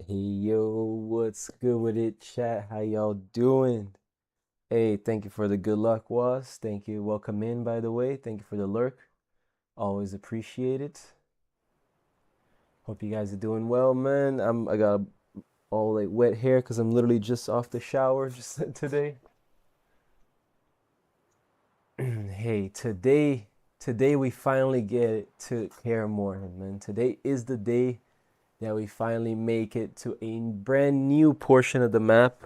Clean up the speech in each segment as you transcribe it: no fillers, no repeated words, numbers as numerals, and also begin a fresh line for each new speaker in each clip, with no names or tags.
Hey yo, what's good with it, chat? How y'all doing? Hey, thank you for the good luck, was. Thank you. Welcome in, by the way. Thank you for the lurk. Always appreciate it. Hope you guys are doing well, man. I got all like wet hair because I'm literally just off the shower just today. Hey, today we finally get to Care Morning, man. Today is the day that we finally make it to a brand new portion of the map.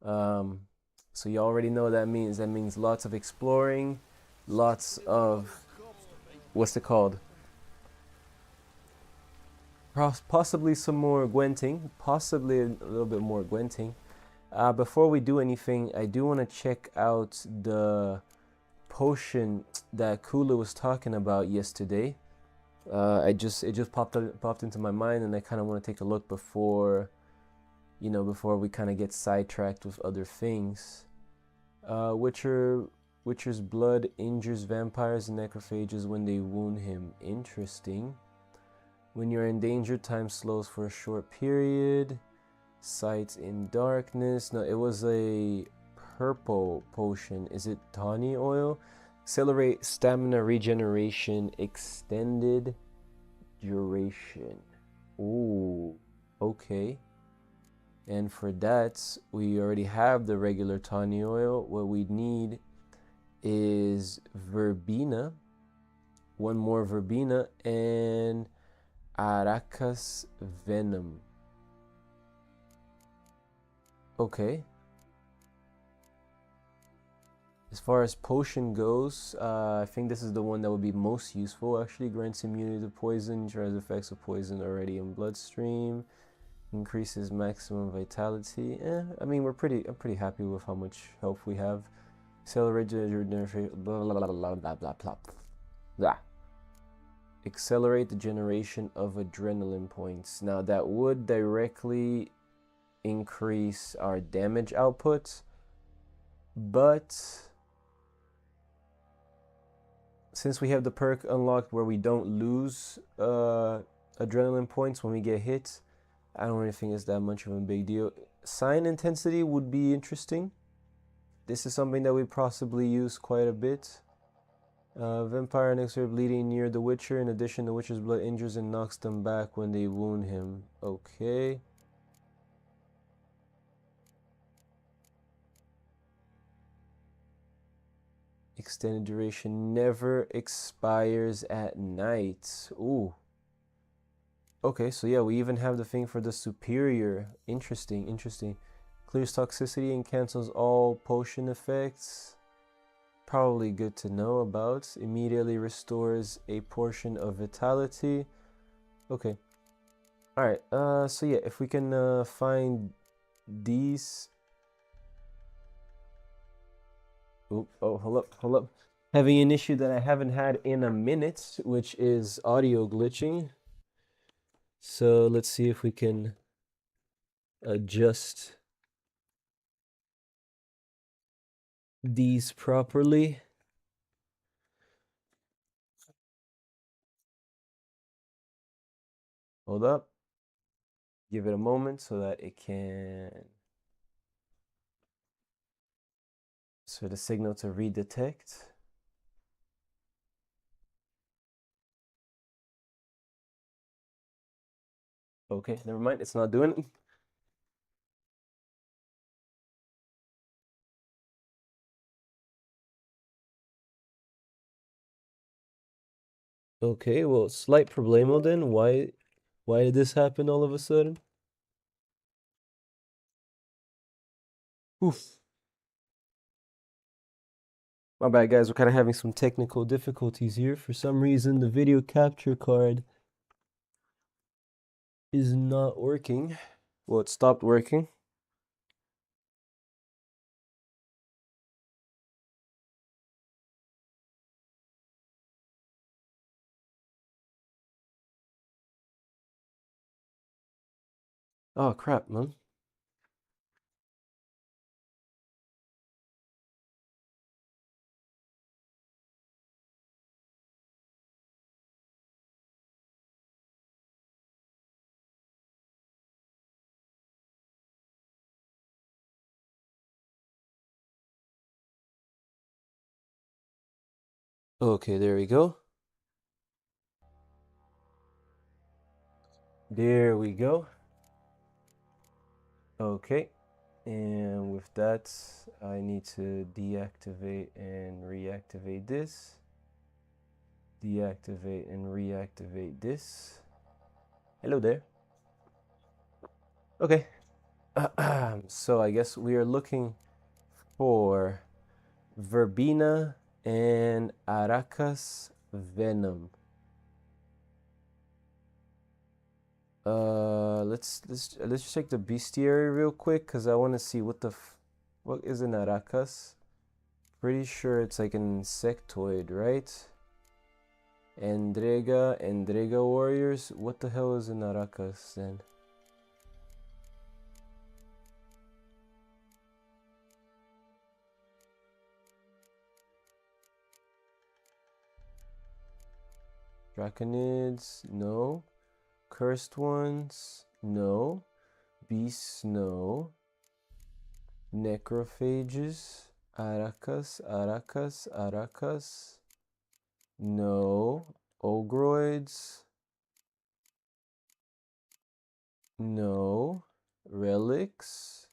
Um, so you already know what that means. That means lots of exploring, lots of what's it called? Possibly some more gwenting, possibly a little bit more gwenting. Before we do anything, I do want to check out the potion that Kula was talking about yesterday. It just popped into my mind, and I kind of want to take a look before before we kind of get sidetracked with other things. Witcher's blood injures vampires and necrophages when they wound him. Interesting. When you're in danger, time slows for a short period. Sight in darkness. No, it was a purple potion. Is it tawny oil? Accelerate stamina regeneration, extended duration. Ooh, okay. And for that, we already have the regular tawny oil. What we need is verbena, one more verbena, and Aracas venom. Okay. As far as potion goes, I think this is the one that would be most useful. Actually, grants immunity to poison, tries effects of poison already in bloodstream, increases maximum vitality. I mean, I'm pretty happy with how much health we have. Accelerate the blah blah blah blah blah blah blah. Blah. Accelerate the generation of adrenaline points. Now that would directly increase our damage output, but since we have the perk unlocked where we don't lose adrenaline points when we get hit, I don't really think it's that much of a big deal. Sign intensity would be interesting. This is something that we possibly use quite a bit. Vampire and extra bleeding near the Witcher. In addition, the Witcher's blood injures and knocks them back when they wound him. Okay. Extended duration never expires at night. Ooh. Okay, so yeah, we even have the thing for the superior. Interesting, interesting. Clears toxicity and cancels all potion effects. Probably good to know about. Immediately restores a portion of vitality. Okay. Alright, so yeah, if we can find these. Oh, hold up. Having an issue that I haven't had in a minute, which is audio glitching. So let's see if we can adjust these properly. Hold up. Give it a moment so that it can. So the signal to redetect. Okay, never mind. It's not doing it. Okay, well, slight problemo then. Why did this happen all of a sudden? Oof. My bad, guys. We're kind of having some technical difficulties here. For some reason, the video capture card is not working. Well, it stopped working. Oh, crap, man. Okay, there we go. There we go. Okay, and with that, I need to deactivate and reactivate this. Deactivate and reactivate this. Hello there. Okay. So I guess we are looking for Verbena and Aracas Venom. Let's just check the bestiary real quick because I want to see what what is an Aracas. Pretty sure it's like an insectoid, right? Endrega warriors. What the hell is an Aracas then? Draconids, no. Cursed ones, no. Beasts, no. Necrophages, Aracas, no. Ogroids, no. Relics,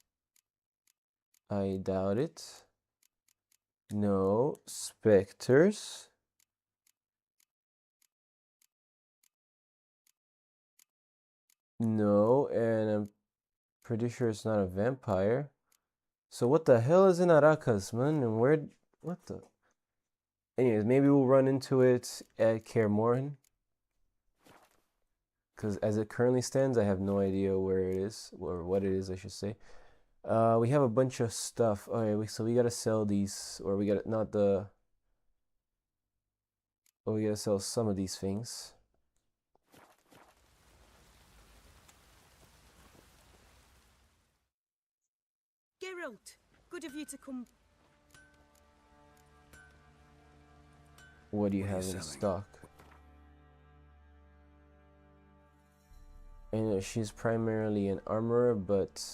I doubt it. No. Specters, no. And I'm pretty sure it's not a vampire. So what the hell is an Aracas, man? And what the? Anyways, maybe we'll run into it at Kaer Morhen. Because as it currently stands, I have no idea where it is, or what it is, I should say. We have a bunch of stuff. Alright, so we gotta sell these, or we gotta, not the, we gotta sell some of these things.
Geralt, good of you to come.
What do you have in stock? And she's primarily an armorer, but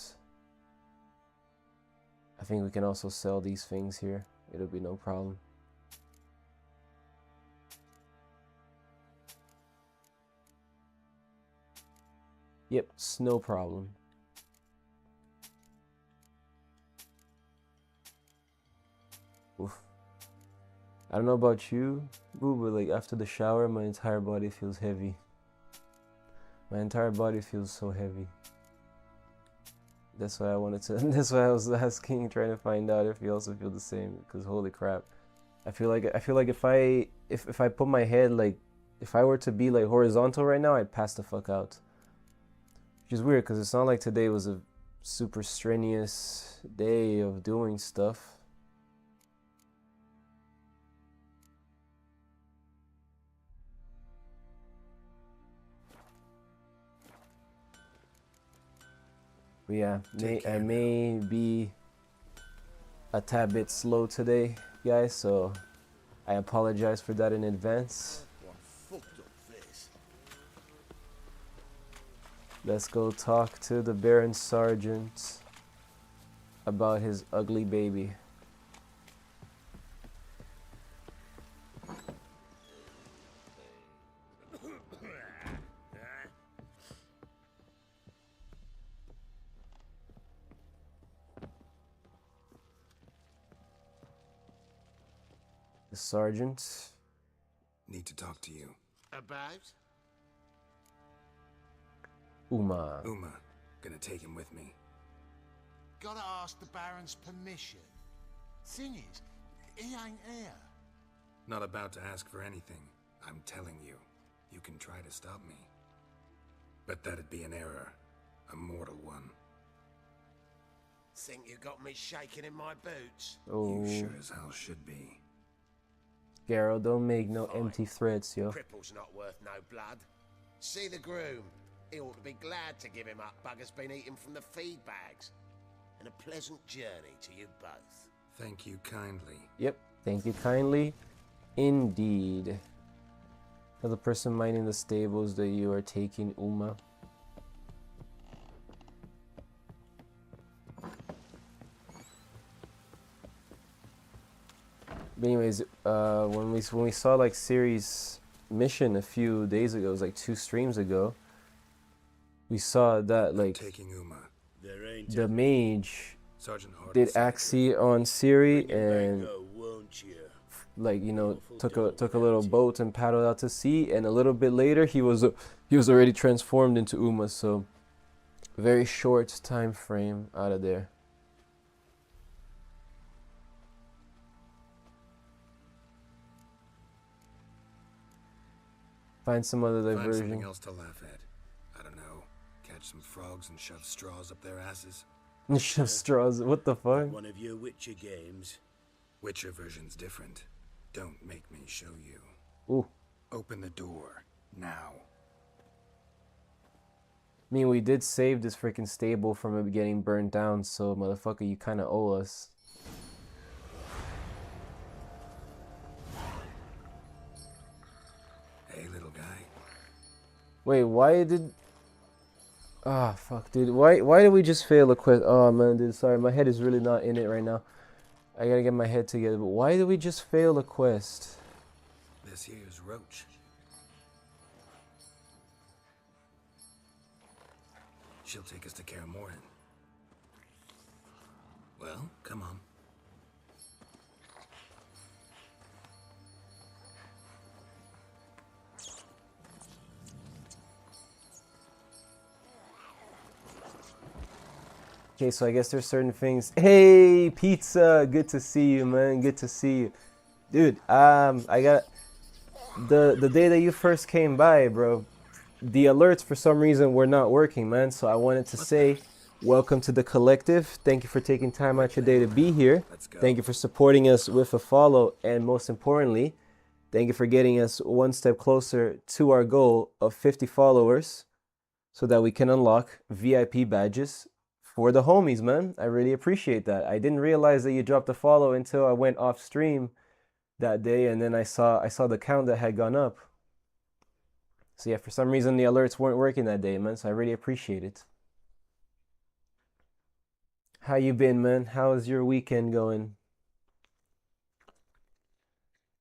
I think we can also sell these things here. It'll be no problem. Yep, it's no problem. Oof. I don't know about you, boo, but like after the shower, my entire body feels heavy. My entire body feels so heavy. That's why I wanted to. That's why I was asking, trying to find out if you also feel the same. Because holy crap, I feel like if I put my head like, if I were to be like horizontal right now, I'd pass the fuck out. Which is weird because it's not like today was a super strenuous day of doing stuff. But yeah, I may be a tad bit slow today, guys, so I apologize for that in advance. Let's go talk to the Baron Sergeant about his ugly baby. The sergeant.
Need to talk to you.
About?
Uma.
Uma, gonna take him with me.
Gotta ask the Baron's permission. Thing is, he ain't here.
Not about to ask for anything. I'm telling you, you can try to stop me. But that'd be an error. A mortal one.
Think you got me shaking in my boots?
Oh.
You sure as hell should be.
Garrow, don't make no
Fine.
empty threats, yo.
Cripple's not worth no blood. See the groom. He ought to be glad to give him up. Bugger's been eating from the feed bags. And a pleasant journey to you both.
Thank you kindly.
Yep, thank you kindly. Indeed. Tell the person minding the stables that you are taking Uma. But anyways, when we saw like Ciri's mission a few days ago, it was like 2 streams ago. We saw that like
taking Uma.
the mage
Sergeant Hart
did Axie on Ciri and like took a little boat and paddled out to sea, and a little bit later he was already transformed into Uma. So very short time frame out of there. Find some other
Find
diversion.
something else to laugh at. I don't know. Catch some frogs and shove straws up their asses.
Shove straws. What the fuck?
One of your Witcher games.
Witcher version's different. Don't make me show you.
Ooh.
Open the door. Now.
I mean, we did save this freaking stable from it getting burned down, so motherfucker, you kind of owe us.
Hey, little guy.
Wait, why did... Ah, fuck, dude. Why did we just fail a quest? Oh, man, dude, sorry. My head is really not in it right now. I gotta get my head together. But why did we just fail a quest?
This here's Roach. She'll take us to Kaer Morhen. Well, come on.
Okay, so I guess there's certain things. Hey, pizza, good to see you, man. Good to see you, dude. I got the day that you first came by, bro. The alerts for some reason were not working, man. So I wanted to say, welcome to the collective. Thank you for taking time out your day to be here. Thank you for supporting us with a follow, and most importantly, thank you for getting us one step closer to our goal of 50 followers, so that we can unlock VIP badges for the homies, man. I really appreciate that. I didn't realize that you dropped a follow until I went off stream that day, and then I saw the count that had gone up. So yeah, for some reason the alerts weren't working that day, man. So I really appreciate it. How you been, man? How's your weekend going?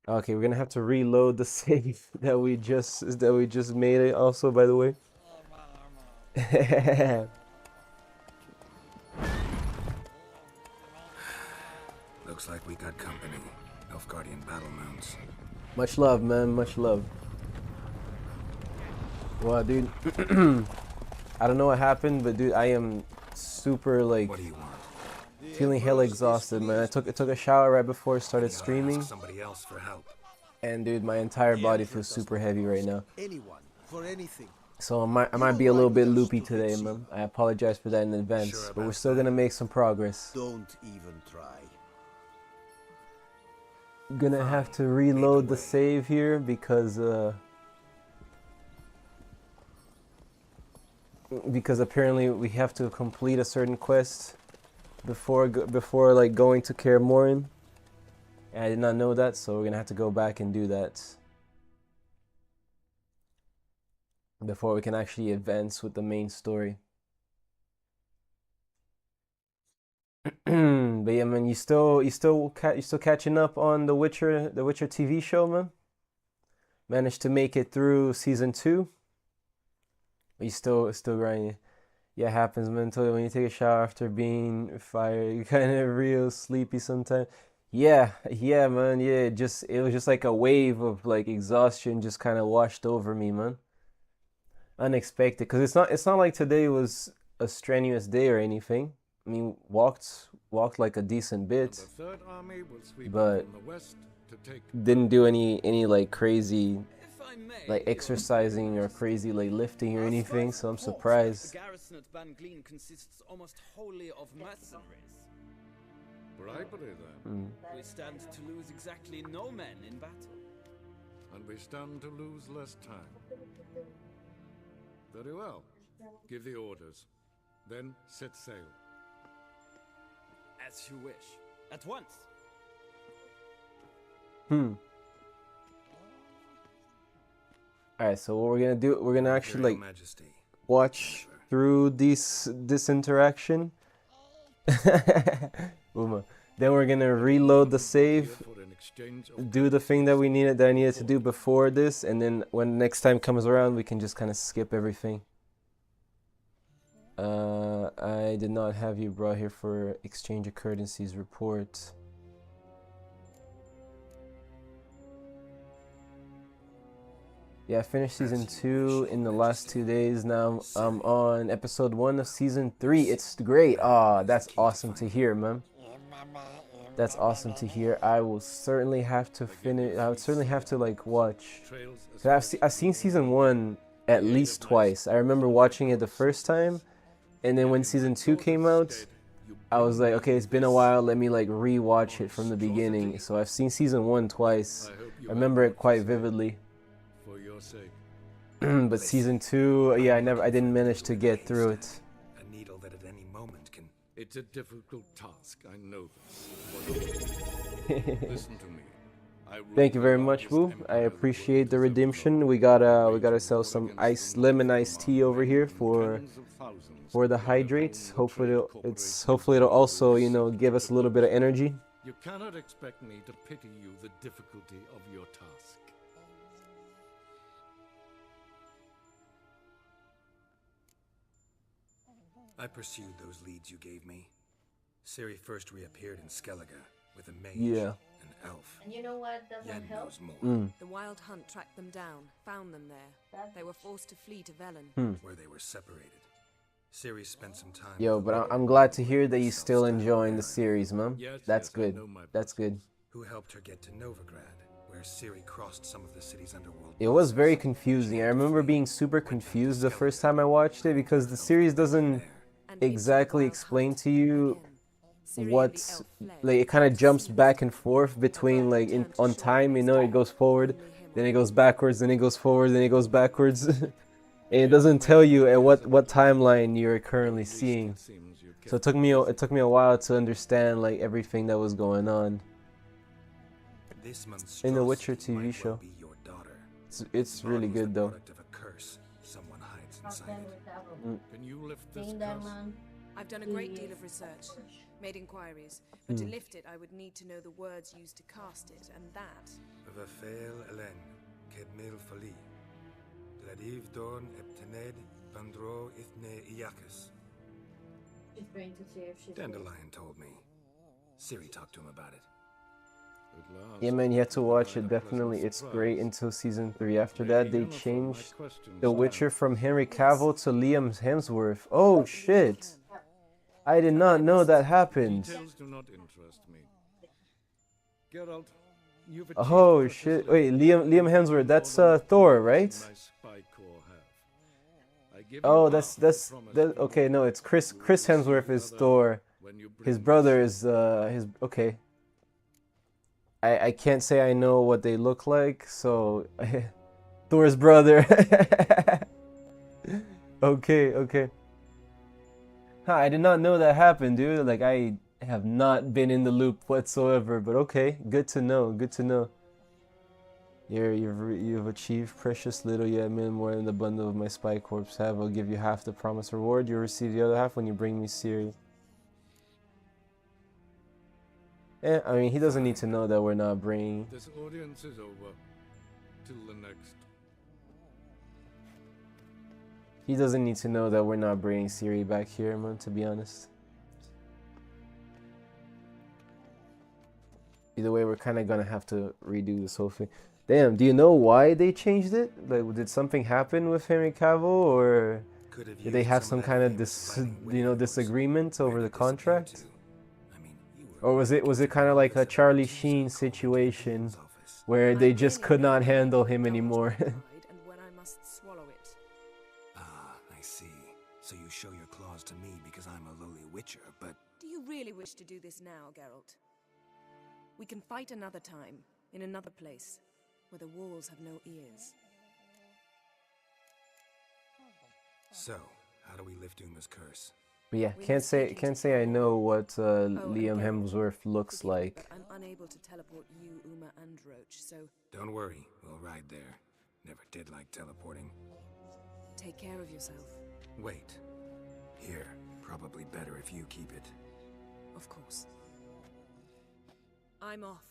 Okay, we're gonna have to reload the save that we just made it also, by the way.
Looks like we got company. Nilfgaardian battle mounts.
Much love, man. Much love. Wow, dude. I don't know what happened, but dude, I am super like
What do you want?
feeling hella exhausted, man. I took a shower right before I started
You gotta
streaming,
ask somebody else for help.
and dude, my entire body feels super heavy right now.
Anyone for anything.
So I might be a little bit loopy today, man. I apologize for that in advance, but we're still gonna make some progress.
Don't even try.
Gonna have to reload the save here because apparently we have to complete a certain quest before like going to Kaer Morhen. And I did not know that, so we're gonna have to go back and do that before we can actually advance with the main story. But yeah, man, you still catching up on the Witcher TV show, man? Managed to make it through season 2? Are you still grinding? Yeah, it happens, man. Until when you take a shower after being fired, you kind of real sleepy sometimes. Yeah, man. Yeah, it was just like a wave of like exhaustion just kind of washed over me, man. Unexpected, because it's not like today was a strenuous day or anything. I mean, walked like a decent bit, but didn't do any like crazy like exercising or crazy like lifting or anything, so I'm surprised.
The garrison at Ban Gleen consists almost wholly of mercenaries.
Bribery, then.
We stand to lose exactly no men in battle.
And we stand to lose less time. Very well. Give the orders. Then set sail.
As you wish. At once.
Alright, so what we're gonna do, we're gonna actually like
Majesty.
watch through this interaction. Uma. Then we're gonna reload the save
exchange of
do the thing that I needed to do before this, and then when next time comes around, we can just kind of skip everything. I did not have you brought here for exchange of courtesies report. Yeah, I finished season 2 in the last 2 days. Now I'm on episode 1 of season 3. It's great. Ah, that's awesome to hear, man. That's awesome to hear. I will certainly have to finish. I would certainly have to like watch.
trails as
'Cause I've seen season 1 at least twice. I remember watching it the first time, and then when season 2 came out, I was like, okay, it's been a while. Let me like re-watch it from the beginning. So I've seen season 1 twice. I remember it quite vividly.
for your sake.
But season 2, yeah, I didn't manage to get through it.
A needle that at any moment can...
It's a difficult task, I know this. Listen to me.
Thank you very much, Boo. I appreciate the redemption. We got ourselves some lemon iced tea over here for the hydrates. Hopefully it'll also, you know, give us a little bit of energy.
You cannot expect me to pity you the difficulty of your task.
I pursued those leads you gave me. Ciri first reappeared in Skellige with a mage,
Yeah.
an elf.
And you know what doesn't
Yen
help?
knows more,
The Wild Hunt tracked them down, found them there. They were forced to flee to Velen.
where they were separated. Ciri spent some time...
Yo,
with
but
the
I'm glad to hear that you're still enjoying the series, man.
Yes,
That's
yes, I
good.
know my
That's good.
who helped her get to Novigrad, where Ciri crossed some of the city's underworld.
It was very
bosses.
confusing. I remember being super confused the first time I watched it because the series doesn't
And into the
exactly
Wild
explain
Hunt
to you
again. Ciri and the
what's
elf fled.
like. It kind of jumps back and forth between like on time, you know. It goes forward, then it goes backwards, then it goes forward, then it goes backwards. And it doesn't tell you at what timeline you're currently seeing. So it took me a while to understand like everything that was going on.
This
In the
monstrosity
Witcher TV
might well
show.
be your daughter.
It's
The
really
body was
good
the
though.
product of a curse someone hides
Fuck
inside
them
it.
with that one.
Can you lift this
Seeing that
curse?
man.
I've done a great deal of research, made inquiries, but to lift it, I would need to know the words used to cast it, and that.
Vafael Elen, Kedmil Fali. Gladiv Dorn Eptened, Bandro Ithne Iacus.
She's going to see if she's
Dandelion told me. Ciri talked to him about it.
At last,
Yeah, man, you have to watch
I
it.
had a
Definitely,
pleasant
it's
surprise.
great until season 3. After
Maybe
that, they
none of my
changed
questions
The
stand.
Witcher from Henry Cavill to Liam Hemsworth. Oh shit! I did not know that happened.
Details do not interest me. Geralt, you've
Oh
achieved
shit!
precious
Wait, Liam Hemsworth. That's Thor, right?
my spy corps have. I give
Oh,
you
that's
half the
that's
promised
that. Okay, no, it's Chris Hemsworth is Thor.
when you bring
His
me
brother
Ciri.
is his. Okay. I can't say I know what they look like, so Thor's brother. Okay. Huh, I did not know that happened, dude. Like I have not been in the loop whatsoever, but okay, good to know. Good to know. You've achieved precious little yet men more than the bundle of my spy corps have. I'll give you half the promised reward. You'll receive the other half when you bring me Ciri. I mean, he doesn't need to know that we're not bringing.
This audience is over. Till the next.
He doesn't need to know that we're not bringing Ciri back here, man, to be honest. Either way, we're kind of gonna have to redo this whole thing. Damn, do you know why they changed it? Like, did something happen with Henry Cavill, or
Could have
did they
used
have
some
some
of
kind
that
of
famous fighting wit of yours.
disagreement
Where
over
did
the
it disappear
contract?
to? I mean, you were
Or was it kind of like a Charlie Sheen situation where they just could not handle him anymore?
And when I must swallow it.
Ah, I see. So you show your claws to me because I'm a lowly witcher, but
Do you really wish to do this now, Geralt? We can fight another time, in another place, where the walls have no ears.
so how do we lift Uma's curse?
But yeah,
We
can't
must take
say
him
can't
to
say I
Thor.
know what
and
Liam
Geralt,
Hemsworth looks
forgive me,
like.
but I'm unable to teleport you, Uma, and Roach, so
Don't worry, we'll ride there. Never did like teleporting.
take care of yourself.
Wait. Here, probably better if you keep it.
Of course. I'm off.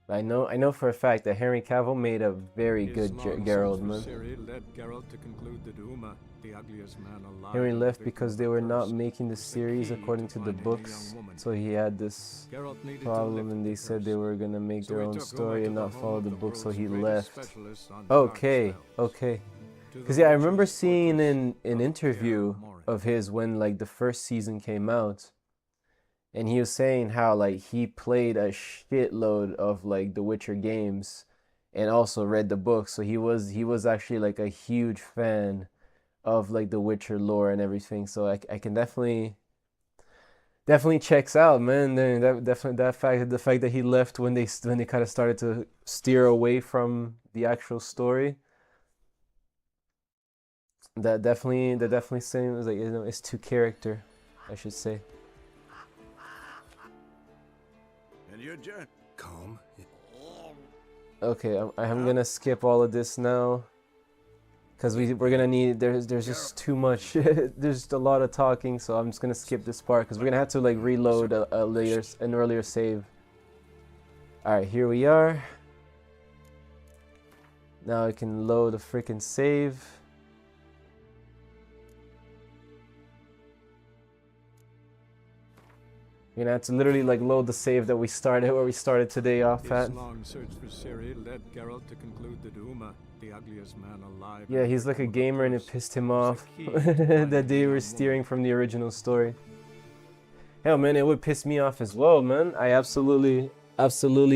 I know for a fact that Henry Cavill made a very
His
good
long
Geralt,
search
man.
for Ciri led Geralt to conclude that Uma, the ugliest man alive,
Henry
and
left
victim
because
of
they
a
were not
curse,
making the
was the
series
key
according to the
finding a young
books,
woman.
so he had this
Geralt needed to
problem,
lift
and they
the
said
curse.
they were gonna make
So
their
he
own
took Uma
story
to
and
the
not
home
follow
of
the
the
book, so
world's
he
greatest
left.
specialist on
Okay,
dark spells.
okay.
To the
Because yeah, I remember
witch's
seeing
fortress
an
of
interview
Kaer Morhen.
of his when like the first season came out, and he was saying how like he played a shitload of like the Witcher games and also read the books, so he was actually like a huge fan of like the Witcher lore and everything. So I can definitely checks out, man. Then that definitely the fact that he left when they kind of started to steer away from the actual story. That definitely seems like, you know, it's to character, I should say.
And your journey.
Calm.
Okay, I'm gonna skip all of this now, because we're gonna need, there's just too much. There's just a lot of talking, so I'm just gonna skip this part because we're gonna have to like reload an earlier save. All right, here we are. Now I can load a freaking save. You're gonna have to literally like load the save that we started, where we started today off at.
His long search for Ciri led Geralt to conclude that Uma, the ugliest man alive,
Yeah,
and
he's like a
victim of
gamer and it
curse,
pissed him
was
off
the key to finding
that
a
they
young
were steering
woman.
from the original story. Hell, man, it would piss me off as well, man. I absolutely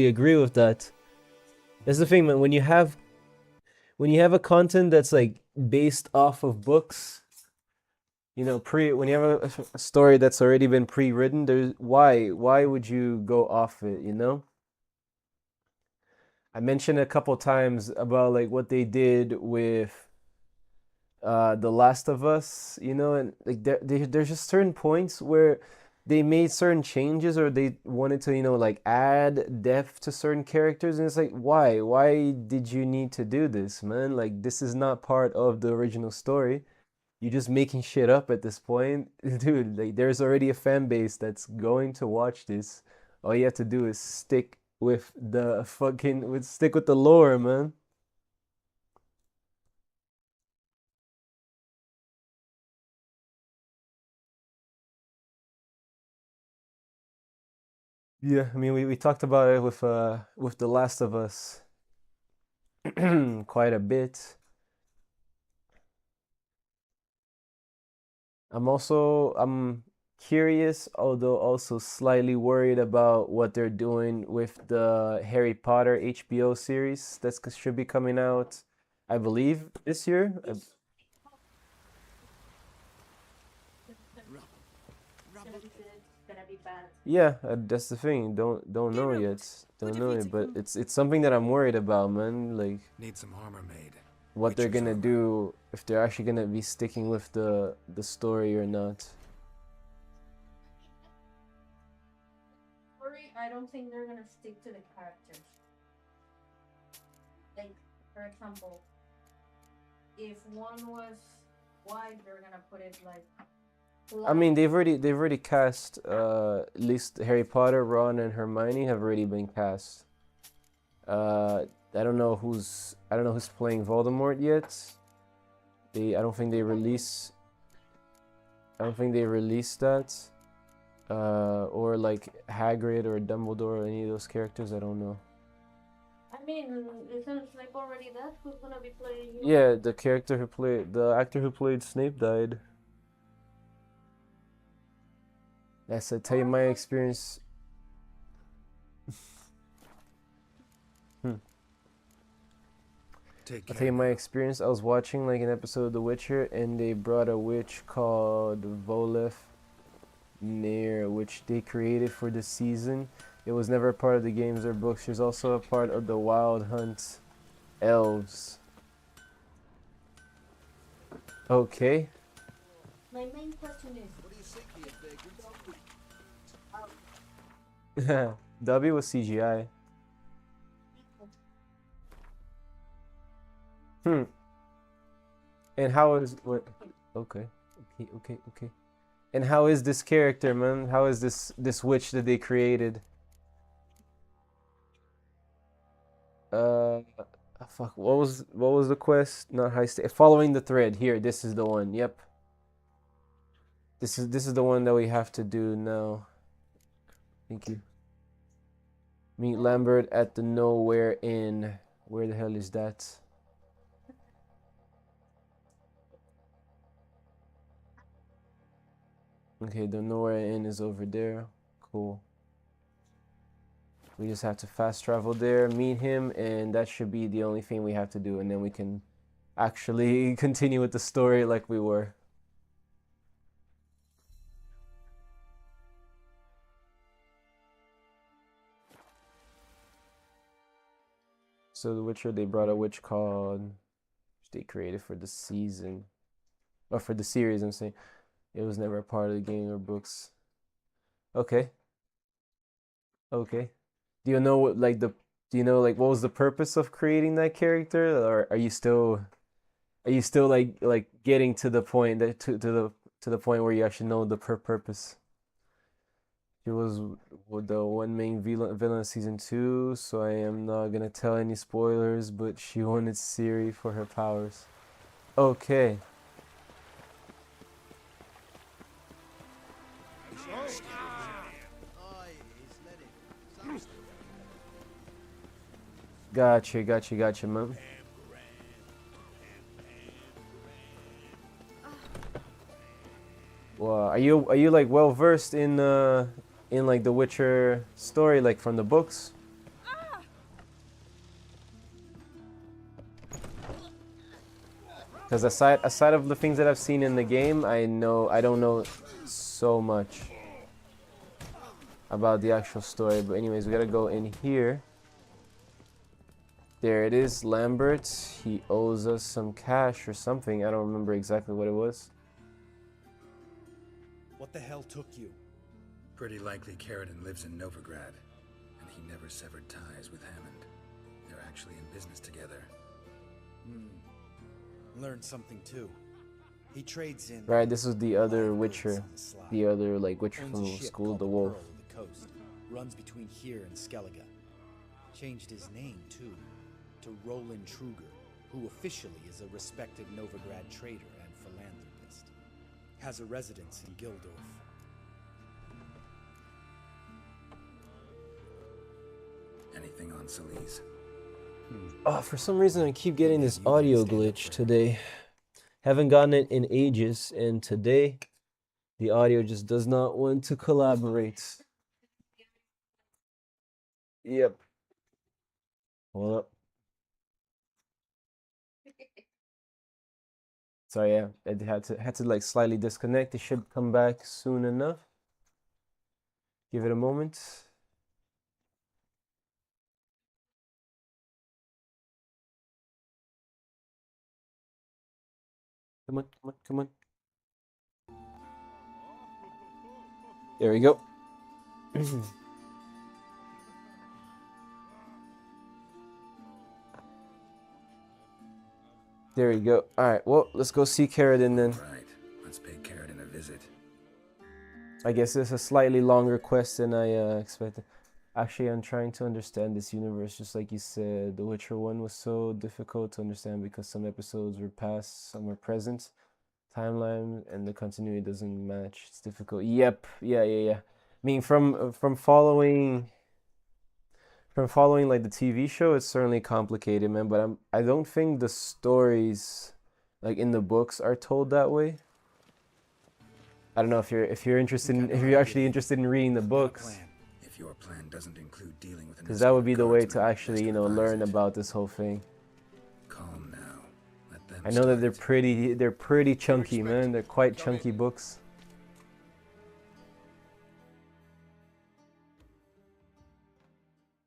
agree with that. That's the thing, man. When you have a content that's like based off of books, you know, when you have a story that's already been pre-written, there's why would you go off it, you know? I mentioned a couple times about like what they did with The Last of Us, you know, and like there's just certain points where they made certain changes, or they wanted to, you know, like add depth to certain characters, and it's like, why did you need to do this, man? Like, this is not part of the original story. You're just making shit up at this point. Dude, like, there's already a fan base that's going to watch this. All you have to do is stick with the lore, man. Yeah, I mean, we talked about it with The Last of Us quite a bit. I'm curious, although also slightly worried about what they're doing with the Harry Potter HBO series should be coming out, I believe, this year.
Gonna be bad.
Yeah, that's the thing. Don't know yet. Don't know yet, but it's something that I'm worried about, man. Like,
Need some armor made.
what they're
Witcher's
gonna
armor.
do, if they're actually gonna be sticking with the story or not.
Sorry, I don't think they're gonna stick to the characters. Like, for example, if one was white, they're gonna put it like.
I mean, they've already cast at least Harry Potter, Ron, and Hermione have already been cast. I don't know who's playing Voldemort yet. I don't think they released that. Or like Hagrid or Dumbledore or any of those characters. I don't know.
I mean, isn't Snape already dead? Who's gonna be playing you?
Yeah, the actor who played Snape died. Yes, I tell you my experience.
Take
I'll
care.
tell you my experience. I was watching like an episode of The Witcher, and they brought a witch called Voleth Nair, which they created for the season. It was never a part of the games or books. She's also a part of the Wild Hunt elves. Okay.
My main question is,
What do you think here, vagrant?
W was CGI. And how is what? Okay. And how is this character, man? How is this witch that they created? Uh, fuck. What was the quest? Not high state. Following the thread. Here, this is the one. Yep. This is the one that we have to do now. Thank you. Meet Lambert at the Nowhere Inn. Where the hell is that? Okay, the Nowhere Inn is over there. Cool. We just have to fast travel there, meet him, and that should be the only thing we have to do, and then we can actually continue with the story like we were. So The Witcher, they brought a witch called, they created for the season, or for the series, I'm saying. It was never a part of the game or books. Okay. Okay. Do you know what do you know like what was the purpose of creating that character, or are you still like getting to the point that to the point where you actually know the purpose? She was with the one main villain of season 2, so I am not gonna tell any spoilers, but she wanted Ciri for her powers. Okay. Gotcha, man. Well, are you like well versed in like the Witcher story, like from the books? Because aside of the things that I've seen in the game, I don't know so much about the actual story. But anyways, we gotta go in here. There it is, Lambert. He owes us some cash or something. I don't remember exactly what it was.
What the hell took you?
Pretty likely Carradine lives in Novigrad, and he never severed ties with Hammond. They're actually in business together.
Learned something too. He trades in.
Right, this is the other Witcher. The other like Witcher
Owns
from
a ship
School
called
of the
the
Wolf.
Pearl of the Coast. Runs between here and Skellige. Changed his name too, to Roland Truger, who officially is a respected Novigrad trader and philanthropist. Has a residence in Gildorf.
Anything on Celise?
Oh, for some reason I keep getting this audio glitch today. Haven't gotten it in ages, and today the audio just does not want to collaborate. Yep. Hold up. Sorry, yeah, I had to like slightly disconnect. It should come back soon enough. Give it a moment. Come on. There we go. There we go. Alright, well, let's go see Carradine then.
Right, let's pay Carradine a visit.
I guess it's a slightly longer quest than I expected. Actually, I'm trying to understand this universe, just like you said. The Witcher 1 was so difficult to understand because some episodes were past, some were present. Timeline and the continuity doesn't match. It's difficult. Yep. Yeah. I mean, from following like the TV show, it's certainly complicated, man. But I don't think the stories, like in the books, are told that way. I don't know if you're interested in, if you're actually interested in reading the books.
If your plan doesn't include dealing with,
because that would be the way to actually, learn about this whole thing.
Calm now. Let them
I know that they're pretty chunky, man. They're quite chunky books.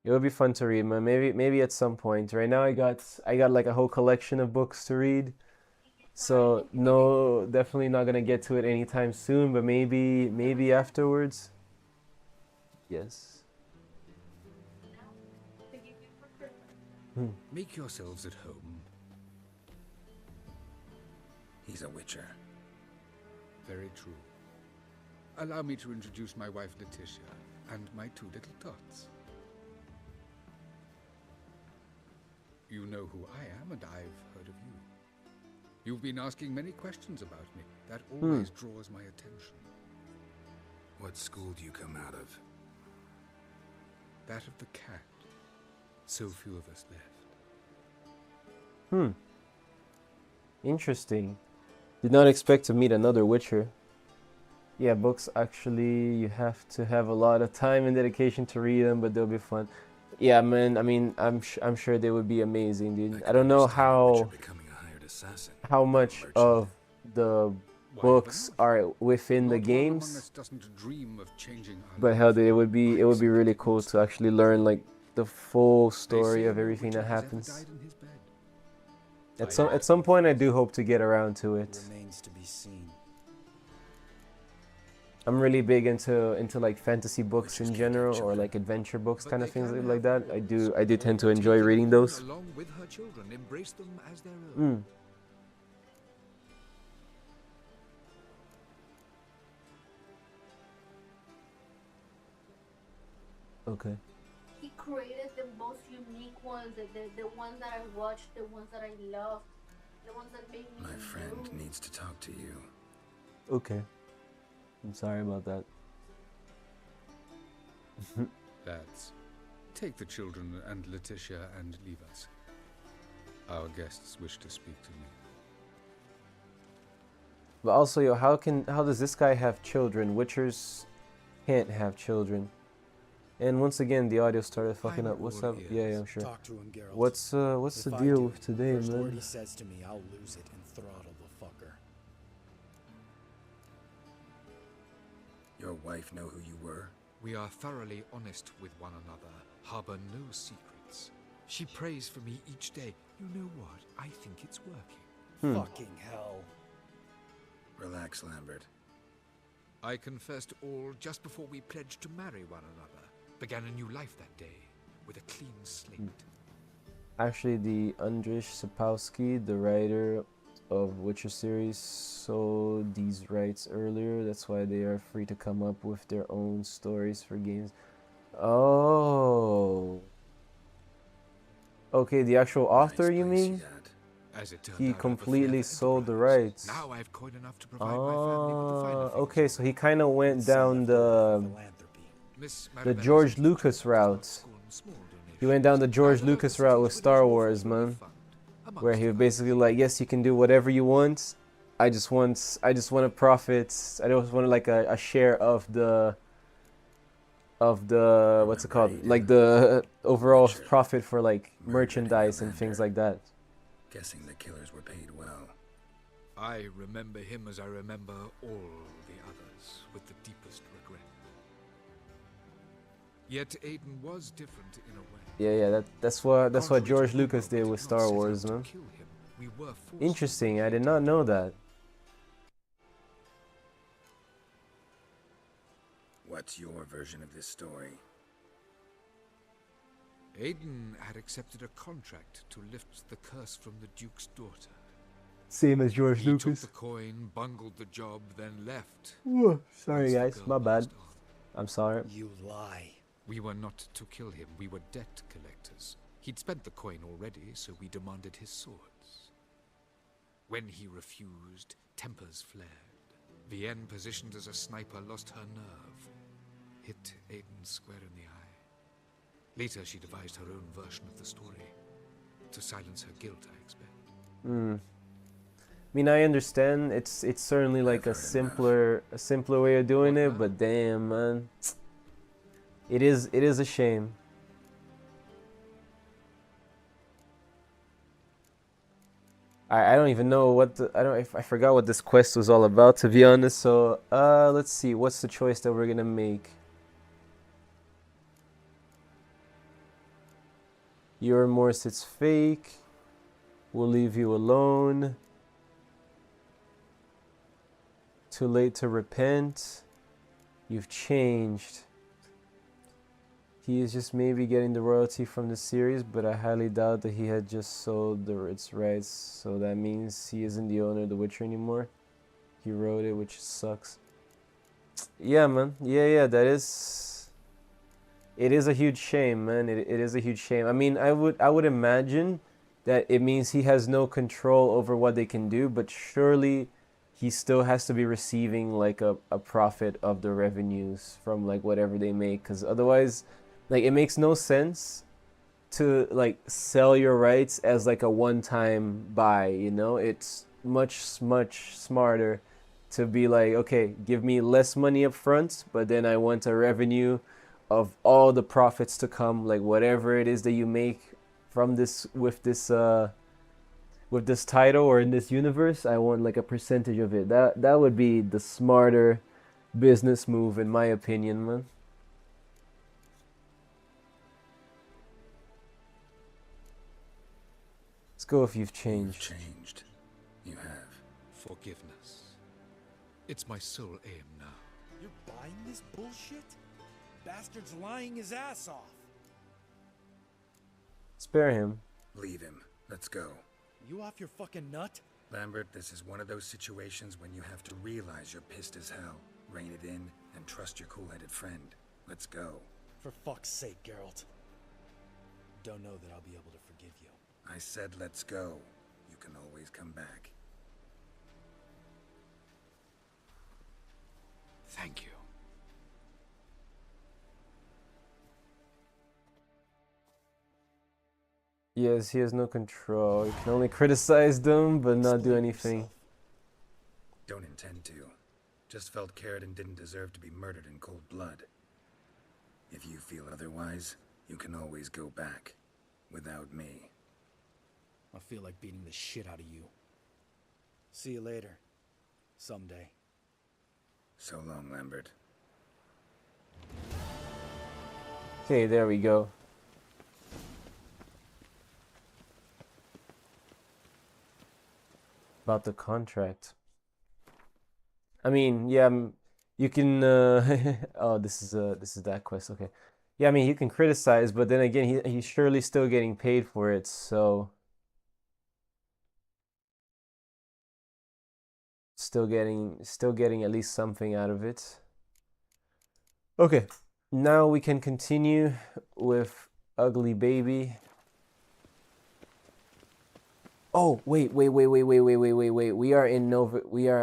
It would be fun to read, man. Maybe at some point. Right now I got like a whole collection of books to read. So no, definitely not gonna get to it anytime soon, but maybe afterwards. Yes.
Make yourselves at home. He's a witcher.
Very true. Allow me to introduce my wife Letitia and my two little tots. You know who I am, and I've heard of you. You've been asking many questions about me. That always draws my attention.
What school do you come out of?
That of the cat. So few of us left.
Interesting. Did not expect to meet another Witcher. Yeah, books actually, you have to have a lot of time and dedication to read them, but they'll be fun. Yeah, man, I mean, I'm sure they would be amazing, dude. I don't know how much of the books are within the games, but hell, it would be really cool to actually learn like the full story of everything that happens. At some point, I do hope to get around to it.
Remains to be seen.
I'm really big into like fantasy books in general, or like adventure books, kind of things like that. I do tend to enjoy reading those.
Along with her children, embrace them as their own.
Okay.
He created the most unique ones, the ones that I watched, the ones that I love, the ones that made me.
My friend needs to talk to you.
Okay. I'm sorry about that.
Lads, take the children and Letitia and leave us. Our guests wish to speak to me.
But also, yo, how does this guy have children? Witchers can't have children. And once again, the audio started fucking up. What's up? Yeah, I'm sure.
Talk to him, Geralt.
What's the deal with today,
first
man?
word he says to me, I'll lose it and throttle the fucker.
Your wife know who you were?
We are thoroughly honest with one another, harbor no secrets. She prays for me each day. You know what? I think it's working.
Fucking hell.
Relax, Lambert.
I confessed all just before we pledged to marry one another. Began a new life that day, with a clean slate.
Actually, the Andrzej Sapkowski, the writer of Witcher series, sold these rights earlier. That's why they are free to come up with their own stories for games. Oh. Okay, the actual author, you mean? He completely sold the rights.
Now I have coin enough to provide my family with the final things.
Okay, so he kind of went down the George Lucas route. He went down the George Lucas route with Star Wars, man, where he was basically like, yes, you can do whatever you want. I just want a profit. I just want like a share of the what's it called? Like the overall profit for like merchandise and things like that.
Guessing the killers were paid well.
I remember him as I remember all the others, with the deepest regret. Yet Aiden was different in a way.
Yeah, that's what George Lucas did with Star Wars, man. Interesting, I did not know that.
What's your version of this story?
Aiden had accepted a contract to lift the curse from the Duke's daughter.
Same as George
He
Lucas.
took the coin, bungled the job, then left.
Sorry guys, my bad. I'm sorry.
You lie.
We were not to kill him, we were debt collectors. He'd spent the coin already, so we demanded his swords. When he refused, tempers flared. Vienne, positioned as a sniper, lost her nerve. Hit Aiden square in the eye. Later, she devised her own version of the story. To silence her guilt, I expect.
I mean, I understand. It's certainly like a simpler way of doing it, but damn, man, it is a shame. I don't even know what I forgot what this quest was all about, to be honest. So let's see, what's the choice that we're gonna make? Your remorse, it's fake. We'll leave you alone. Too late to repent. You've changed. He is just maybe getting the royalty from the series, but I highly doubt that he had just sold its rights. So that means he isn't the owner of The Witcher anymore. He wrote it, which sucks. Yeah, man. Yeah, that is... It is a huge shame, man. It is a huge shame. I mean, I would imagine that it means he has no control over what they can do, but surely he still has to be receiving like a profit of the revenues from like whatever they make, because otherwise like it makes no sense to like sell your rights as like a one-time buy, you know? It's much smarter to be like, okay, give me less money up front, but then I want a revenue of all the profits to come, like whatever it is that you make from this with this title or in this universe, I want like a percentage of it. That would be the smarter business move in my opinion, man. Let's go if you've changed.
You've changed. You have.
Forgiveness. It's my sole aim now.
You're buying this bullshit? Bastard's lying his ass off.
Spare him.
Leave him. Let's go.
You off your fucking nut?
Lambert, this is one of those situations when you have to realize you're pissed as hell, rein it in, and trust your cool-headed friend. Let's go.
For fuck's sake, Geralt. Don't know that I'll be able to forgive you.
I said let's go. You can always come back.
Thank you.
Yes, he has no control. He can only criticize them, but not do anything.
Don't intend to. Just felt Carradine didn't deserve to be murdered in cold blood. If you feel otherwise, you can always go back. Without me.
I feel like beating the shit out of you. See you later. Someday.
So long, Lambert.
Okay, there we go. About the contract. I mean, yeah, you can. Oh, this is that quest. Okay, yeah. I mean, you can criticize, but then again, he's surely still getting paid for it. So, still getting at least something out of it. Okay, now we can continue with Ugly Baby. Oh, wait. We are in Nova.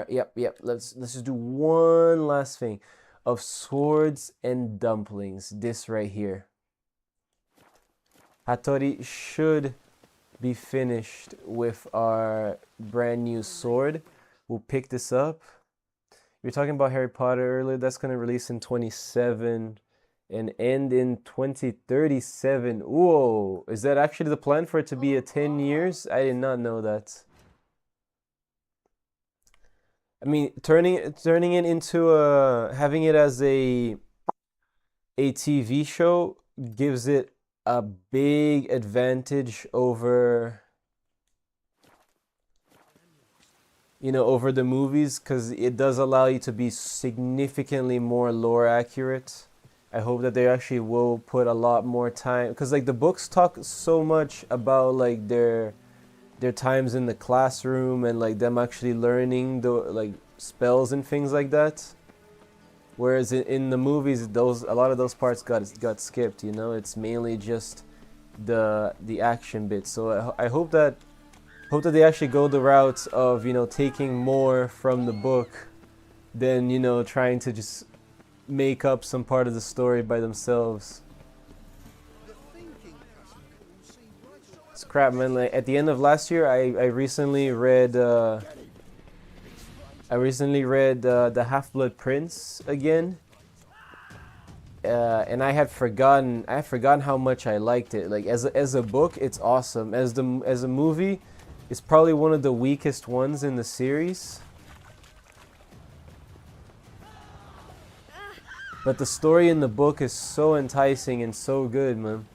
Yep. Let's just do one last thing. Of Swords and Dumplings. This right here. Hattori should be finished with our brand new sword. We'll pick this up. We were talking about Harry Potter earlier. That's going to release in 27 and end in 2037. Whoa, is that actually the plan for it to be a 10 years? I did not know that. I mean, turning it into having it as a TV show gives it a big advantage over, you know, over the movies, because it does allow you to be significantly more lore accurate. I hope that they actually will put a lot more time, because like the books talk so much about like their times in the classroom and like them actually learning the like spells and things like that. Whereas in the movies, a lot of those parts got skipped. You know, it's mainly just the action bits. So I hope that they actually go the route of, you know, taking more from the book than, you know, trying to just make up some part of the story by themselves. It's crap, man. Like at the end of last year, I recently read The Half-Blood Prince again, and I had forgotten how much I liked it. Like as a book, it's awesome. As a movie, it's probably one of the weakest ones in the series. But the story in the book is so enticing and so good, man.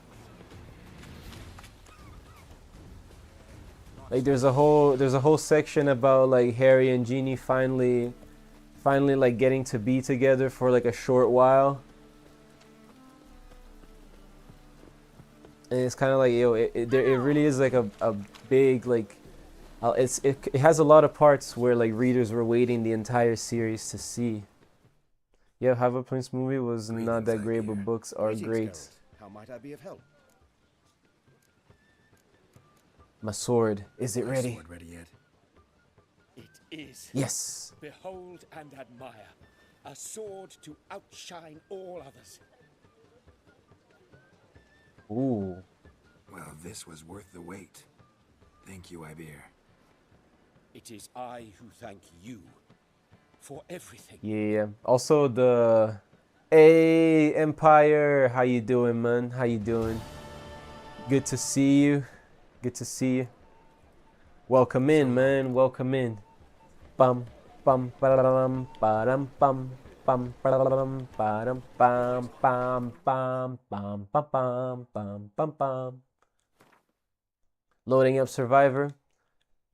Like there's a whole section about like Harry and Ginny finally like getting to be together for like a short while. And it's kind of like, yo, it really is like a big like, it has a lot of parts where like readers were waiting the entire series to see. Yeah, Half-Blood Prince movie was not that great, but books are great.
How might I be of help?
My sword. Is it
My
ready?
sword ready yet?
It is.
Yes.
Behold and admire. A sword to outshine all others.
Ooh.
Well, this was worth the wait. Thank you, Ibir.
It is I who thank you for everything.
Yeah. Also the... Hey, Empire. How you doing, man? How you doing? Good to see you. Good to see you. Welcome in, man. Welcome in. Bum, bum, ba-da-dum, ba-dum, bum, bum, ba-da-dum, ba-dum, bum, bum, bum, bum, bum, bum, bum, bum, bum. Loading up Survivor.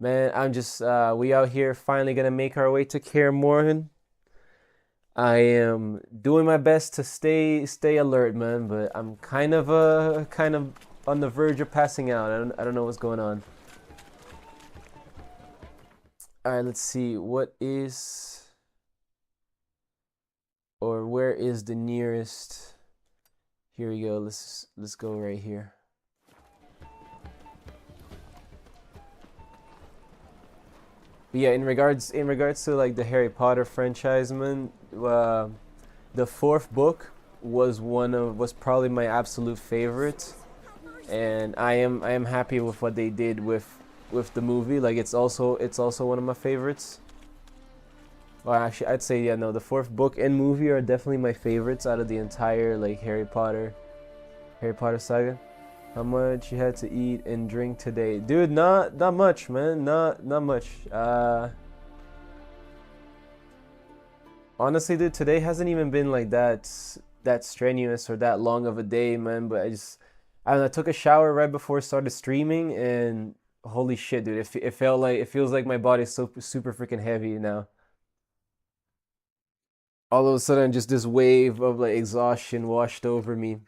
Man, I'm just, we out here finally gonna make our way to Kaer Morhen. I am doing my best to stay alert, man, but I'm kind of on the verge of passing out. I don't know what's going on. All right, let's see. What is, or where is the nearest? Here we go. Let's go right here. But yeah, in regards to like the Harry Potter franchise, man, the fourth book was probably my absolute favorite, and I am happy with what they did with the movie. Like it's also one of my favorites. Well, actually, I'd say yeah, no, the fourth book and movie are definitely my favorites out of the entire like Harry Potter saga. How much you had to eat and drink today, dude? Not much, man. Not much. Honestly, dude, today hasn't even been like that strenuous or that long of a day, man. But I don't know, I took a shower right before I started streaming, and holy shit, dude, it feels like my body's so super freaking heavy now. All of a sudden, just this wave of like exhaustion washed over me.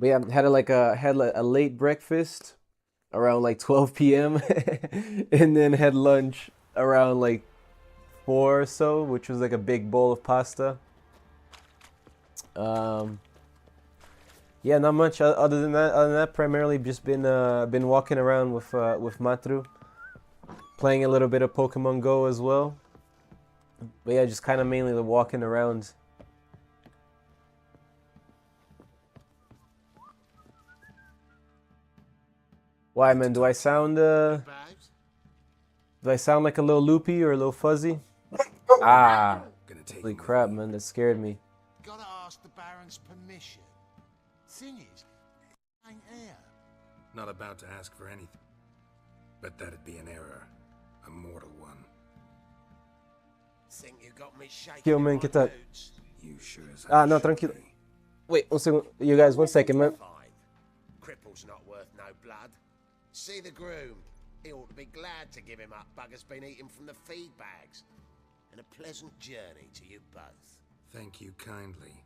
But yeah, had a late breakfast around like 12 p.m. and then had lunch around like 4 or so, which was like a big bowl of pasta. Yeah, not much other than that. Primarily just been walking around with Matru, playing a little bit of Pokemon Go as well. But yeah, just kind of mainly the walking around. Why, man? Do I sound like a little loopy or a little fuzzy? Ah, holy crap, man! That scared me.
Gotta ask the Baron's permission. Thing is, ain't here.
Not about to ask for anything. But that'd be an error. A mortal one.
Think you got me shaking.
Yo, man, get that.
You sure as
No, tranquilo. Wait, 1 second. You guys, 1 second, man.
Cripple's not worth no blood. See the groom. He ought to be glad to give him up. Bugger's been eating from the feed bags. And a pleasant journey to you both.
Thank you kindly.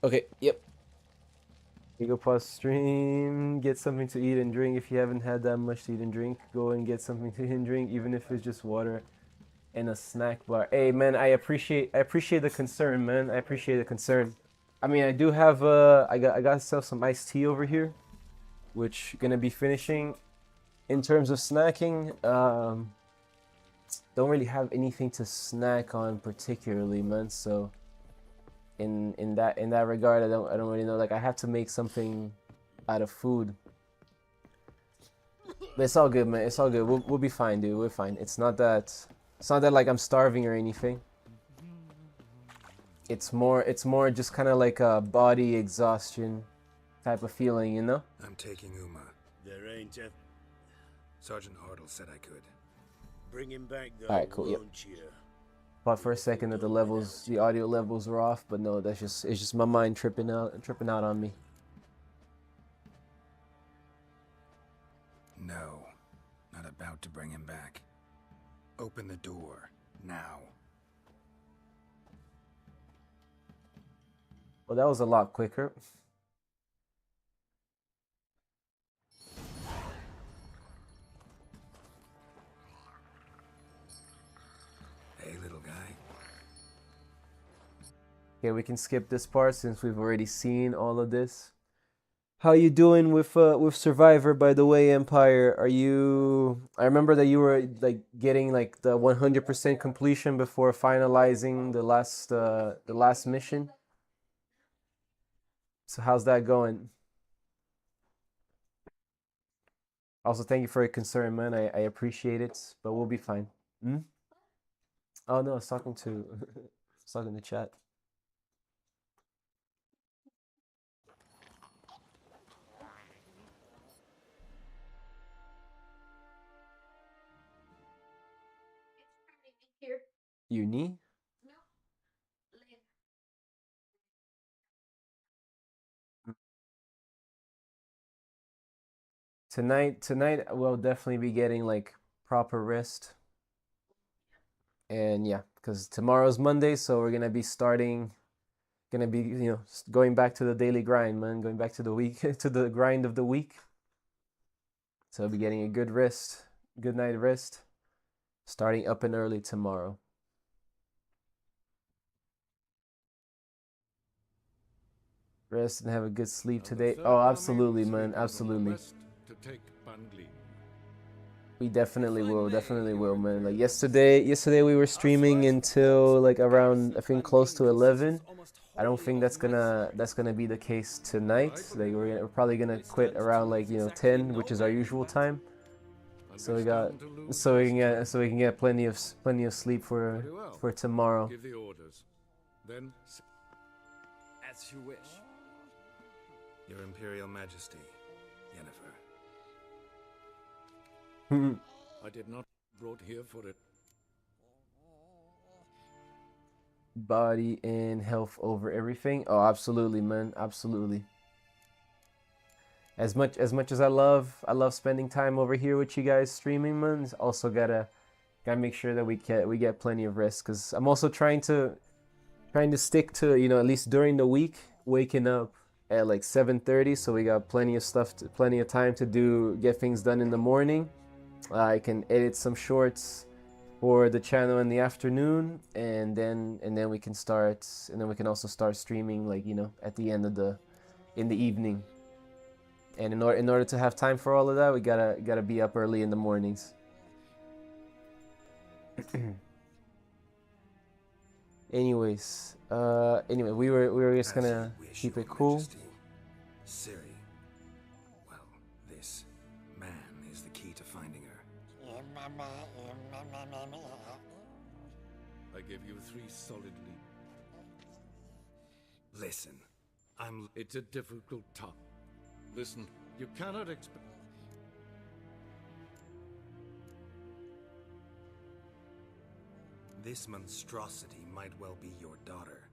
Okay, yep. You go pause stream, get something to eat and drink. If you haven't had that much to eat and drink, go and get something to eat and drink, even if it's just water and a snack bar. Hey, man, I appreciate the concern, man. I appreciate the concern. I mean, I do have I got myself some iced tea over here, which gonna be finishing. In terms of snacking, don't really have anything to snack on particularly, man. So in that regard, I don't really know. Like I have to make something out of food. But it's all good, man. It's all good. We'll be fine, dude. We're fine. It's not that like I'm starving or anything. It's more just kind of like a body exhaustion type of feeling, you know?
I'm taking Uma.
There ain't a...
Sergeant Hartle said I could.
Bring him back though,
Alright, cool, yep.
won't you?
Thought for a second that the audio levels were off, but no, it's just my mind tripping out on me.
No, not about to bring him back. Open the door, now.
Well, that was a lot quicker.
Hey, little guy.
Okay, we can skip this part since we've already seen all of this. How you doing with Survivor, by the way, Empire? Are you... I remember that you were like getting like the 100% completion before finalizing the last mission. So how's that going? Also, thank you for your concern, man. I appreciate it, but we'll be fine. Hmm? Oh no, I was talking to chat.
Here.
Uni?
No. Later.
Tonight we'll definitely be getting like proper rest. And yeah, because tomorrow's Monday, so we're gonna be going back to the daily grind, man. Going back to the week, to the grind of the week. So I'll be getting a good rest, good night rest, starting up and early tomorrow. Rest and have a good sleep today. Oh, absolutely, man, absolutely. We definitely will, man. Like yesterday we were streaming until like around, I think, close to 11. I don't think that's gonna be the case tonight. Like we're probably gonna quit around like 10, which is our usual time. So we can get plenty of sleep for tomorrow.
Give the orders. Then,
as you wish.
Your Imperial Majesty, Yennefer.
I did not brought here for it.
Body and health over everything. Oh, absolutely, man. Absolutely. As much as I love spending time over here with you guys streaming, man. Also gotta make sure that we get plenty of rest, because I'm also trying to stick to at least during the week waking up at like 7:30, so we got plenty of time to get things done in the morning. I can edit some shorts for the channel in the afternoon, and then we can also start streaming like at the end of in the evening. And in order to have time for all of that, we gotta be up early in the mornings. Anyways, we were just gonna keep it cool.
Ciri. Well, this man is the key to finding her.
I give you 3 solid leads.
Listen,
It's a difficult task. Listen, you cannot expect...
This monstrosity might well be your daughter.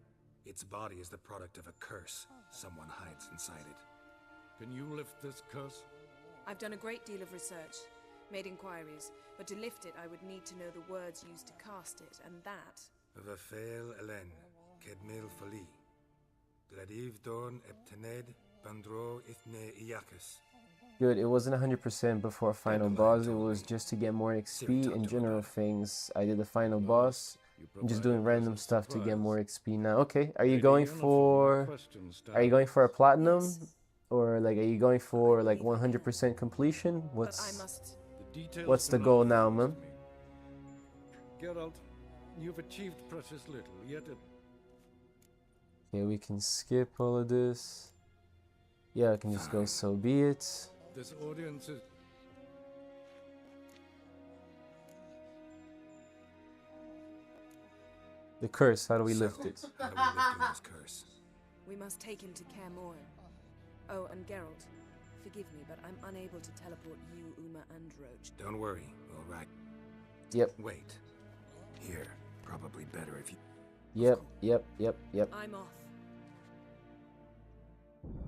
Its body is the product of a curse someone hides inside it.
Can you lift this curse?
I've done a great deal of research, made inquiries, but to lift it I would need to know the words used to cast it, and that...
Vafael Elen, Kedmil Fali. Gladiv Dorn Eptened, Bandro Ithne Iakis.
Good, it wasn't 100% before final boss, it was just to get more XP and general things. I did the final boss, I'm just doing random stuff to get more XP now. Okay, are you going for a platinum? Or like, are you going for like 100% completion? What's the goal now, man?
Geralt, you've achieved precious little, yet
Okay, we can skip all of this. Yeah, I can just go, so be it.
This audience is...
The curse, how do we lift it?
How do we lift Uma's curse?
We must take him to Kaer Morhen. Oh, and Geralt, forgive me, but I'm unable to teleport you, Uma, and Roach.
Don't worry, we'll ride.
Yep.
Wait. Here. Probably better if you...
Yep.
I'm off.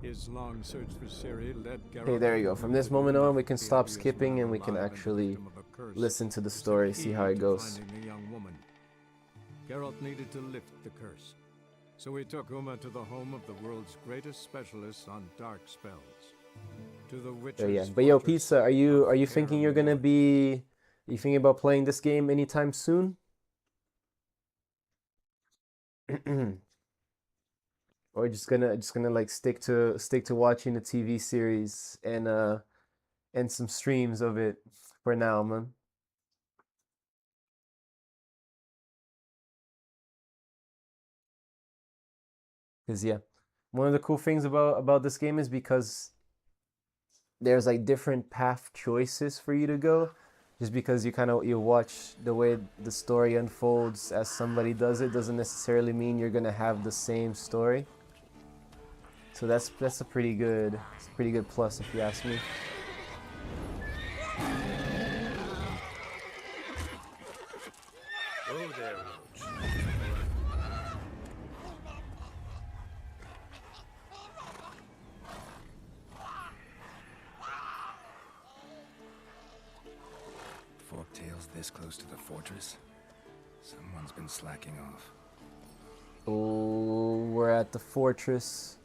His long search for Ciri led Geralt.
Okay, there you go. From this moment on, we can stop skipping and we can actually listen to the story, see how it goes.
The young woman. Geralt needed to lift the curse, so he took Uma to the home of the world's greatest specialist on dark spells. To the witches.
Yeah. But yo, Pizza, are you thinking you're gonna be? Are you thinking about playing this game anytime soon? Or just gonna like stick to watching the TV series and some streams of it for now, man. Because yeah, one of the cool things about this game is because there's like different path choices for you to go. Just because you watch the way the story unfolds as somebody does it doesn't necessarily mean you're gonna have the same story. So that's a pretty good plus if you ask me.
Oh, there, Roach. Forktails this close to the fortress? Someone's been slacking off.
Oh, we're at the fortress.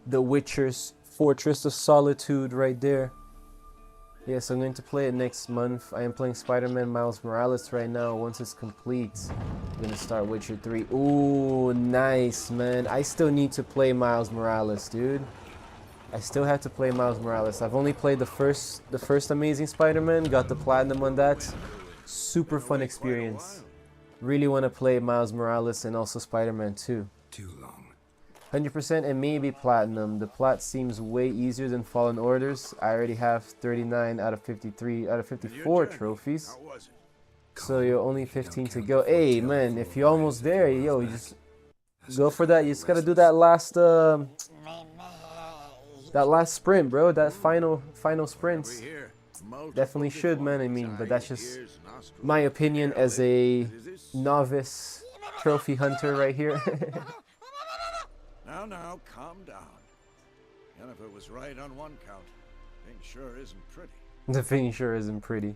The Witcher's Fortress of Solitude right there. Yes, I'm going to play it next month. I am playing Spider-Man Miles Morales right now. Once it's complete, I'm going to start Witcher 3. Ooh, nice, man. I still need to play Miles Morales, dude. I still have to play Miles Morales. I've only played the first Amazing Spider-Man, got the platinum on that. Super fun experience. Really want to play Miles Morales and also Spider-Man 2.
Too long.
100% and maybe platinum. The plat seems way easier than Fallen Orders. I already have 39 out of 53 out of 54 trophies. So you're only 15 to go. Hey man, if you're almost there, yo, you just go for that. You just gotta do that last sprint, bro. That final sprint. Definitely should, man. I mean, but that's just my opinion as a novice trophy hunter right here.
Now, calm down. Jennifer was right on one count. Thing sure isn't pretty.
The thing sure isn't pretty.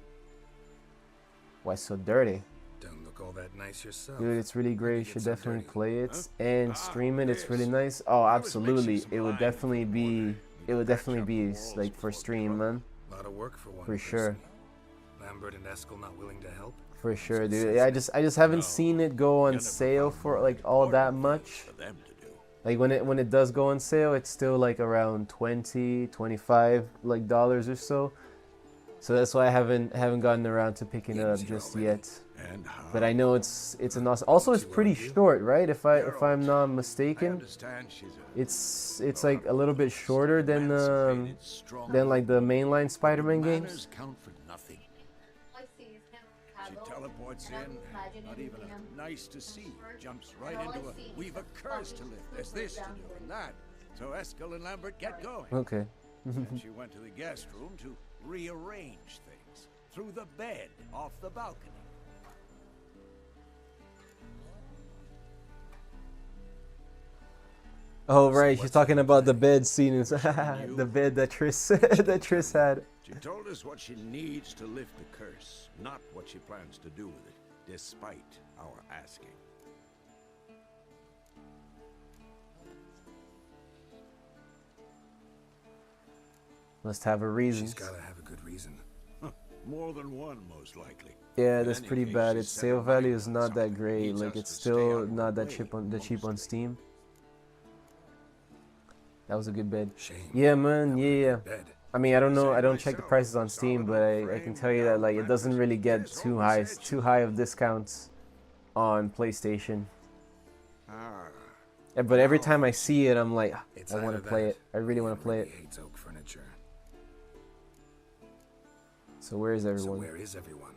Why so dirty?
Don't look all that nice yourself.
Dude, it's really great. You should definitely play it and stream it. It's really nice. Oh, absolutely. It would definitely be like for stream, man.
A lot of work for one.
For sure.
Lambert and Eskel not willing to help?
For sure, dude. I just haven't seen it go on sale for like all that much. Like when it does go on sale, it's still like around $20-25 like dollars or so. So that's why I haven't gotten around to picking it up just yet. But I know it's an awesome. Also, it's pretty short, right? If I'm not mistaken, it's like a little bit shorter than like the mainline Spider-Man games.
She teleports in, not even a nice to see, jumps right into a we've a curse to lift, there's this to do and that. So Eskel and Lambert get going.
Okay.
And she went to the guest room to rearrange things through the bed off the balcony.
Oh right, she's talking about the bed scene, the bed that Triss had.
She told us what she needs to lift the curse, not what she plans to do with it, despite our asking.
Must have a reason.
She's gotta have a good reason.
More than one, most likely.
Yeah, that's pretty bad. Its sale value is not that great. Like it's still not that cheap on Steam. That was a good bed.
Shame.
Yeah, man. Yeah. I mean, I don't know. I don't check the prices on Steam, but I can tell you that like it doesn't really get too high of discounts on PlayStation. But every time I see it, I'm like,
It's
I want to
either
play
that,
it. I really want to play
really
it.
hates oak furniture.
So where is everyone?
So where is everyone?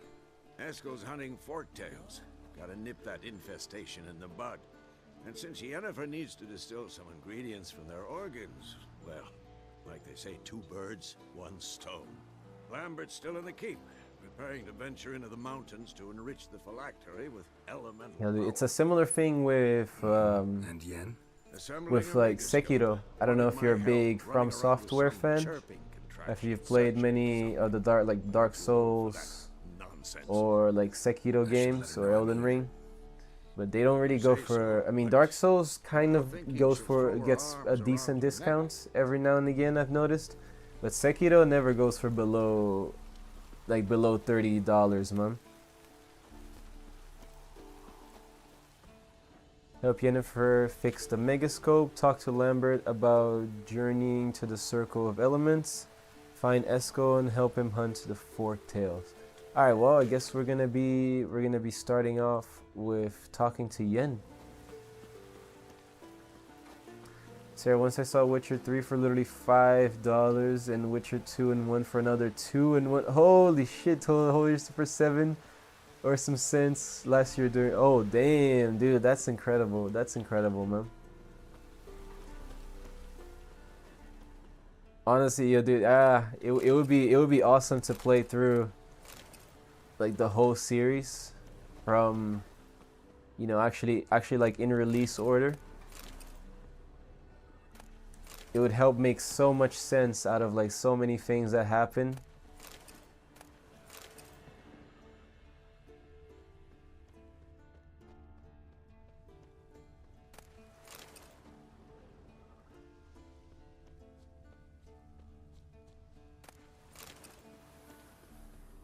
Eskel's hunting forktails. Gotta nip that infestation in the bud. And since Yennefer needs to distill some ingredients from their organs, well, like they say, 2 birds, 1 stone. Lambert's still in the keep, preparing to venture into the mountains to enrich the phylactery with elemental
Yeah, it's a similar thing with
and Yen?
with like Sekiro. I don't know if you're a big From Software fan. If you've played many of the Dark Souls or like Sekiro games or Elden Ring, but they don't really go for. I mean, Dark Souls kind of gets a decent discount every now and again. I've noticed, but Sekiro never goes for below $30, man. Help Yennefer fix the Megascope. Talk to Lambert about journeying to the Circle of Elements. Find Esco and help him hunt the Forktails. All right, well, I guess we're gonna be starting off with talking to Yen. Sarah, once I saw Witcher 3 for literally $5 and Witcher 2 and 1 for another 2 and 1. Holy shit, total Holy for 7 or some cents last year during. Oh damn, dude, that's incredible. That's incredible, man. Honestly, yo, dude, it would be awesome to play through like the whole series from, you know, actually like in release order. It would help make so much sense out of like so many things that happen.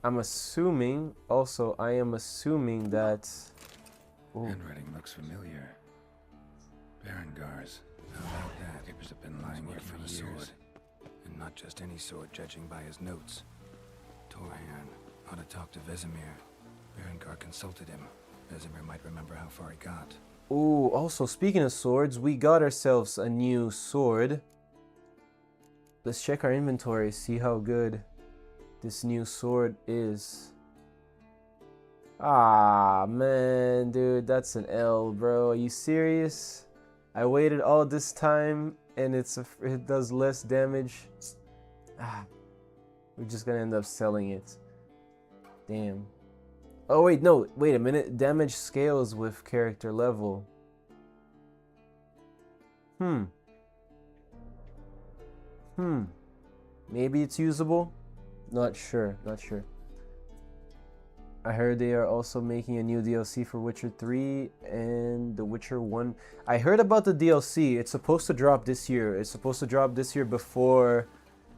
I am assuming that... Ooh.
Handwriting looks familiar. Berengar's. How about that? Papers have been lying here for years. And not just any sword, judging by his notes. Torhan ought to talk to Vesemir. Berengar consulted him. Vesemir might remember how far he got.
Ooh, also speaking of swords, we got ourselves a new sword. Let's check our inventory, see how good this new sword is. Ah, man, dude, that's an L, bro. Are you serious? I waited all this time and it does less damage. We're just gonna end up selling it. Damn. Oh wait, no, wait a minute. Damage scales with character level. Maybe it's usable? Not sure. I heard they are also making a new DLC for Witcher 3 and The Witcher 1. I heard about the DLC. It's supposed to drop this year. It's supposed to drop this year before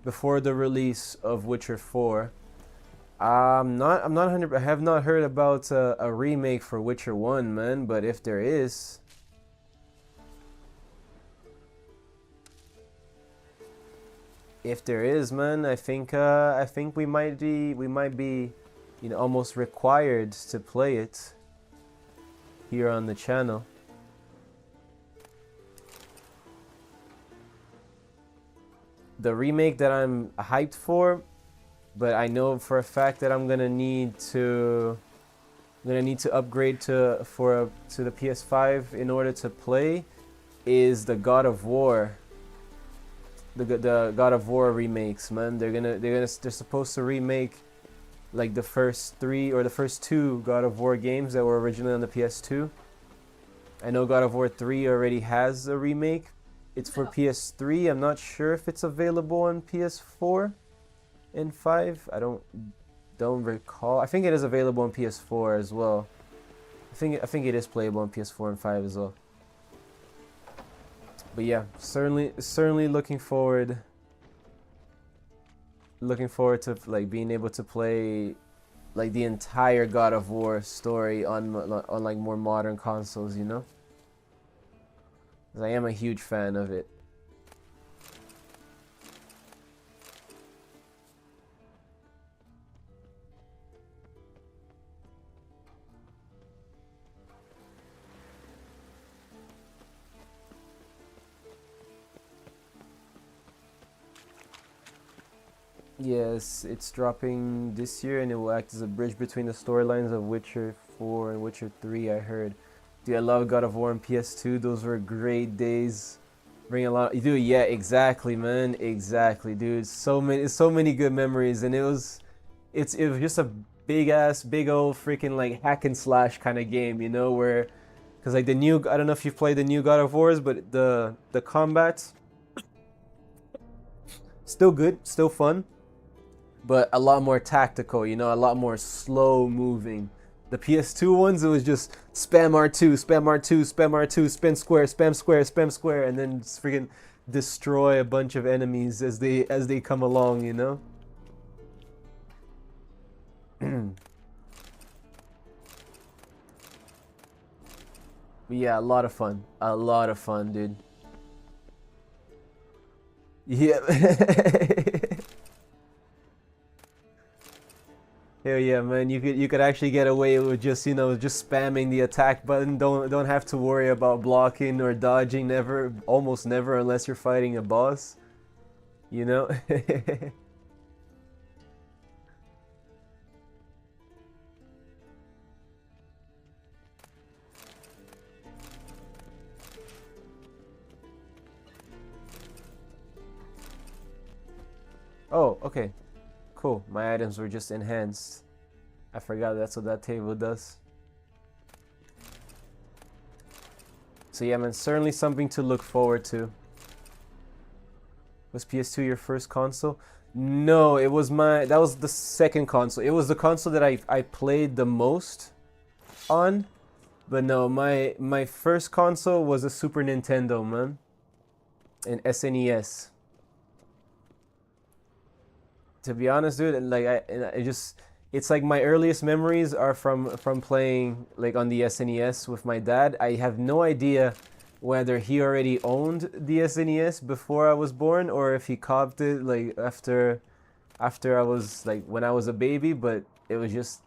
the release of Witcher 4. I'm not 100. I have not heard about a remake for Witcher 1, man. But if there is, man, I think we might be, you know, almost required to play it here on the channel. The remake that I'm hyped for, but I know for a fact that I'm gonna need to upgrade to the PS5 in order to play, is the God of War. The God of War remakes, man. They're supposed to remake like the first 3 or the first 2 God of War games that were originally on the PS2. I know God of War 3 already has a remake. It's for PS3. I'm not sure if it's available on PS4 and 5. I don't recall. I think it is available on PS4 as well. I think it is playable on PS4 and 5 as well. But yeah, certainly looking forward to like being able to play like the entire God of War story on like more modern consoles, you know? 'Cause I am a huge fan of it. Yes, it's dropping this year, and it will act as a bridge between the storylines of Witcher 4 and Witcher 3, I heard. Dude, I love God of War and PS2. Those were great days. Bring a lot. Dude, yeah, exactly, man. Exactly, dude. So many good memories, and it was just a big old freaking like hack and slash kind of game, you know, where, because like I don't know if you've played the new God of Wars, but the combats still good, still fun, but a lot more tactical, you know, a lot more slow moving. The PS2 ones, it was just spam R2, spam R2, spam R2, spam square, spam square, and then just freaking destroy a bunch of enemies as they come along, you know? But yeah, a lot of fun. A lot of fun, dude. Yeah. Hell yeah, man! You could actually get away with just, you know, just spamming the attack button. Don't have to worry about blocking or dodging. Never, almost never, unless you're fighting a boss. You know. Oh, okay, cool. My items were just enhanced. I forgot that's what that table does. So yeah, man, certainly something to look forward to. Was PS2 your first console? No, that was the second console. It was the console that I played the most on. But no, my first console was a Super Nintendo, man. An SNES. To be honest, dude, like it's like my earliest memories are from playing like on the SNES with my dad. I have no idea whether he already owned the SNES before I was born, or if he copped it like after I was like when I was a baby. But it was just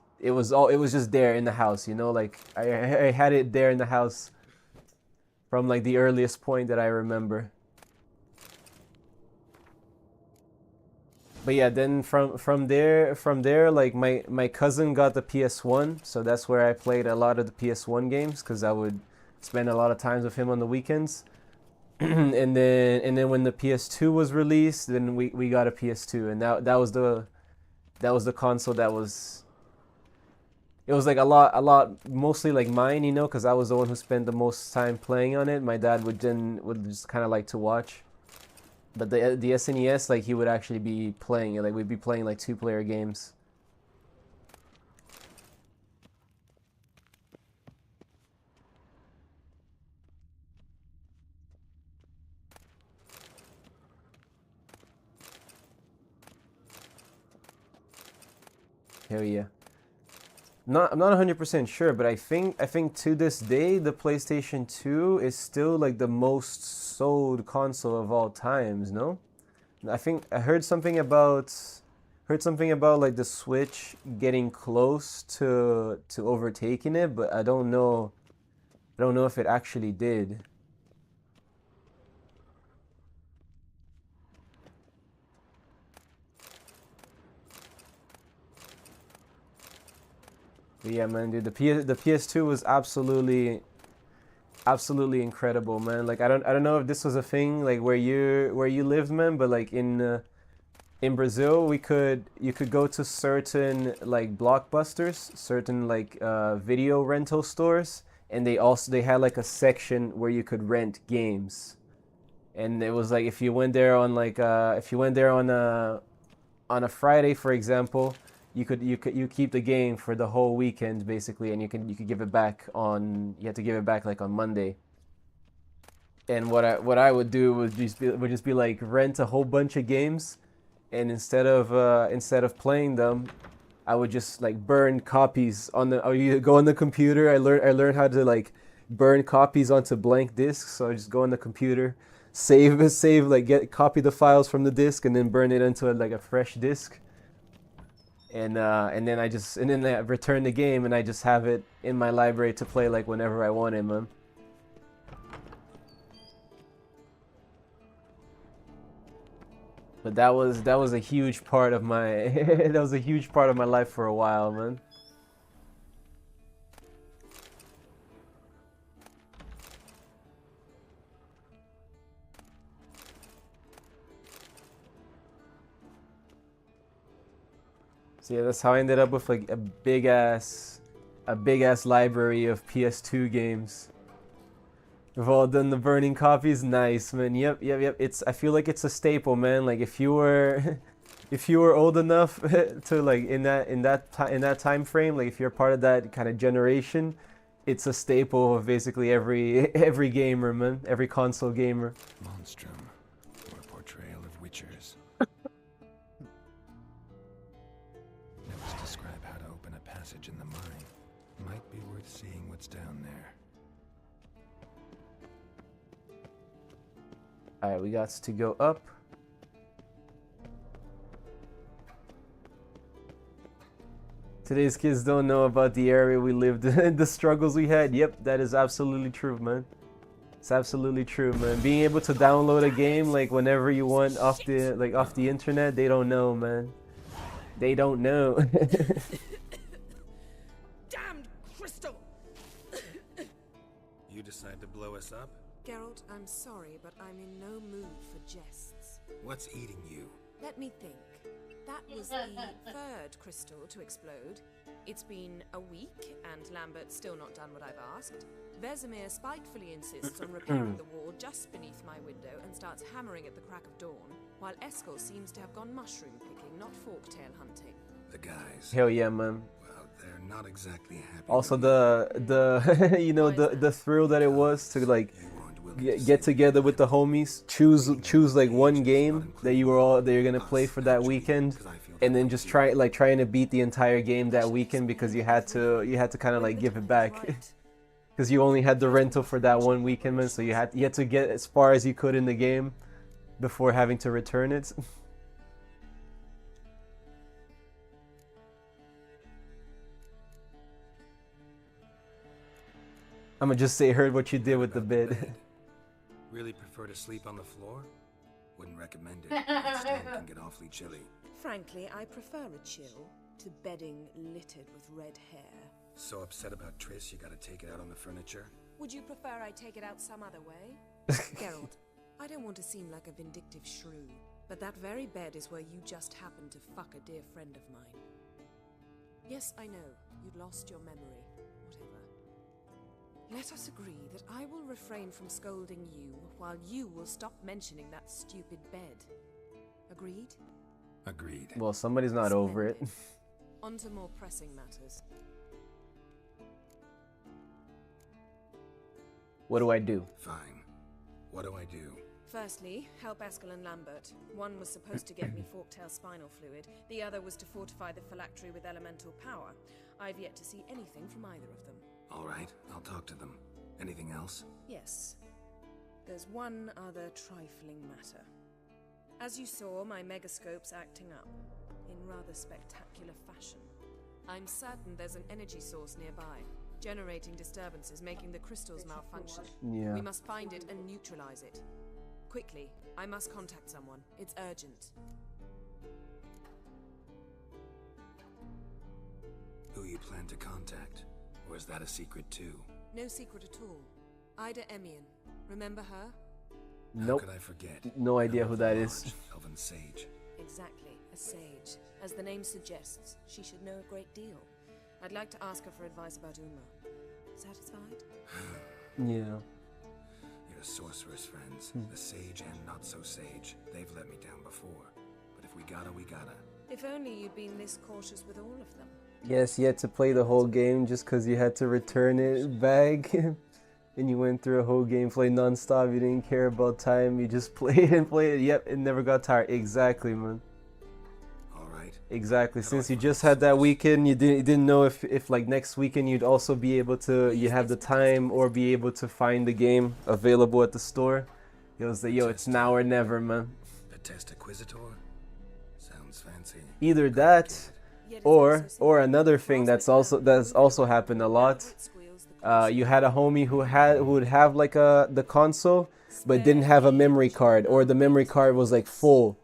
there in the house, you know, like I had it there in the house from like the earliest point that I remember. But yeah, then from there like my cousin got the PS1, so that's where I played a lot of the PS1 games, because I would spend a lot of times with him on the weekends. and then when the PS2 was released, then we got a PS2, and that was the console that was, it was like a lot mostly like mine, you know, because I was the one who spent the most time playing on it. My dad would just kind of like to watch. But the SNES, like, he would actually be playing it. Like, we'd be playing like 2-player games. Hell yeah. I'm not 100% sure, but I think to this day the PlayStation 2 is still like the most sold console of all times, no? I think I heard something about like the Switch getting close to overtaking it, but I don't know if it actually did. But yeah, man, dude, the PS2 was absolutely incredible, man. Like, I don't know if this was a thing like where you lived, man, but like in Brazil, you could go to certain like blockbusters, certain like video rental stores, and they had like a section where you could rent games. And it was like, if you went there on a Friday, for example, you keep the game for the whole weekend basically, and you could give it back on you have to give it back like on Monday. And what I would do would just be like rent a whole bunch of games, and instead of playing them, I would just like burn copies on the. Or you go on the computer. I learned how to like burn copies onto blank discs. So I just go on the computer, save like copy the files from the disk, and then burn it into like a fresh disk. And then I return the game, and I just have it in my library to play like whenever I want it, man. But that was a huge part of my that was a huge part of my life for a while, man. So yeah, that's how I ended up with like a big ass library of PS2 games. We've all done the burning copies. Nice, man. Yep. I feel like it's a staple, man. Like if you were if you were old enough to like in that time frame, like if you're part of that kind of generation, it's a staple of basically every gamer, man. Every console gamer.
Monstrum, or a portrayal of witchers. Notes describe how to open a passage in the mine. Might be worth seeing what's down there.
Alright, we got to go up. Today's kids don't know about the area we lived in, the struggles we had. Yep, that is absolutely true, man. It's absolutely true, man. Being able to download a game like whenever you want off the internet, they don't know, man. They don't know.
Damned crystal!
You decide to blow us up?
Geralt, I'm sorry, but I'm in no mood for jests.
What's eating you?
Let me think. That was the third crystal to explode. It's been a week, and Lambert's still not done what I've asked. Vesemir spitefully insists on repairing the wall just beneath my window and starts hammering at the crack of dawn, while Eskel seems to have gone mushroom picking, not forktail hunting.
The guys.
Hell yeah, man.
Well, they're not exactly happy.
Also the you know the thrill that it was to like get together with the homies, choose like one game that you're gonna play for that weekend, and then just trying to beat the entire game that weekend because you had to kind of like give it back because you only had the rental for that one weekend, man. So you had to get as far as you could in the game before having to return it. I'm gonna just say, heard what you did with the bed.
Really prefer to sleep on the floor? Wouldn't recommend it. That stand can get awfully chilly.
Frankly, I prefer a chill to bedding littered with red hair.
So upset about Triss, you gotta take it out on the furniture?
Would you prefer I take it out some other way? Geralt, I don't want to seem like a vindictive shrew, but that very bed is where you just happened to fuck a dear friend of mine. Yes, I know, you'd lost your memory. Let us agree that I will refrain from scolding you while you will stop mentioning that stupid bed. Agreed?
Agreed.
Well, somebody's not over it.
On to more pressing matters.
What do I do?
Fine. What do I do?
Firstly, help Eskel and Lambert. One was supposed to get me forktail spinal fluid. The other was to fortify the phylactery with elemental power. I've yet to see anything from either of them.
All right, I'll talk to them. Anything else?
Yes. There's one other trifling matter. As you saw, my megascope's acting up, in rather spectacular fashion. I'm certain there's an energy source nearby, generating disturbances, making the crystals malfunction.
Yeah.
We must find it and neutralize it. Quickly, I must contact someone. It's urgent.
Who you plan to contact? Or is that a secret too?
No secret at all. Ida Emian. Remember her?
Nope.
How could I forget?
No idea who that is.
Elven sage.
Exactly, a sage. As the name suggests, she should know a great deal. I'd like to ask her for advice about Uma. Satisfied?
Yeah.
Your sorceress friends, the sage and not so sage, they've let me down before. But if we gotta, we gotta.
If only you'd been this cautious with all of them.
Yes, you had to play the whole game just because you had to return it back. And you went through a whole gameplay non-stop. You didn't care about time. You just played and played it. Yep, it never got tired. Exactly, man.
All right.
Exactly. Since you just had that weekend, you didn't know if like next weekend you'd also be able to, you have the time or be able to find the game available at the store. It was like, yo, it's now or never, man.
The Test Inquisitor? Sounds fancy.
Either that, or another thing that's also happened a lot. You had a homie who would have like the console, but didn't have a memory card, or the memory card was like full.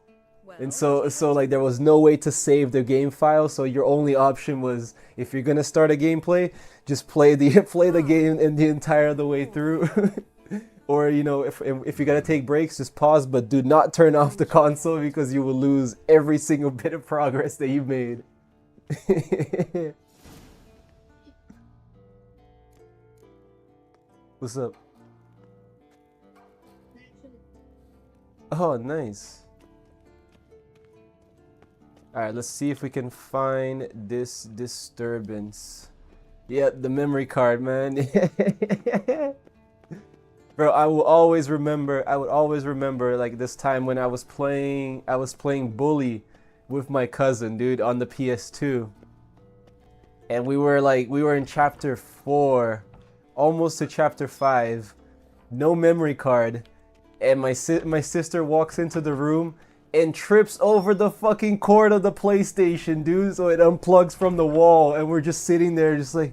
And so like there was no way to save the game file, so your only option was, if you're gonna start a gameplay, just play the game and the entire the way through. Or, you know, if you gotta take breaks, just pause, but do not turn off the console because you will lose every single bit of progress that you made. What's up? Oh, nice. Alright, let's see if we can find this disturbance. Yeah, the memory card, man. Bro, I would always remember like this time when I was playing Bully with my cousin, dude, on the PS2. And we were in chapter 4, almost to chapter 5. No memory card. And my sister walks into the room and trips over the fucking cord of the PlayStation, dude, so it unplugs from the wall, and we're just sitting there just like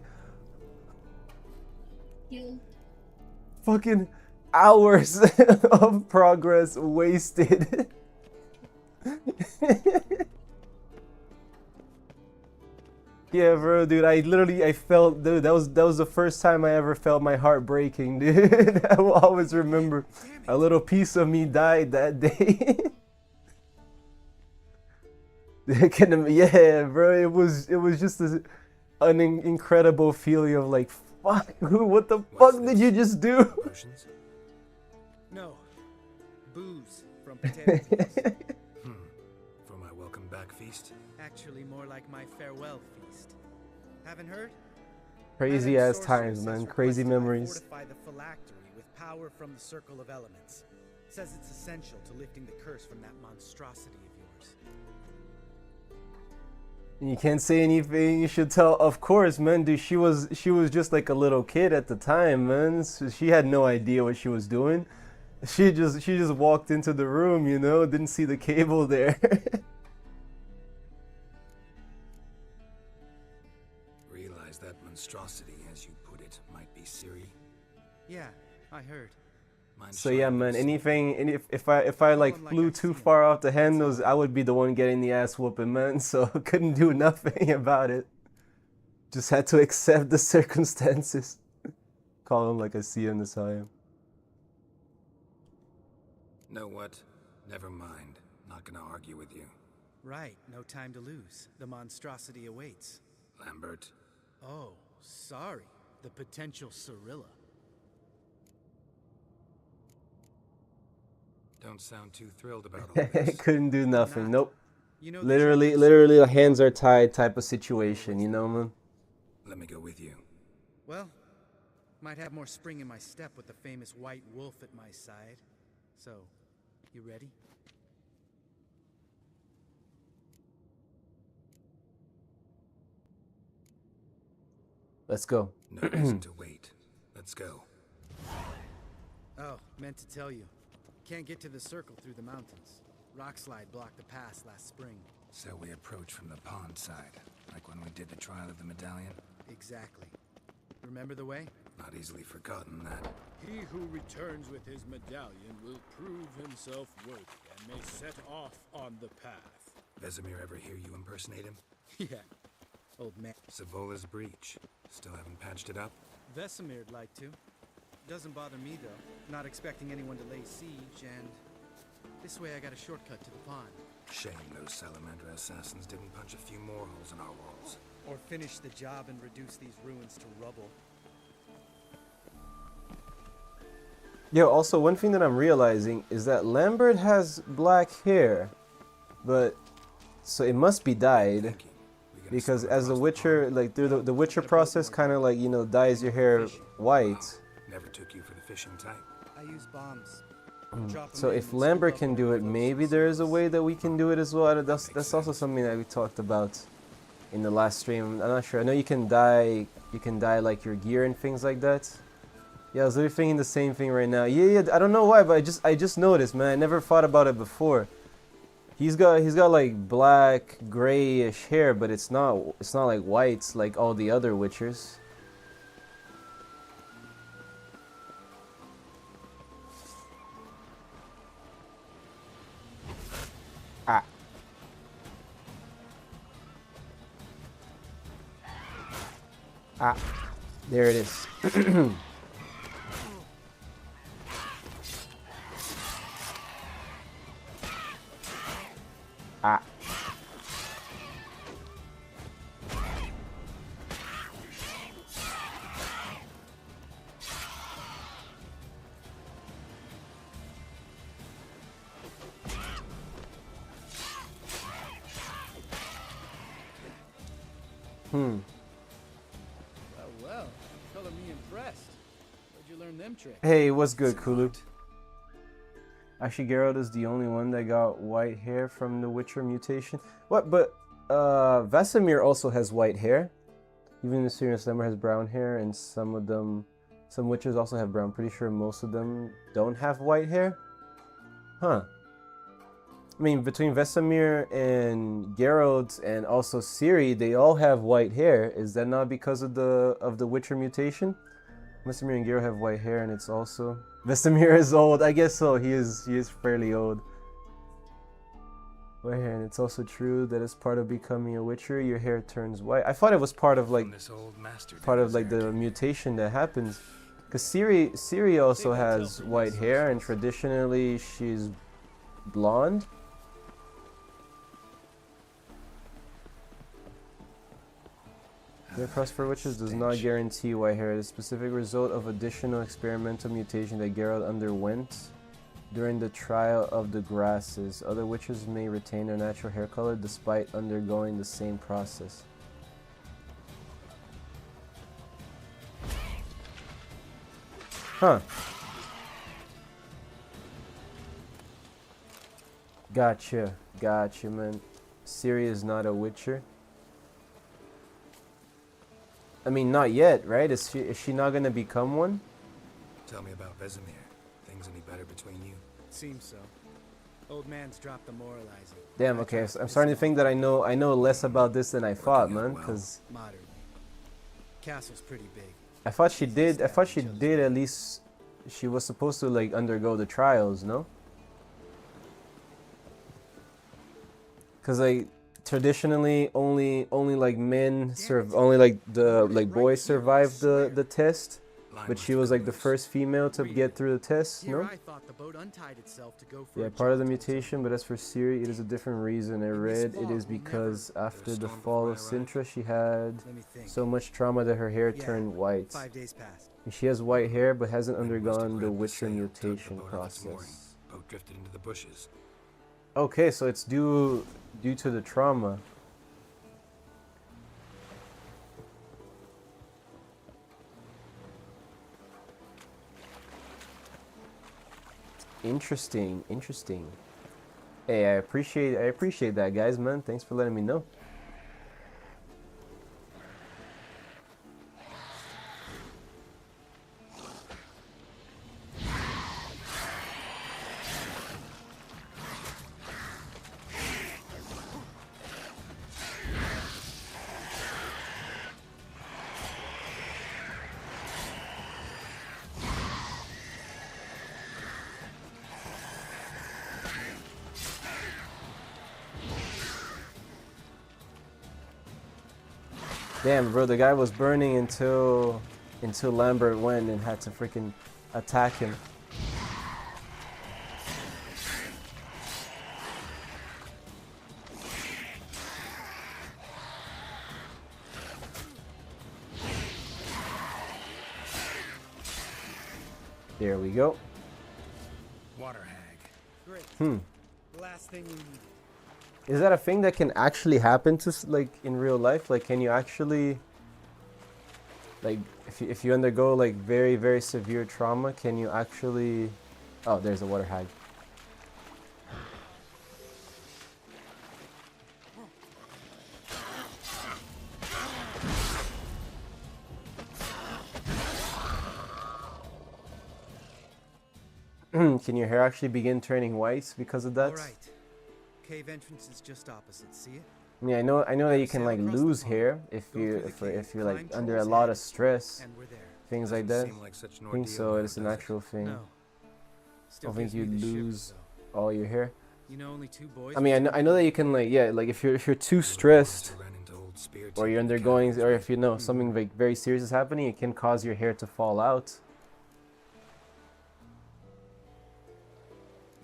fucking hours of progress wasted. Yeah, bro, dude, I felt, dude, that was the first time I ever felt my heart breaking, dude. I will always remember a little piece of me died that day. Yeah, bro, it was just an incredible feeling of like, fuck, what the fuck did you just do?
Potions? No, booze from potato peels.
For my welcome back feast?
Actually, more like my farewell feast. Haven't heard?
Crazy ass times, man. Crazy memories.
Fortify the phylactery with power from the circle of elements. Says it's essential to lifting the curse from that monstrosity of yours.
You can't say anything. You should tell. Of course, man. Dude, she was just like a little kid at the time, man. So she had no idea what she was doing. She just walked into the room, you know, didn't see the cable there.
Realize that monstrosity, as you put it, might be Siri.
Yeah, I heard.
So yeah, man, if I like flew too far off the handles, I would be the one getting the ass whooping, man. So couldn't do nothing about it. Just had to accept the circumstances. Call him like I see him, that's how I am.
Know what? Never mind. Not gonna argue with you.
Right, no time to lose. The monstrosity awaits.
Lambert.
Oh, sorry. The potential Cirilla.
Don't sound too thrilled about all this.
Couldn't do nothing. Nope.
You know,
literally, the hands are tied type of situation, you know, man?
Let me go with you.
Well, might have more spring in my step with the famous white wolf at my side. So, you ready?
Let's go.
No reason to wait. Let's go.
Oh, meant to tell you. Can't get to the circle through the mountains. Rockslide blocked the pass last spring.
So we approach from the pond side, like when we did the trial of the medallion?
Exactly. Remember the way?
Not easily forgotten that.
He who returns with his medallion will prove himself worthy and may set off on the path.
Vesemir ever hear you impersonate him?
Yeah. Old man.
Savola's breach. Still haven't patched it up?
Vesemir'd like to. Doesn't bother me, though. Not expecting anyone to lay siege, and this way I got a shortcut to the pond.
Shame those Salamander assassins didn't punch a few more holes in our walls.
Or finish the job and reduce these ruins to rubble.
Yo, also, one thing that I'm realizing is that Lambert has black hair, but so it must be dyed. Because as the Witcher, like through the Witcher process, kind of like, you know, dyes your hair white.
Never took you for the fishing type.
I use bombs.
So if Lambert can do it, maybe there is a way that we can do it as well. That's also something that we talked about in the last stream. I'm not sure. I know you can dye like your gear and things like that. Yeah, I was literally thinking the same thing right now. Yeah. I don't know why, but I just noticed, man. I never thought about it before. He's got like black, grayish hair, but it's not like white like all the other Witchers. Ah. Ah, there it is. Ah.
Well, well. Color me impressed. Where'd you learn them tricks?
Hey, what's good, Kulu? Actually, Geralt is the only one that got white hair from the Witcher mutation. What? But Vesemir also has white hair. Even the Sirius Slammer has brown hair, and some Witchers also have brown. Pretty sure most of them don't have white hair. Huh. I mean, between Vesemir and Geralt and also Ciri, they all have white hair. Is that not because of the Witcher mutation? Vesemir and Geralt have white hair, and it's also Vesemir is old. I guess so. He is fairly old. White hair, and it's also true that as part of becoming a Witcher, your hair turns white. I thought it was part of like the mutation that happens. Because Ciri also has white hair, and traditionally she's blonde. The cross for witches does not guarantee white hair. It is a specific result of additional experimental mutation that Geralt underwent during the trial of the grasses. Other witches may retain their natural hair color despite undergoing the same process. Huh. Gotcha, man. Ciri is not a witcher. I mean, not yet, right? Is she not gonna become one?
Tell me about Vesemir. Things any better between you?
Seems so. Old man's dropped the moralizing.
Damn. Okay, so I'm starting to think that I know less about this than I thought, man. Because
Moderately. Castle's pretty big.
I thought she did at least. She was supposed to like undergo the trials, no? Because like traditionally only like men only like the boys survived the test, but she was like the first female to get through the test, no?
I thought the boat untied itself to go for
Yeah, part of the mutation, but as for Ciri, it is a different reason. I read it is because after the fall of Sintra, she had so much trauma that her hair turned white.
5 days passed.
And she has white hair, but hasn't undergone the Witcher mutation process.
Boat drifted into the bushes.
Okay, so it's due to the trauma. Interesting. Hey, I appreciate that, guys, man. Thanks for letting me know. Damn, bro, the guy was burning until Lambert went and had to freaking attack him. There we go.
Water hag.
Great. Last thing we need.
Is that a thing that can actually happen to like in real life? Like, can you actually, like, if you undergo like very, very severe trauma, can you actually? Oh, there's a water hag. Can your hair actually begin turning white because of that?
All right. Cave entrance is just opposite. See it?
Yeah, I know that you can like lose hair if you're like under a lot of stress, things like that. I think so. It's an actual thing. I don't think you lose all your hair.
You know, only 2 boys.
I mean, I know that you can like if you're too stressed,
old spear
or
tip
you're
in the
undergoing,
caverns,
or
right?
if you know something like very serious is happening, it can cause your hair to fall out.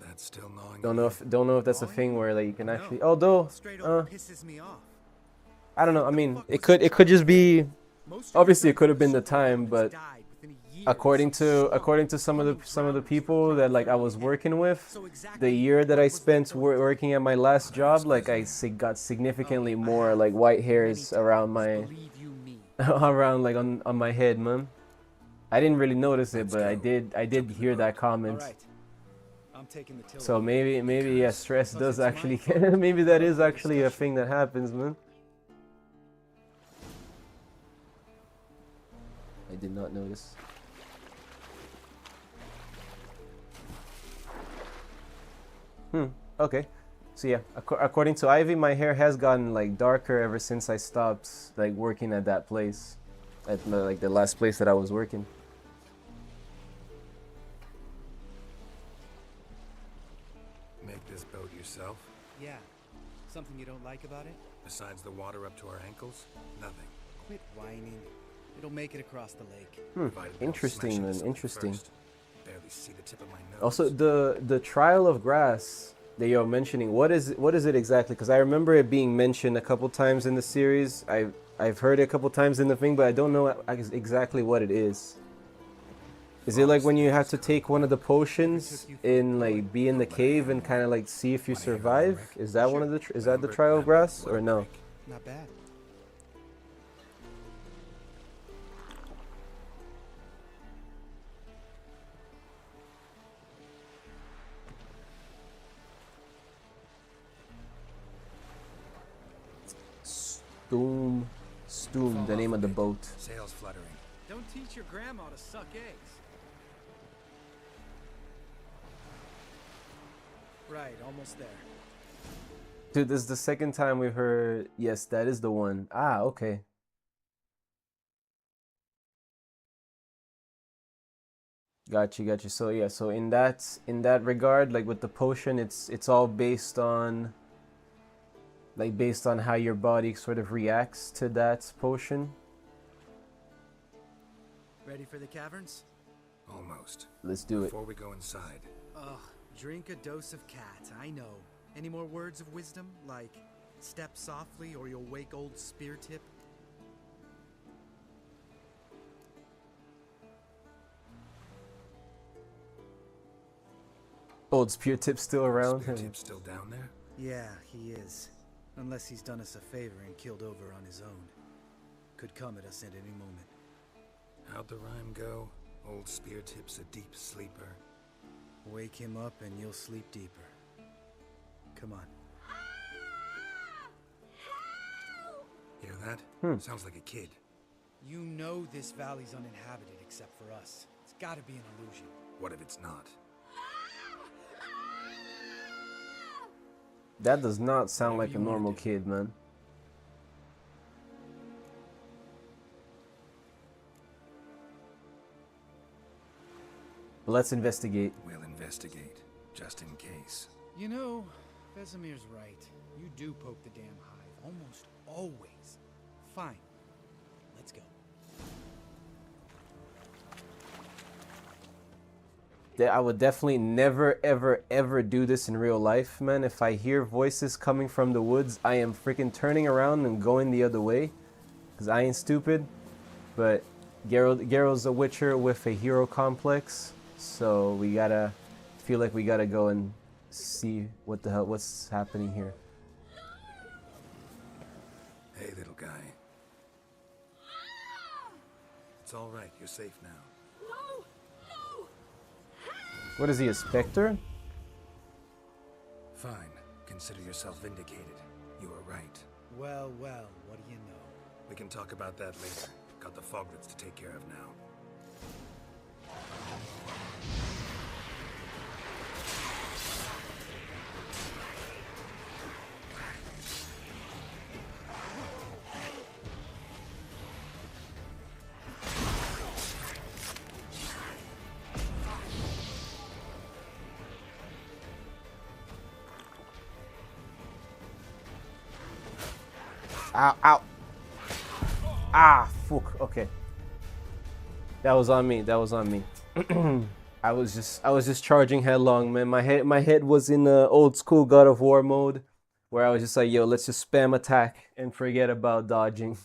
That's still gnawing.
Don't know if that's a thing where like you can actually. Although,
pisses me off.
I don't know. I mean, it could just be. Obviously, it could have been the time, but according to some of the people that like I was working with, the year that I spent working at my last job, like I got significantly more like white hairs around my around like on my head, man. I didn't really notice it, but I did hear that comment.
I'm taking the tiller.
So maybe yeah, stress does actually maybe that is actually a thing that happens, man. I did not notice. Okay. So yeah, according to Ivy, my hair has gotten like darker ever since I stopped like working at that place, at like the last place that I was working.
Make this boat yourself?
Yeah. Something you don't like about it?
Besides the water up to our ankles? Nothing.
Quit whining. It'll make it across the lake.
Interesting, man. Interesting.
Barely see the tip of my nose.
Also, the trial of grass that you're mentioning, what is it exactly? Because I remember it being mentioned a couple times in the series. I've heard it a couple times in the thing, but I don't know exactly what it is. Is it like when you have to take one of the potions in like be in the cave and kind of like see if you survive? Is that one of the is that the trial of grass or no?
Not bad.
Stoom, the name of the boat.
Sails fluttering.
Don't teach your grandma to suck eggs. Right, almost there.
Dude, this is the second time we've heard. Yes, that is the one. Ah, okay. Got you. So yeah, so in that regard, like with the potion, it's all based on how your body sort of reacts to that potion.
Ready for the caverns?
Almost.
Let's do it.
Before we go inside.
Ugh, drink a dose of cat, I know. Any more words of wisdom, like step softly or you'll wake old spear tip?
Old spear tip still around?
Spear tip still down there?
Yeah, he is. Unless he's done us a favor and killed over on his own. Could come at us at any moment.
How'd the rhyme go? Old spear tip's a deep sleeper.
Wake him up and you'll sleep deeper. Come on.
Hear that? Sounds like a kid.
You know this valley's uninhabited except for us. It's gotta be an illusion.
What if it's not?
That does not sound like a normal kid, man. Let's investigate.
We'll investigate, just in case.
You know, Vesemir's right. You do poke the damn hive, almost always. Fine. Let's go.
I would definitely never, ever do this in real life, man. If I hear voices coming from the woods, I am freaking turning around and going the other way. Because I ain't stupid. But Geralt's a witcher with a hero complex. So we gotta feel like we gotta go and see what's happening here.
Hey, little guy. It's all right. You're safe now.
What is he, a specter?
Fine. Consider yourself vindicated. You were right.
Well, what do you know?
We can talk about that later. Got the foglets to take care of now.
Ow, ow. Ah, fuck. Okay. That was on me. That was on me. I was just charging headlong, man. My head was in the old school God of War mode, where I was just like, yo, let's just spam attack and forget about dodging.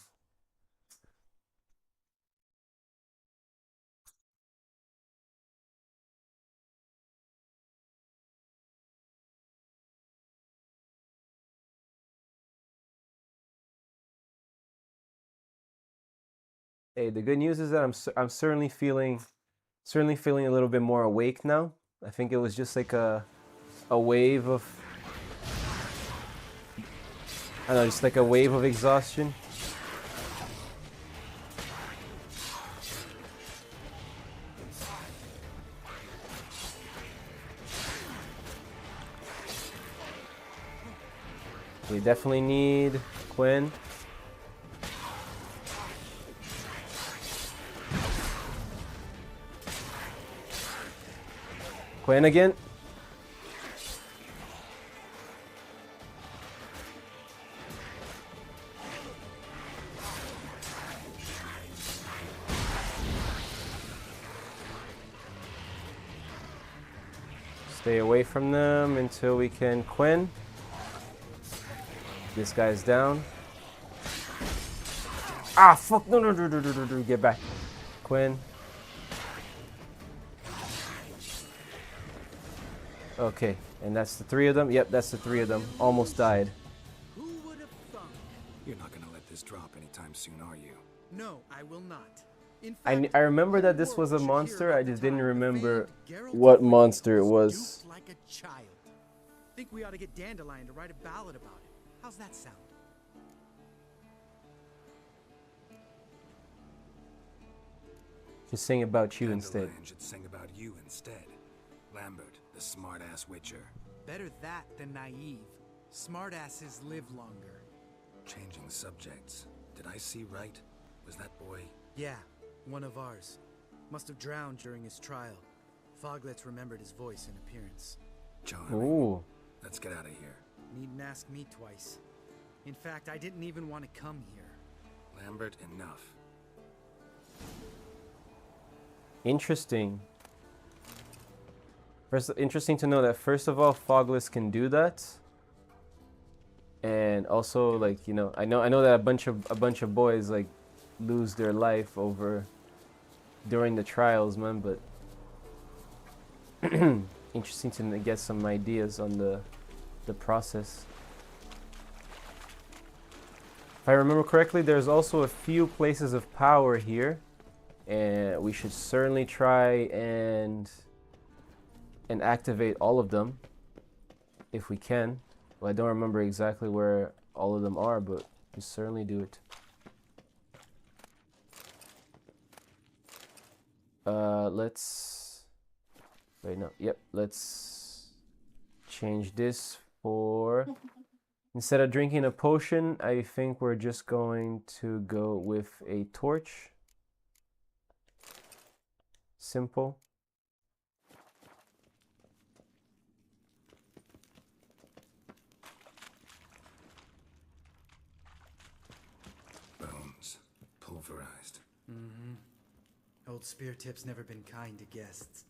Hey, the good news is that I'm certainly feeling a little bit more awake now. I think it was just like a wave of, I don't know, just like a wave of exhaustion. We definitely need Quinn. Quinn again. Stay away from them until we can Quinn. This guy's down. Ah, fuck. No. Get back. Quinn. Okay, and that's the three of them? Yep, that's the three of them. Almost died.
Who would have thunk?
You're not gonna let this drop anytime soon, are you?
No, I will not. In fact,
I remember that this was a monster. I just didn't remember what monster it was.
like a child. Think we ought to get Dandelion to write a ballad about it. How's that sound?
Just sing about you instead.
Dandelion should sing about you instead. Lambert, the smart-ass witcher.
Better that than naive. Smartasses live longer.
Changing subjects. Did I see right? Was that boy?
Yeah, one of ours. Must have drowned during his trial. Foglets remembered his voice and appearance.
Charming.
Ooh.
Let's get out of here.
Needn't ask me twice. In fact, I didn't even want to come here.
Lambert, enough.
Interesting. First, interesting to know that first of all, Fogless can do that, and also like I know that a bunch of boys like lose their life over during the trials, man. But interesting to get some ideas on the process. If I remember correctly, there's also a few places of power here, and we should certainly try and activate all of them if we can. Well, I don't remember exactly where all of them are, but we certainly do it. Let's wait, no, yep, let's change this for instead of drinking a potion, I think we're just going to go with a torch. Simple.
Pulverized.
Mm-hmm. Old Spear Tip's never been kind to guests.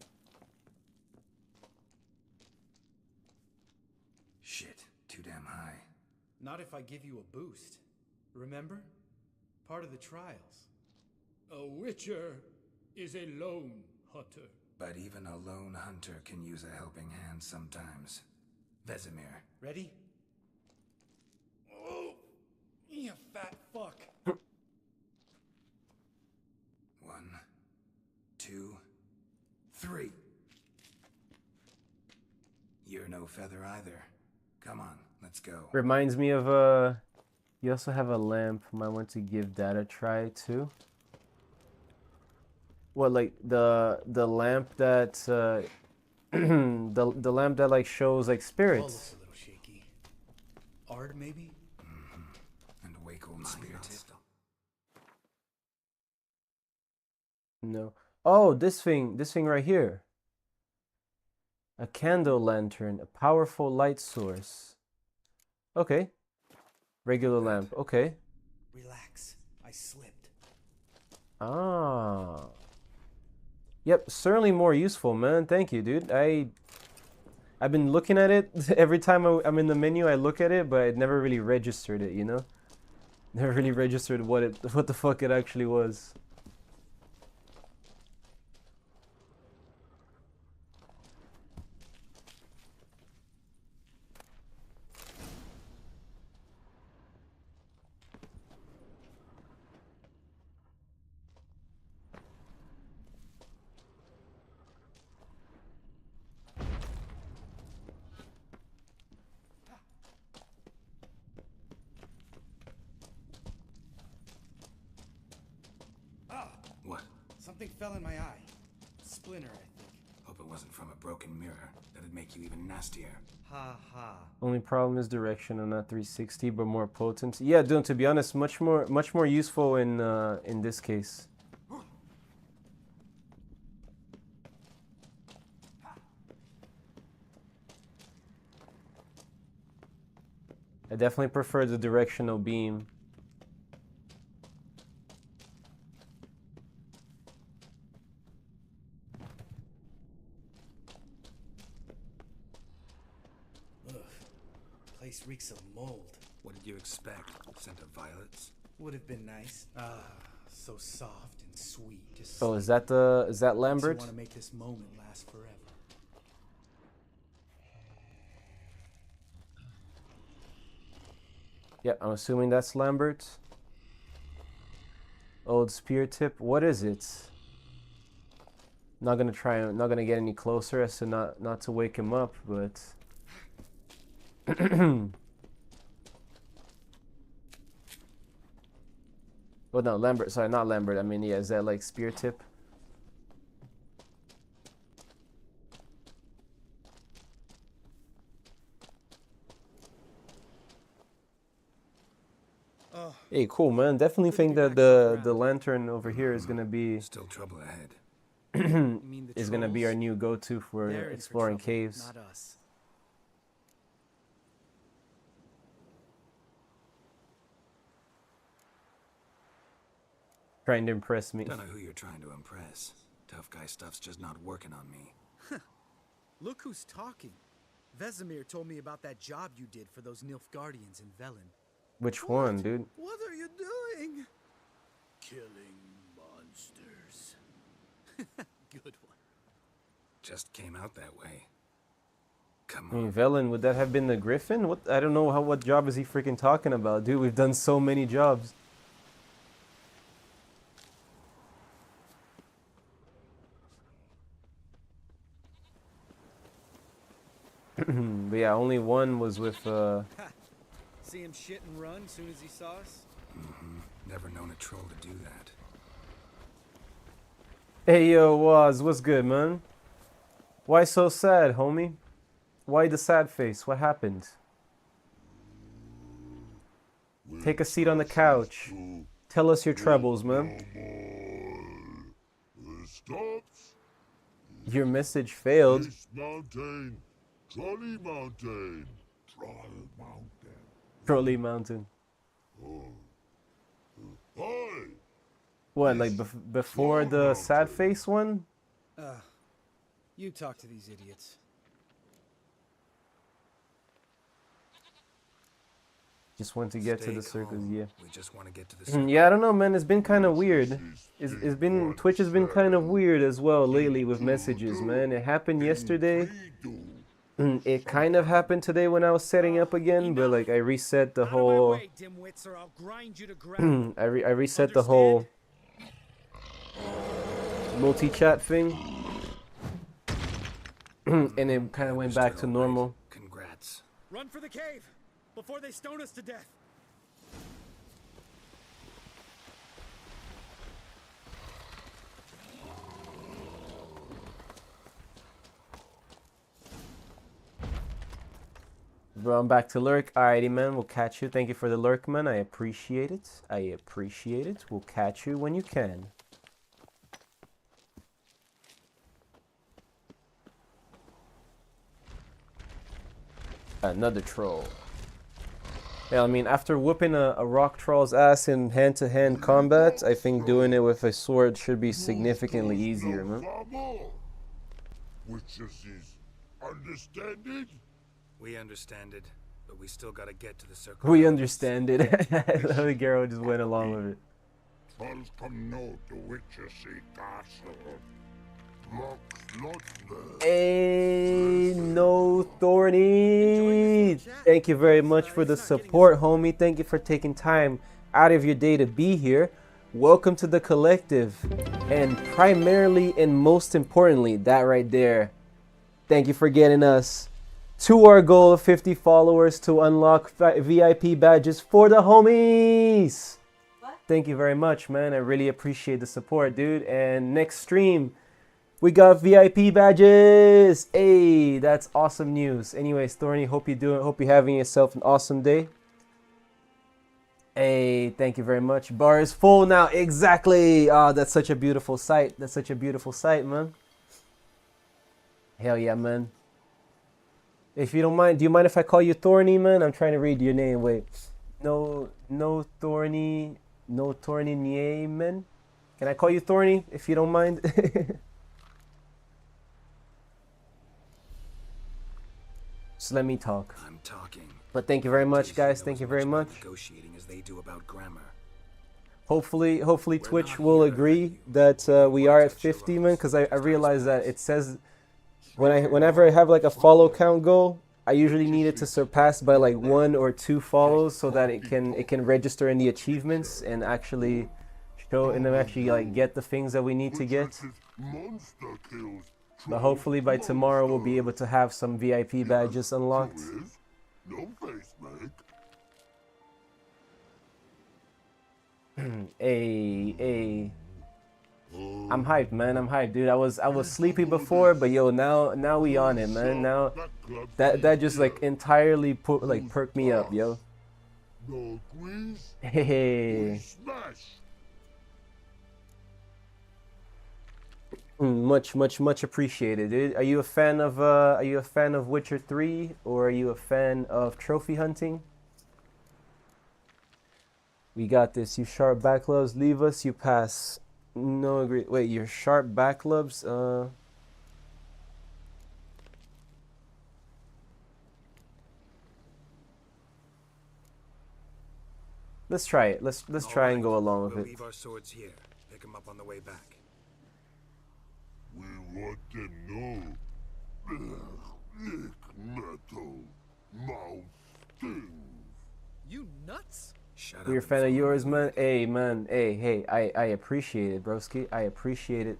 Shit, too damn high.
Not if I give you a boost. Remember? Part of the trials.
A witcher is a lone hunter.
But even a lone hunter can use a helping hand sometimes. Vesemir.
Ready? Oh, you fat fuck.
1, 2, 3. You're no feather either. Come on, let's go.
Reminds me of you also have a lamp. Might want to give that a try too. What, like the lamp that the lamp that like shows like spirits?
A little shaky. Ard maybe?
And wake old Spear Tip.
No. Oh, this thing right here. A candle lantern, a powerful light source. Okay. Regular lamp. Okay.
Relax. I slipped.
Ah. Yep, certainly more useful, man. Thank you, dude. I've been looking at it every time I'm in the menu. I look at it, but I never really registered it. You know, never really registered what the fuck it actually was.
What?
Something fell in my eye. Splinter, I think.
Hope it wasn't from a broken mirror. That'd make you even nastier.
Ha ha.
Only problem is direction and not 360, but more potent. Yeah, dude. To be honest, much more useful in this case. I definitely prefer the directional beam.
Ugh. Place reeks of mold.
What did you expect? Scent of violets?
Would have been nice. Ah, so soft and sweet. Just
Oh, is that Lambert?
I want to make this moment last forever.
Yeah, I'm assuming that's Lambert. Old spear tip. What is it? Not gonna get any closer as to not to wake him up, but oh no, Lambert. Sorry, not Lambert. I mean, yeah, is that like spear tip? Hey, cool, man. Definitely think that the lantern over here is gonna be
still trouble ahead.
Is gonna be our new go-to for exploring caves.
Not us.
Trying to impress me.
Don't know who you're trying to impress. Tough guy stuff's just not working on me.
Look who's talking. Vesemir told me about that job you did for those Nilfgaardians in Velen.
Which one, dude?
What are you doing?
Killing monsters.
Good one.
Just came out that way. Come
I mean,
on.
Velen, would that have been the Griffin? What? I don't know what job is he freaking talking about, dude. We've done so many jobs. But yeah, only one was with
See him shit and run as soon as he saw us?
Never known a troll to do that.
Hey yo, Waz, what's good, man? Why so sad, homie? Why the sad face? What happened? Take a seat on the couch. Tell us your troubles, man. Your message failed.
Mountain, Trolley Mountain, Troll Mountain.
Trolley Mountain.
Hi.
What, like before the sad face one?
You talk to these idiots.
Just want to get to the circles, yeah.
We just want to get to the circle.
Yeah, I don't know, man. It's been kind of weird. Twitch has been kind of weird as well lately with messages, man. It happened yesterday. It kind of happened today when I was setting up again, but like I reset the whole. I reset the whole multi-chat thing, and it kind of went back to normal.
Congrats.
Run for the cave before they stone us to death.
Bro, I'm back to lurk. Alrighty, man. We'll catch you. Thank you for the lurk, man. I appreciate it. I appreciate it. We'll catch you when you can. Another troll. Yeah, I mean, after whooping a rock troll's ass in hand-to-hand combat, I think doing it with a sword should be significantly easier, man.
Which is understand it?
We understand it, but we still gotta get to the circle.
We understand it. The Garrow just went along with it.
Trolls come no to Witcher Sea Castle.
Hey, no Thorny. Thank you very much for the support, homie. Thank you for taking time out of your day to be here. Welcome to the collective. And primarily and most importantly, that right there, thank you for getting us to our goal of 50 followers to unlock VIP badges for the homies. Thank you very much, man. I really appreciate the support, dude. And next stream, we got VIP badges. Hey, that's awesome news. Anyways, Thorny, hope you're having yourself an awesome day. Hey, thank you very much. Bar is full now. Exactly. Ah, that's such a beautiful sight. That's such a beautiful sight, man. Hell yeah, man. If you don't mind, do you mind if I call you Thorny, man? I'm trying to read your name. Wait. No Thorny Nye, man. Can I call you Thorny if you don't mind? Just let me talk.
I'm talking.
But thank you very much, guys. Thank you very much.
Negotiating as they do about grammar.
Hopefully Twitch will agree that we are at 50, man, because I realize that it says whenever I have like a follow count goal, I usually need it to surpass by like 1 or 2 follows so that it can register in the achievements and actually show and then actually like get the things that we need to get. But hopefully by tomorrow we'll be able to have some VIP badges unlocked. Hey. I'm hyped, man. I'm hyped, dude. I was sleepy before, but yo, now we on it, man. Now that just like entirely perked me up, yo. Hey. Much appreciated, dude. Are you a fan of Witcher 3 or are you a fan of trophy hunting? We got this. You sharp backlubs leave us, you pass. No agree. Wait, your sharp backlubs Let's try it. Let's try and go along with it.
Leave our swords here. Pick them up on the way back.
We want them know. Metal. Mouth stings.
You nuts?
Shut
We're a fan of yours, man. Hey, man. Hey. I appreciate it, broski. I appreciate it.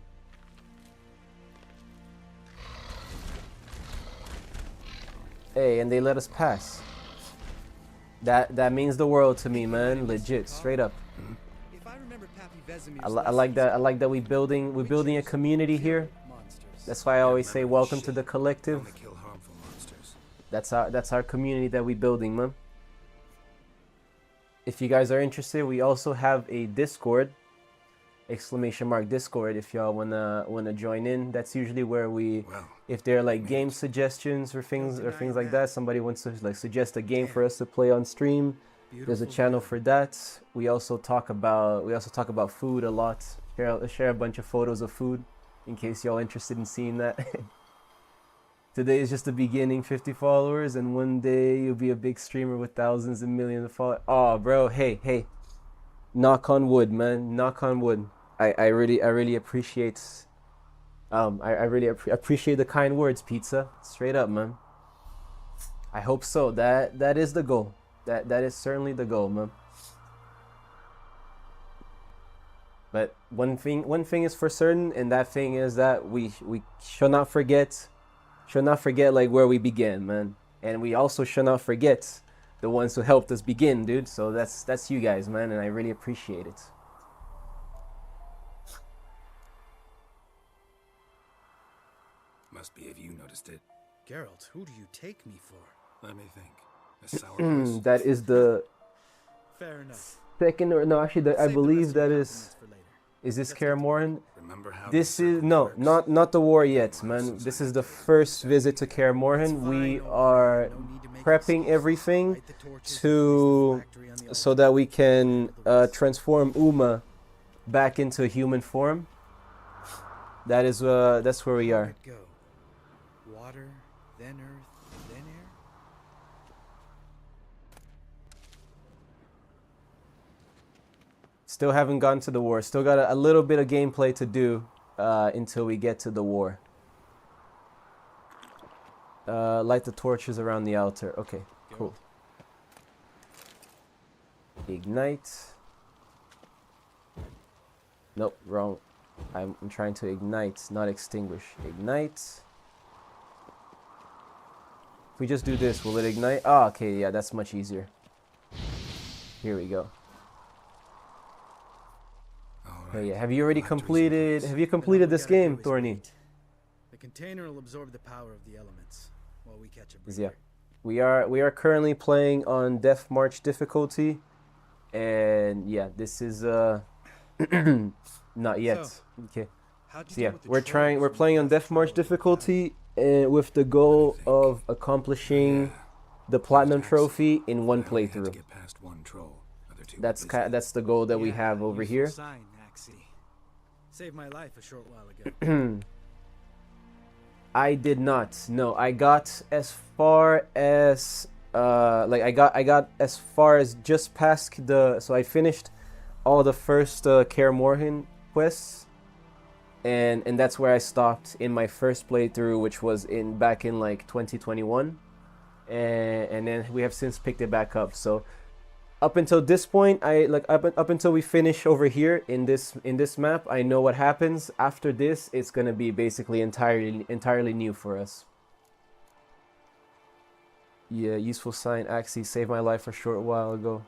Hey, and they let us pass. That means the world to me, man. Legit, straight up. I like that. I like that we're building a community here. That's why I always say welcome to the collective. That's our community that we're building, man. If you guys are interested, we also have a Discord, !Discord. If y'all wanna join in, that's usually where if there are like game suggestions or things like that, somebody wants to like suggest a game for us to play on stream. There's a channel for that. We also talk about food a lot. Share a bunch of photos of food in case y'all interested in seeing that. Today is just the beginning, 50 followers, and one day you'll be a big streamer with thousands and millions of followers. Oh, bro, hey. Knock on wood, man. Knock on wood. I really appreciate appreciate the kind words, Pizza. Straight up, man. I hope so. That is the goal. That is certainly the goal, man. But one thing is for certain, and that thing is that we shall not forget like where we began, man. And we also shall not forget the ones who helped us begin, dude. So that's you guys, man, and I really appreciate it.
Must be if you noticed it.
Geralt, who do you take me for?
Let me think. A sourpuss.
That is the
Fair enough.
second, or no, actually, I believe that is. Is this Kaer Morhen? This is not the war yet, man. This is the first visit to Kaer Morhen. We are prepping everything to so that we can transform Uma back into human form. That's where we are.
Water, then earth, then air.
Still haven't gotten to the war. Still got a little bit of gameplay to do until we get to the war. Light the torches around the altar. Okay, cool. Ignite. Nope, wrong. I'm trying to ignite, not extinguish. Ignite. If we just do this, will it ignite? Oh, okay, yeah, that's much easier. Here we go. Oh yeah, have you already completed? Have you completed this game, Thorny?
The container will absorb the power of the elements while we catch a break.
Yeah, we are currently playing on Deathmarch difficulty, and yeah, this is not yet. Okay. So yeah, we're playing on Deathmarch difficulty, and with the goal of accomplishing the platinum trophy in one playthrough. That's the goal that we have over here.
Saved my life a short while ago.
I did not. No, I got as far as I got as far as just past the. So I finished all the first Kaer Morhen quests, and that's where I stopped in my first playthrough, which was back in like 2021, and then we have since picked it back up. So up until this point, up until we finish over here in this map, I know what happens. After this, it's gonna be basically entirely new for us. Yeah, useful sign. Axie saved my life a short while ago.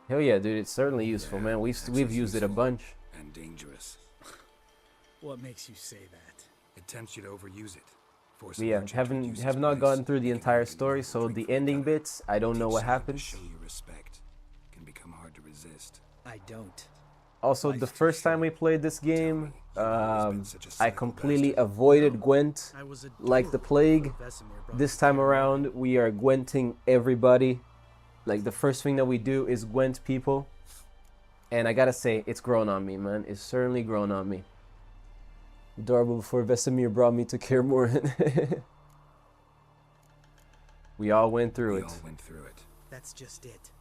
Hell yeah, dude! It's certainly useful, man. We've used it a bunch.
And dangerous.
What makes you say that?
It tempts you to overuse it.
Yeah, have not gotten through the entire story, so the ending bits, I don't know what happens.
Show you respect can become hard to resist.
I don't.
Also, the first time we played this game, I completely avoided Gwent like the plague. This time around, we are Gwenting everybody. Like, the first thing that we do is Gwent people. And I gotta say, it's grown on me, man. It's certainly grown on me. Adorable before Vesemir brought me to Kaer Morhen. We all went through it.
That's just it.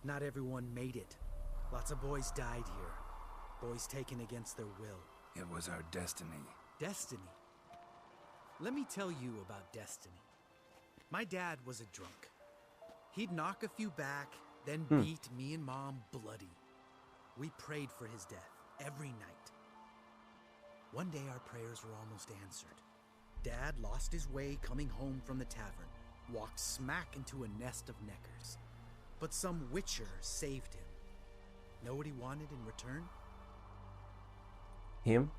Not everyone made it. Lots of boys died here. Boys taken against their will.
It was our destiny.
Destiny? Let me tell you about destiny. My dad was a drunk. He'd knock a few back, then beat me and Mom bloody. We prayed for his death every night. One day our prayers were almost answered. Dad lost his way coming home from the tavern, walked smack into a nest of neckers. But some witcher saved him. Know what he wanted in return?
Him?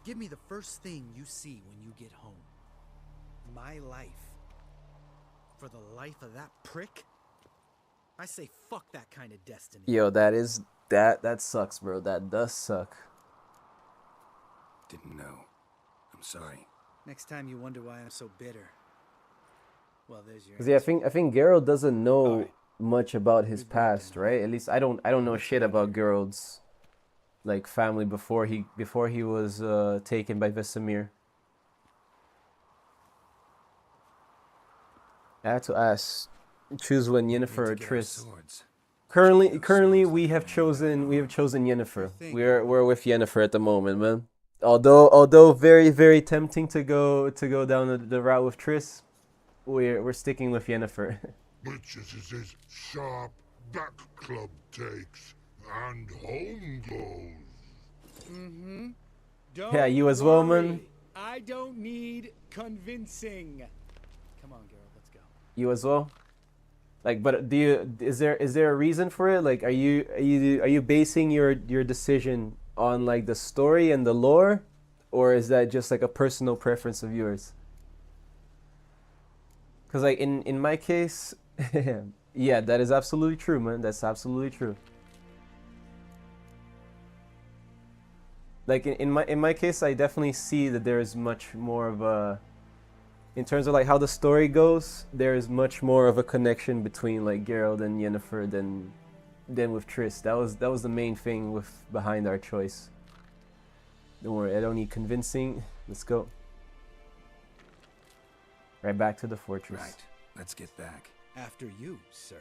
Give me the first thing you see when you get home. My life. For the life of that prick? I say fuck that kind of destiny.
Yo, that sucks, bro. That does suck.
Didn't know. I'm sorry.
Next time you wonder why I'm so bitter. Well, there's your.
Yeah, I think Geralt doesn't know much about his past, right? At least I don't know shit about Geralt's like family before he was taken by Vesemir. I had to ask, choose when Yennefer or Triss. Currently, we have chosen Yennefer. We're with Yennefer at the moment, man. Although very, very tempting to go down the route with Triss, we're sticking with Yennefer.
Witches is his sharp back club takes and home goes.
Yeah, you as well, man.
I don't need convincing. Come on, girl, let's go.
You as well. Like, but is there a reason for it? Like, are you basing your decision on like the story and the lore, or is that just like a personal preference of yours? Because like in my case, yeah, that is absolutely true, man. That's absolutely true. like in my case, I definitely see that there is much more of a, in terms of like how the story goes, there is much more of a connection between like Geralt and Yennefer than with Triss. That was the main thing with behind our choice. Don't worry, I don't need convincing. Let's go. Right back to the fortress.
Right. Let's get back.
After you, sir.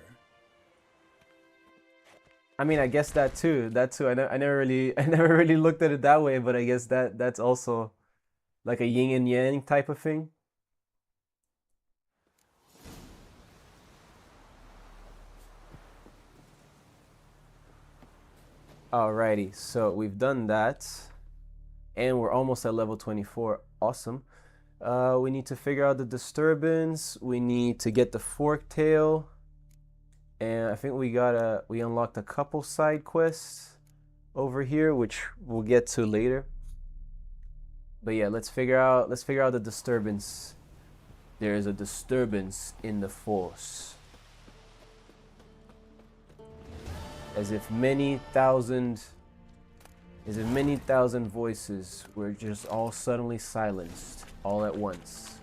I mean, I guess that too. That too. I never really looked at it that way, but I guess that's also like a yin and yang type of thing. Alrighty, so we've done that, and we're almost at level 24. Awesome. We need to figure out the disturbance. We need to get the fork tail, and I think we unlocked a couple side quests over here, which we'll get to later. But yeah, let's figure out the disturbance. There is a disturbance in the force, as if many thousand voices were just all suddenly silenced all at once.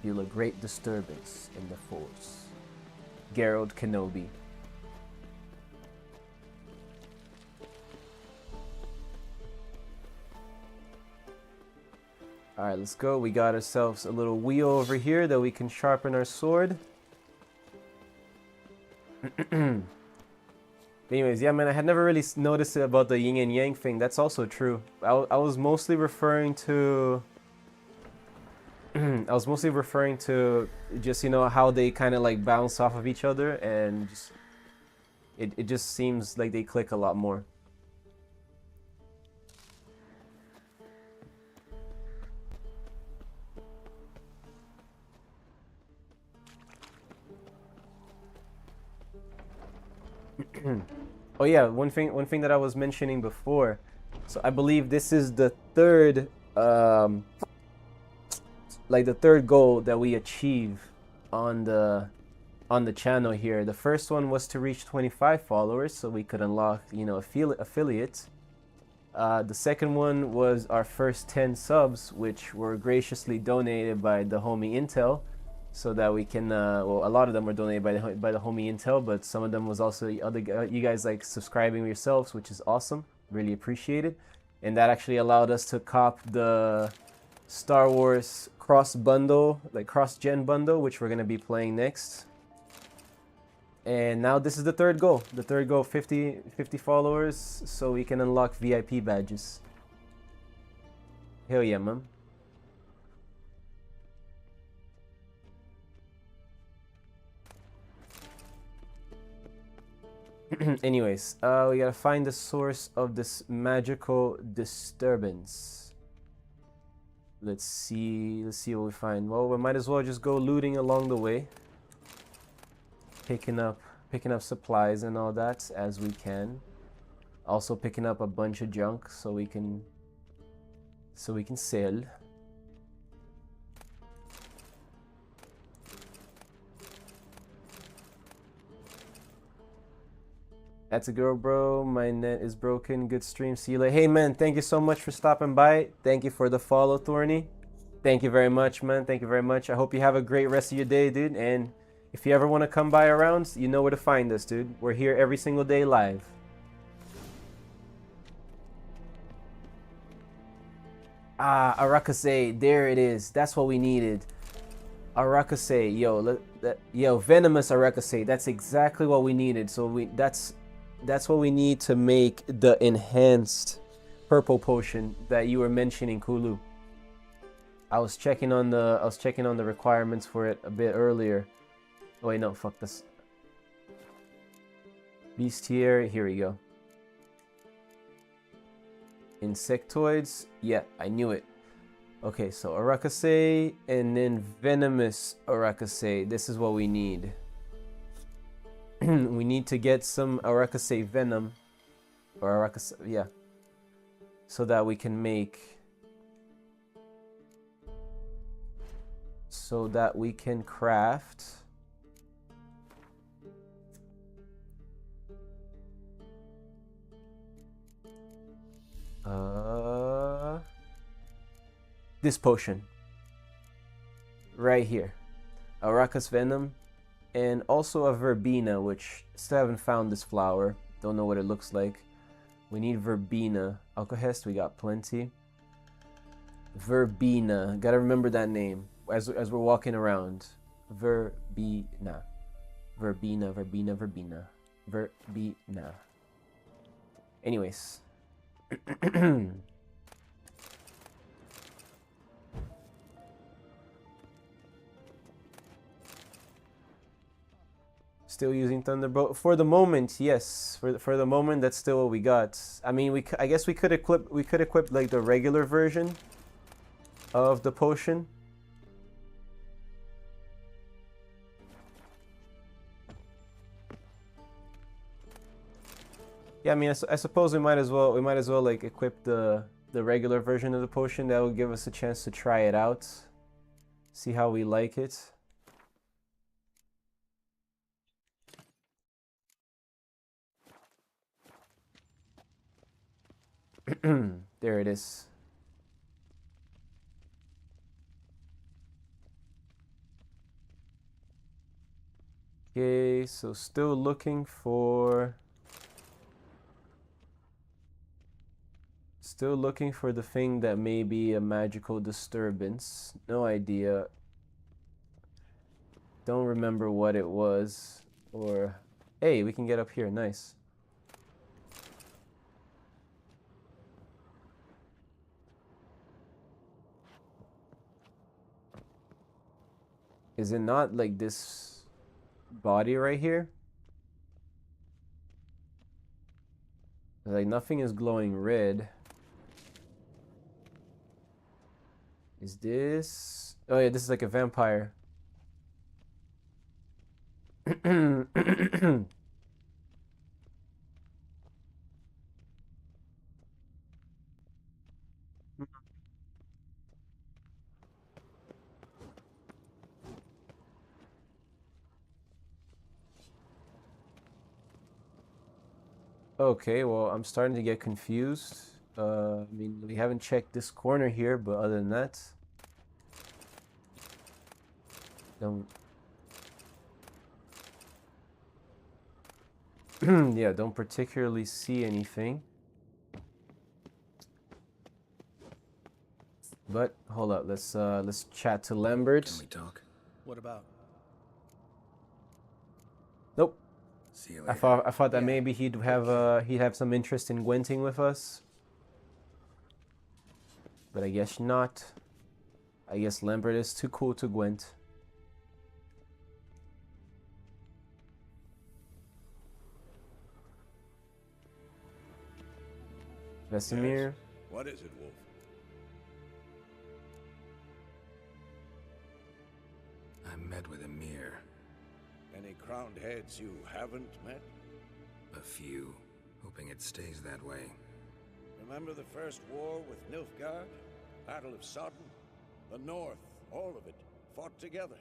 Feel a great disturbance in the force. Geralt Kenobi. Alright, let's go. We got ourselves a little wheel over here that we can sharpen our sword. Anyways, yeah, man, I had never really noticed it about the yin and yang thing. That's also true. I was mostly referring to... I was mostly referring to just, you know, how they kind of like bounce off of each other, and just, it just seems like they click a lot more. Oh yeah, one thing that I was mentioning before. So I believe this is the third like the third goal that we achieve on the channel here. The first one was to reach 25 followers so we could unlock, you know, affiliates. The second one was our first 10 subs, which were graciously donated by the homie Intel, so that we can well, a lot of them were donated by the homie Intel, but some of them was also you guys like subscribing yourselves, which is awesome. Really appreciate it. And that actually allowed us to cop the Star Wars cross bundle, like cross-gen bundle, which we're going to be playing next. And now this is the third goal. The third goal, 50 followers, so we can unlock VIP badges. Hell yeah, man. Anyways, we gotta find the source of this magical disturbance. Let's see what we find. Well, we might as well just go looting along the way, picking up supplies and all that as we can. Also picking up a bunch of junk so we can sell. That's a girl, bro. My net is broken. Good stream. See you later. Hey, man, thank you so much for stopping by. Thank you for the follow, Thorny. Thank you very much, man. Thank you very much. I hope you have a great rest of your day, dude. And if you ever want to come by around, you know where to find us, dude. We're here every single day live. Ah, Arakase. There it is. That's what we needed. Arakase. Yo, venomous Arakase. That's exactly what we needed. So that's what we need to make the enhanced purple potion that you were mentioning, Kulu. I was checking on the requirements for it a bit earlier. Oh wait, no, fuck this. Bestiary, here we go. Insectoids, yeah, I knew it. Okay, so Arakase and then venomous Arakase. This is what we need. We need to get some Arakase venom, or Arakase, yeah, so that we can make, so that we can craft This potion. Right here. Aracus Venom. And also a Verbena, which still haven't found this flower. Don't know what it looks like. We need Verbena. Alcohest, we got plenty. Verbena. Gotta remember that name as we're walking around. Verbena. Verbena, Verbena, Verbena. Verbena. Anyways. Still using Thunderbolt for the moment. Yes, for the moment, that's still what we got. I mean, I guess we could equip like the regular version of the potion. Yeah, I mean, I suppose we might as well like equip the regular version of the potion. That will give us a chance to try it out, see how we like it. There it is. Okay, so still looking for the thing that may be a magical disturbance. No idea. Don't remember what it was. Or hey, we can get up here. Nice. Is it not like this body right here? Like nothing is glowing red. Is this? Oh yeah, this is like a vampire. Okay, well, I'm starting to get confused. I mean, we haven't checked this corner here, but other than that, don't. Yeah, don't particularly see anything. But hold up, let's chat to Lambert.
Can we talk?
What about?
Nope.
See you later.
I thought that maybe he'd have some interest in gwenting with us. But I guess not. I guess Lambert is too cool to gwent. Vesemir.
Yes. What is it, Wolf?
I met with Emir.
Any crowned heads you haven't met?
A few, hoping it stays that way.
Remember the first war with Nilfgaard? Battle of Sodden? The North, all of it, fought together.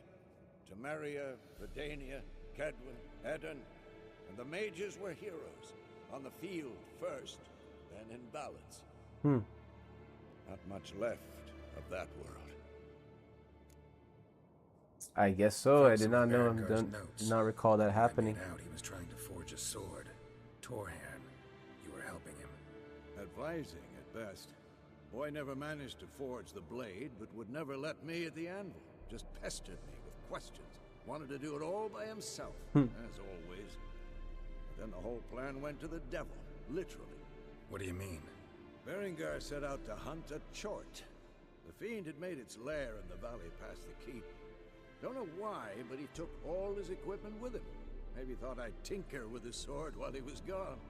Temeria, Redania, Kedwin, Eden, and the mages were heroes. On the field first, then in ballads. Not much left of that world.
I guess so. I did not know. Did not recall that happening.
Out he was trying to forge a sword. Torhan, you were helping him.
Advising at best. Boy never managed to forge the blade, but would never let me at the anvil. Just pestered me with questions. Wanted to do it all by himself, as always. But then the whole plan went to the devil, literally.
What do you mean?
Berengar set out to hunt a chort. The fiend had made its lair in the valley past the keep. Don't know why, but he took all his equipment with him. Maybe thought I'd tinker with his sword while he was gone.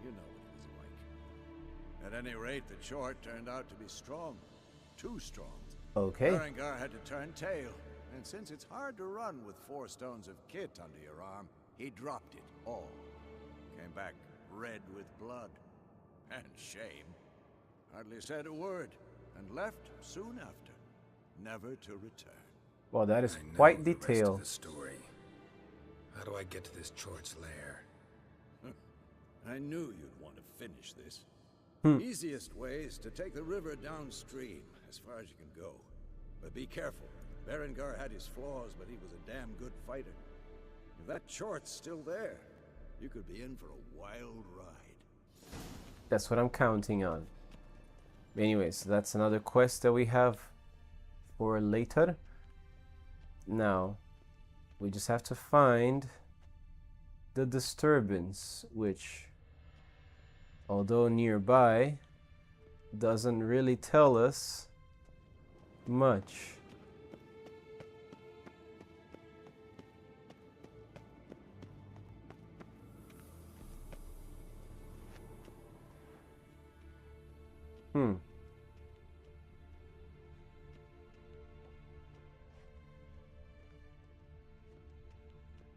You know what he was like. At any rate, the chort turned out to be strong. Too strong.
Okay.
Berengar had to turn tail. And since it's hard to run with 4 stones of kit under your arm, he dropped it all. Came back red with blood. And shame. Hardly said a word, and left soon after, never to return.
Well, that is quite
the
detailed.
rest of the story. How do I get to this Chort's lair?
I knew you'd want to finish this. Easiest way is to take the river downstream, as far as you can go. But be careful. Berengar had his flaws, but he was a damn good fighter. If that short's still there, you could be in for a wild ride.
That's what I'm counting on. Anyways, that's another quest that we have for later. Now, we just have to find the disturbance, which, although nearby, doesn't really tell us much.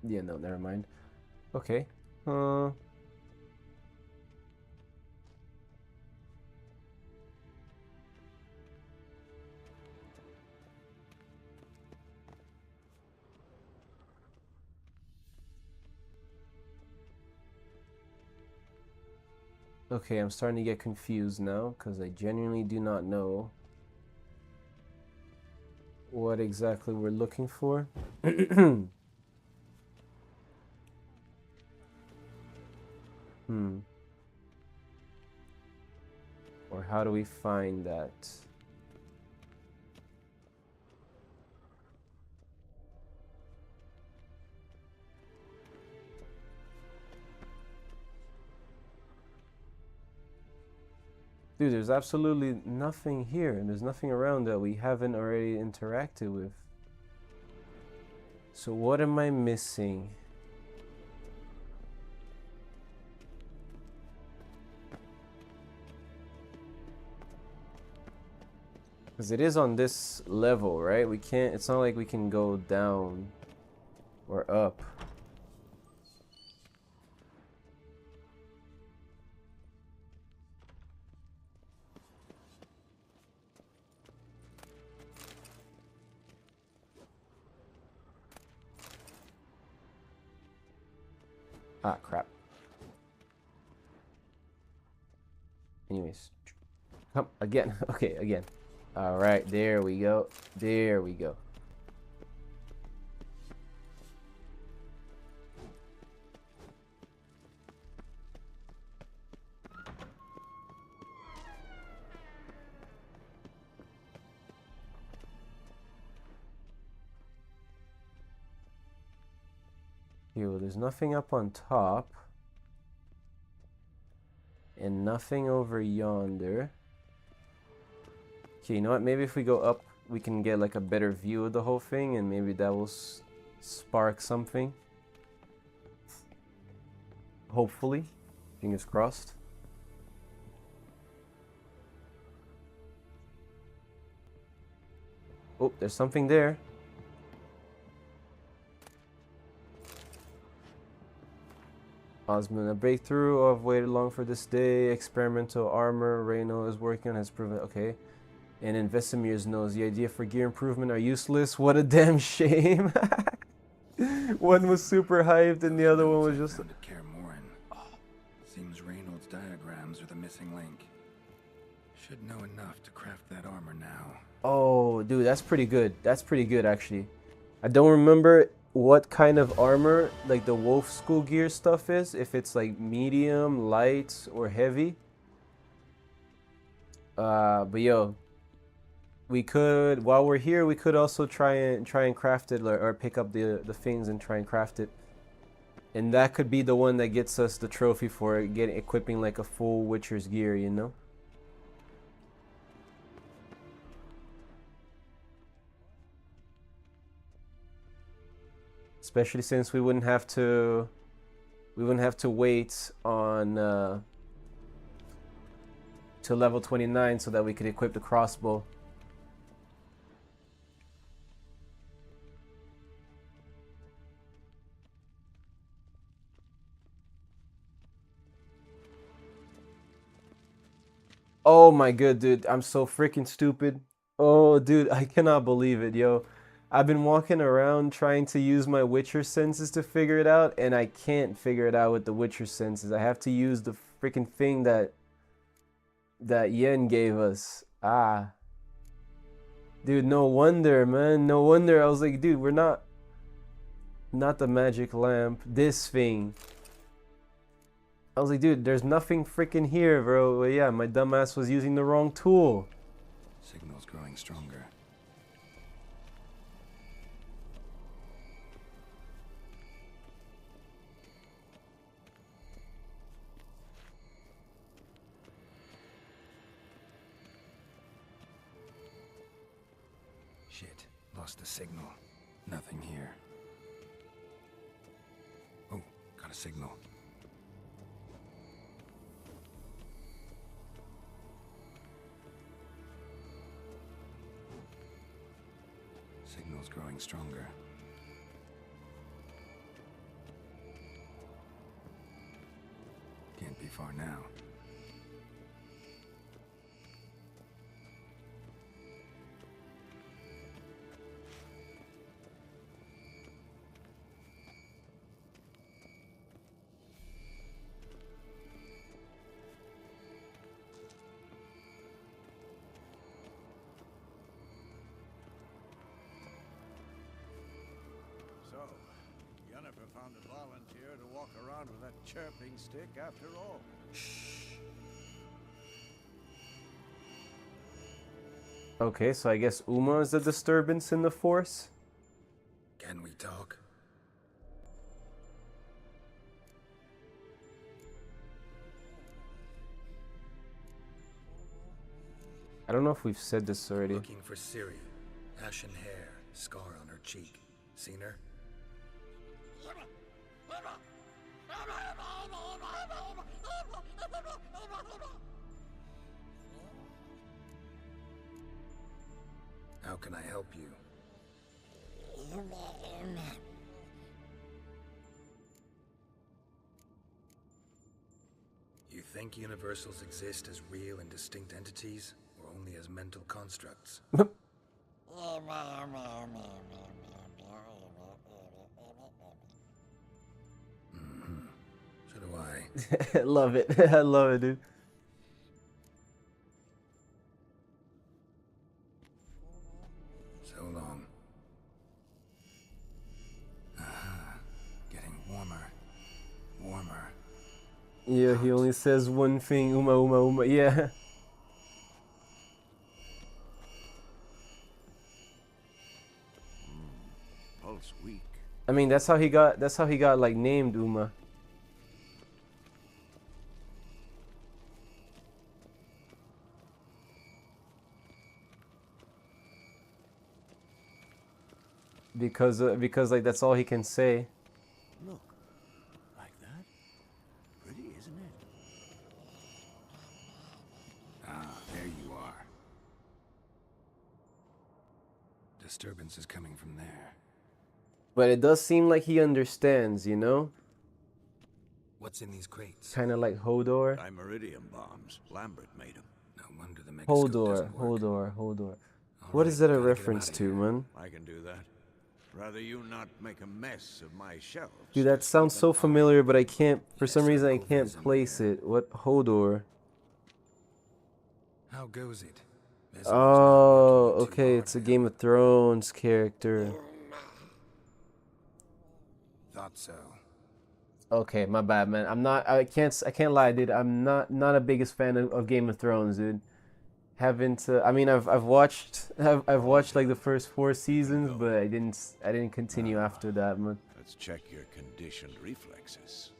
Yeah, no, never mind. Okay. Okay, I'm starting to get confused now because I genuinely do not know what exactly we're looking for. Or how do we find that? Dude, there's absolutely nothing here, and there's nothing around that we haven't already interacted with. So what am I missing? Because it is on this level, right? We can't, it's not like we can go down or up. Ah, crap. Anyways. Come, again. Okay, again. Alright, there we go. There we go. Here, well, there's nothing up on top. And nothing over yonder. Okay, you know what? Maybe if we go up, we can get like a better view of the whole thing, and maybe that will spark something. Hopefully. Fingers crossed. Oh, there's something there. Osmond, a breakthrough. I've waited long for this day. Experimental armor Reyno is working on has proven okay. And in Vesemir's nose, the idea for gear improvement are useless. What a damn shame. One was super hyped and the other one was just...
Seems Reynold's diagrams are the missing link. Should know enough to craft that armor now.
Oh, dude, that's pretty good. That's pretty good, actually. I don't remember what kind of armor, like the Wolf School gear stuff is. If it's like medium, light, or heavy. But yo, we could, while we're here, we could also try and craft it, or pick up the things and try and craft it. And that could be the one that gets us the trophy for equipping like a full Witcher's gear, you know? Especially since we wouldn't have to wait on to level 29 so that we could equip the crossbow. Oh my god, dude, I'm so freaking stupid. Oh, dude, I cannot believe it, yo. I've been walking around trying to use my Witcher senses to figure it out, and I can't figure it out with the Witcher senses. I have to use the freaking thing that that Yen gave us. Ah. Dude, no wonder, man. No wonder. I was like, dude, we're not the magic lamp. This thing. I was like, dude, there's nothing freaking here, bro. Well, yeah, my dumbass was using the wrong tool.
Signal's growing stronger. Shit, lost the signal. Nothing here. Oh, got a signal. Signal's growing stronger. Can't be far now.
So, Yennefer found a volunteer to walk around with that chirping stick after all.
Okay, so I guess Uma is the disturbance in the Force?
Can we talk?
I don't know if we've said this already.
Looking for Ciri. Ashen hair, scar on her cheek. Seen her? How can I help you? You think universals exist as real and distinct entities, or only as mental constructs? So do I.
I love it. I love it, dude.
So long. Getting warmer. Warmer.
Yeah, he only says one thing. Uma, Uma, Uma. Yeah.
Pulse weak.
I mean, that's how he got like named Uma. Because like that's all he can say.
Look, like that? Pretty, isn't it?
Ah, there you are. Disturbance is coming from there.
But it does seem like he understands, you know?
What's in these crates?
Kind of like Hodor.
Dimeridium bombs. Lambert made them.
No wonder the megascope doesn't work.
Hodor. What is that a reference to, man?
I can do that. Rather you not make a mess of my shelves.
Dude, that sounds so familiar, but I can't, for some reason I can't place it. What Hodor?
How goes it?
Oh, okay, it's a Game of Thrones character.
Thought so.
Okay, my bad, man. I can't lie, dude. I'm not a biggest fan of Game of Thrones, dude. I mean, I've watched like the first 4 seasons, but I didn't continue after that, man.
Let's check your conditioned reflexes.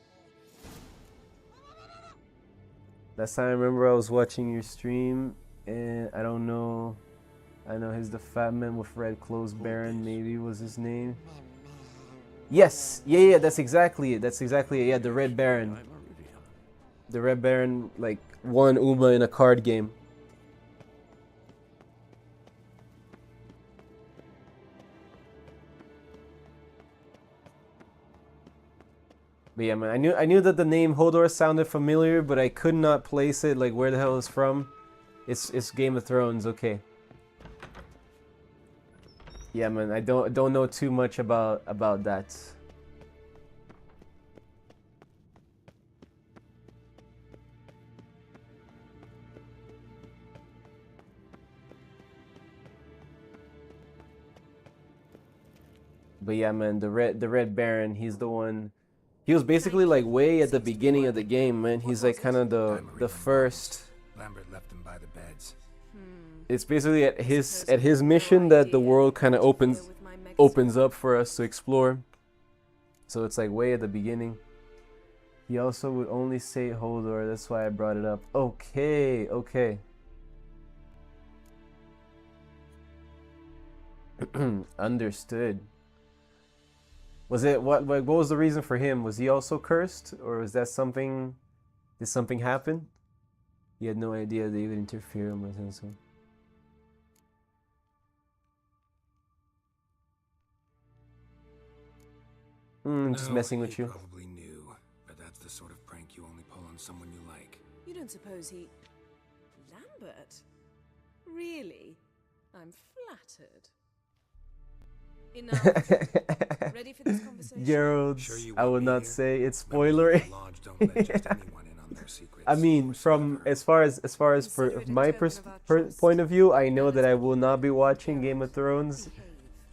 Last time I remember I was watching your stream, and I don't know. I know he's the fat man with red clothes, Baron maybe was his name. Yes, yeah, that's exactly it. Yeah, the Red Baron. The Red Baron like won Uma in a card game. But yeah, man, I knew that the name Hodor sounded familiar, but I could not place it. Like, where the hell it's from? It's Game of Thrones. Okay. Yeah, man, I don't know too much about that. But yeah, man, the Red Baron, he's the one. He was basically like way at the beginning of the game, man. He's like kind of the first.
Lambert left them by the beds.
It's basically at his mission that the world kind of opens up for us to explore. So it's like way at the beginning. He also would only say Hodor. That's why I brought it up. Okay, okay. Understood. Was it what was the reason for him? Was he also cursed, or was that something? Did something happen? He had no idea they would interfere with him. So. Just messing with
he
you.
Probably knew, but that's the sort of prank you only pull on someone you like.
You don't suppose he... Lambert? Really? I'm flattered. Enough. Ready for this conversation?
Gerald, I will not say it's spoilery. I mean, from as far as for my point of view, I know that I will not be watching Game of Thrones.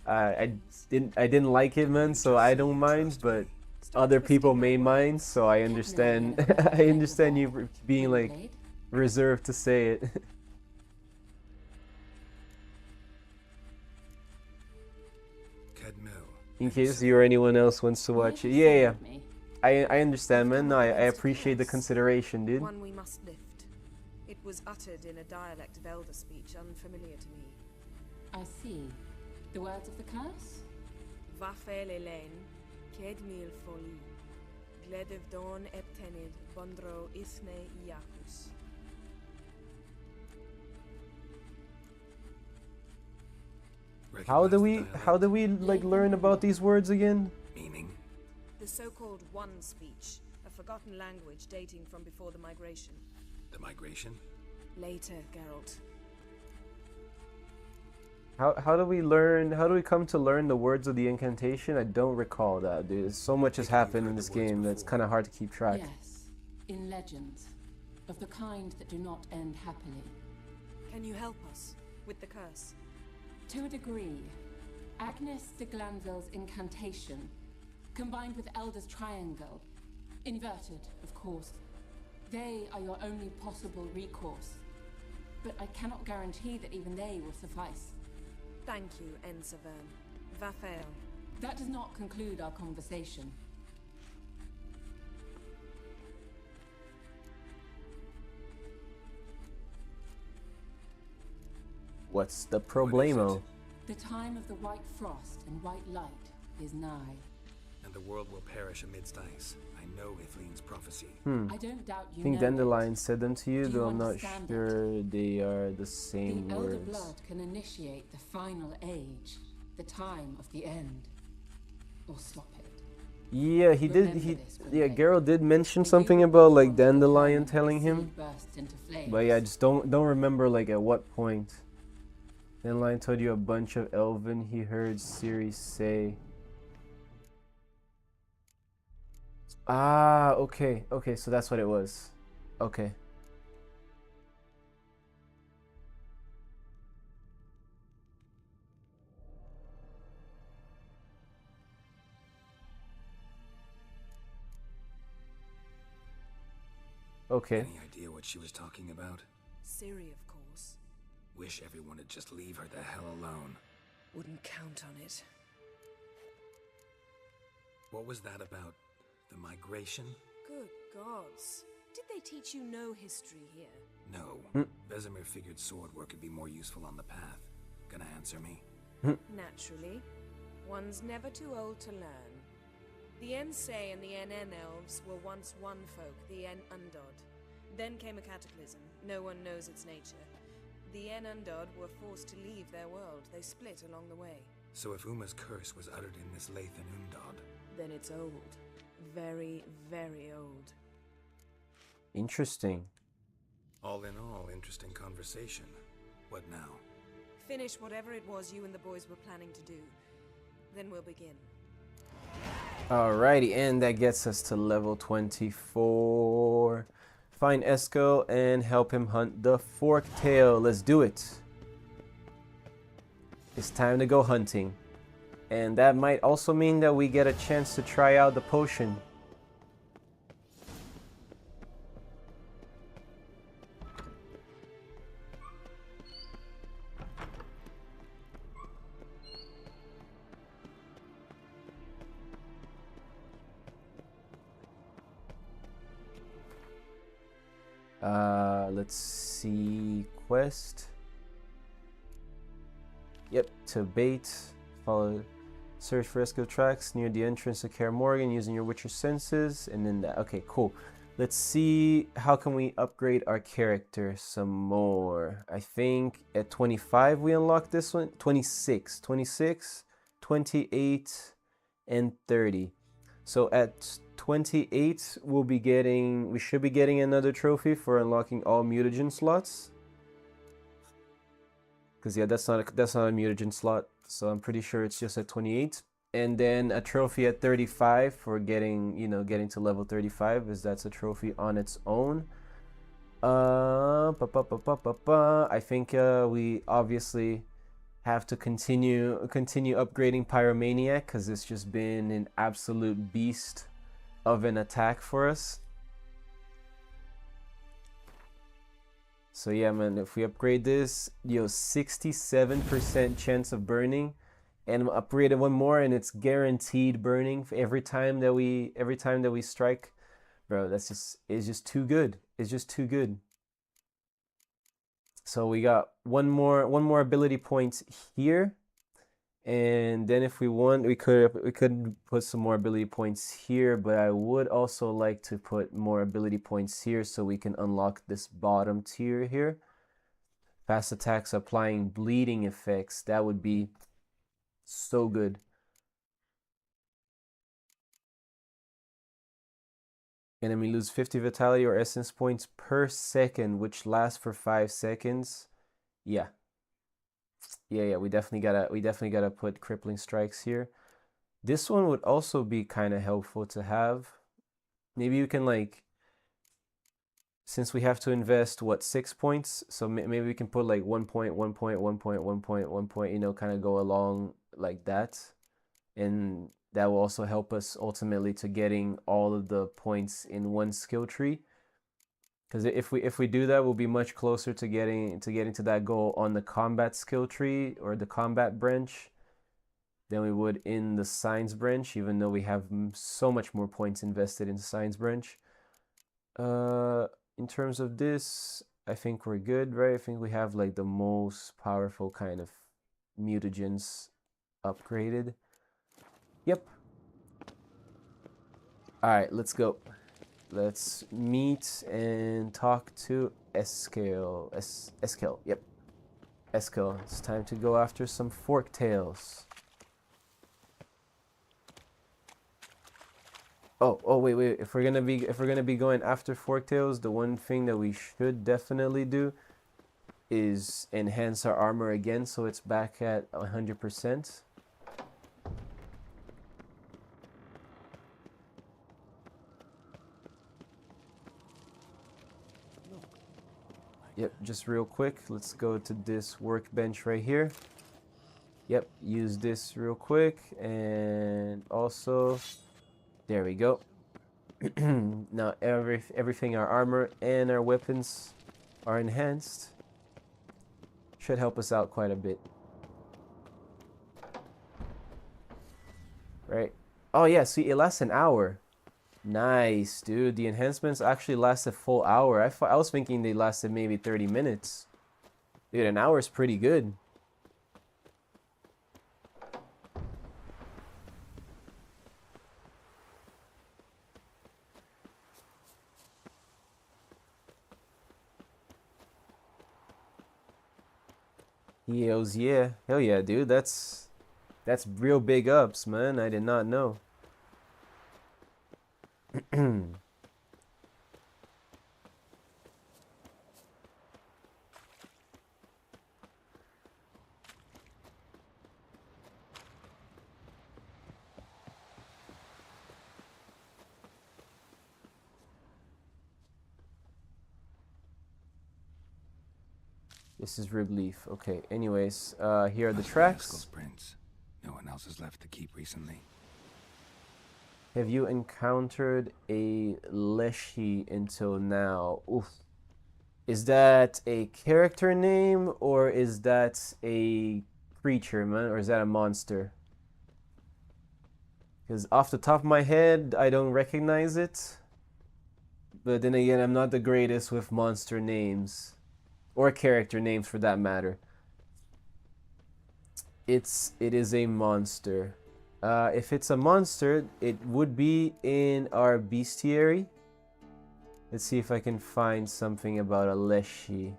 I didn't like it, man, so I don't mind, but other people may mind, so I understand. I understand you being like reserved to say it. In case you or anyone else wants to watch it. Yeah. I understand, man. No, I appreciate the consideration, dude.
One we must lift. It was uttered in a dialect of elder speech unfamiliar to me.
I see. The words of the curse?
Vafel Elaine, Ked mil foli, Gledev don eptenid, Bondro isne iakus.
How do we like learn about these words again?
Meaning?
The so-called One speech, a forgotten language dating from before the migration.
The migration?
Later, Geralt.
How do we come to learn the words of the incantation? I don't recall that, dude. So much has happened in this game that's kind of hard to keep track.
Yes, in legends, of the kind that do not end happily.
Can you help us with the curse?
To a degree, Agnes de Glanville's incantation, combined with Elder's triangle, inverted, of course. They are your only possible recourse, but I cannot guarantee that even they will suffice.
Thank you, Ensavern. Vafel.
That does not conclude our conversation.
What's the problemo?
The time of the white frost and white light is nigh.
And the world will perish amidst ice. I know Ithleen's prophecy.
I don't doubt you.
I think Dandelion said them to you,
Do
though
you
I'm not
understand
sure they are the same
The Elder
words.
Blood can initiate the final age, the time of the end, or stop it.
Yeah, yeah, Geralt did mention something about like Dandelion telling him. But yeah, I just don't remember like at what point. Dandelion told you a bunch of Elven he heard Ciri say. Ah, okay, so that's what it was. Okay. Okay.
Any idea what she was talking about?
Ciri, of course.
Wish everyone would just leave her the hell alone.
Wouldn't count on it.
What was that about? The migration?
Good gods. Did they teach you no history here?
No. Vesemir figured sword work could be more useful on the path. Gonna answer me?
Naturally. One's never too old to learn. The Ensei and the NN elves were once one folk, the En Undod. Then came a cataclysm. No one knows its nature. The En Undod were forced to leave their world. They split along the way.
So if Uma's curse was uttered in this Lathan Undod,
then it's old. Very, very old.
Interesting.
All in all, interesting conversation. What now?
Finish whatever it was you and the boys were planning to do. Then we'll begin.
Alrighty, and that gets us to level 24. Find Eskel and help him hunt the Forktail. Let's do it. It's time to go hunting. And that might also mean that we get a chance to try out the potion. Let's see, quest. Yep, to bait, follow, search for rescue tracks near the entrance to Kaer Morhen using your Witcher senses, and then that. Okay, cool. Let's see, how can we upgrade our character some more? I think at 25 we unlock this one. 26, 28, and 30. So at 28 we should be getting another trophy for unlocking all mutagen slots. Because yeah, that's not a mutagen slot, so I'm pretty sure it's just at 28. And then a trophy at 35 for getting, you know, getting to level 35, as that's a trophy on its own. I think we obviously have to continue upgrading Pyromaniac, because it's just been an absolute beast of an attack for us. So yeah, man, if we upgrade this, 67% chance of burning, and upgrade it one more, and it's guaranteed burning for every time that we strike. Bro, it's just too good. It's just too good. So we got one more ability point here, and then if we want, we could put some more ability points here, but I would also like to put more ability points here so we can unlock this bottom tier here. Fast attacks applying bleeding effects. That would be so good. Enemy lose 50 vitality or essence points per second, which lasts for 5 seconds. Yeah. We definitely gotta put crippling strikes here. This one would also be kind of helpful to have. Maybe you can, like, since we have to invest what, 6 points, so maybe we can put like 1 point, 1 point, 1 point, 1 point, 1 point, you know, kind of go along like that, and that will also help us ultimately to getting all of the points in one skill tree. Because if we do that, we'll be much closer to getting to that goal on the combat skill tree or the combat branch than we would in the science branch, even though we have so much more points invested in the science branch. In terms of this, I think we're good, right? I think we have like the most powerful kind of mutagens upgraded. Yep. All right, let's go. Let's meet and talk to Eskel. Eskel, yep. Eskel, it's time to go after some forktails. Oh, wait. If we're gonna be going after forktails, the one thing that we should definitely do is enhance our armor again, so it's back at 100%. Yep, just real quick, let's go to this workbench right here. Yep, use this real quick, and also, there we go. Now everything, our armor and our weapons are enhanced. Should help us out quite a bit. Right? Oh yeah, see, it lasts an hour. Nice, dude. The enhancements actually last a full hour. I was thinking they lasted maybe 30 minutes. Dude, an hour is pretty good. Hells yeah. Hell yeah, dude. That's real big ups, man. I did not know. This is rib leaf. Okay, anyways, here are the tracks.
Prince. No one else has left the keep recently.
Have you encountered a Leshy until now? Oof. Is that a character name or is that a creature, man? Or is that a monster? Because off the top of my head, I don't recognize it. But then again, I'm not the greatest with monster names. Or character names for that matter. It is a monster. If it's a monster, it would be in our bestiary. Let's see if I can find something about a Leshy.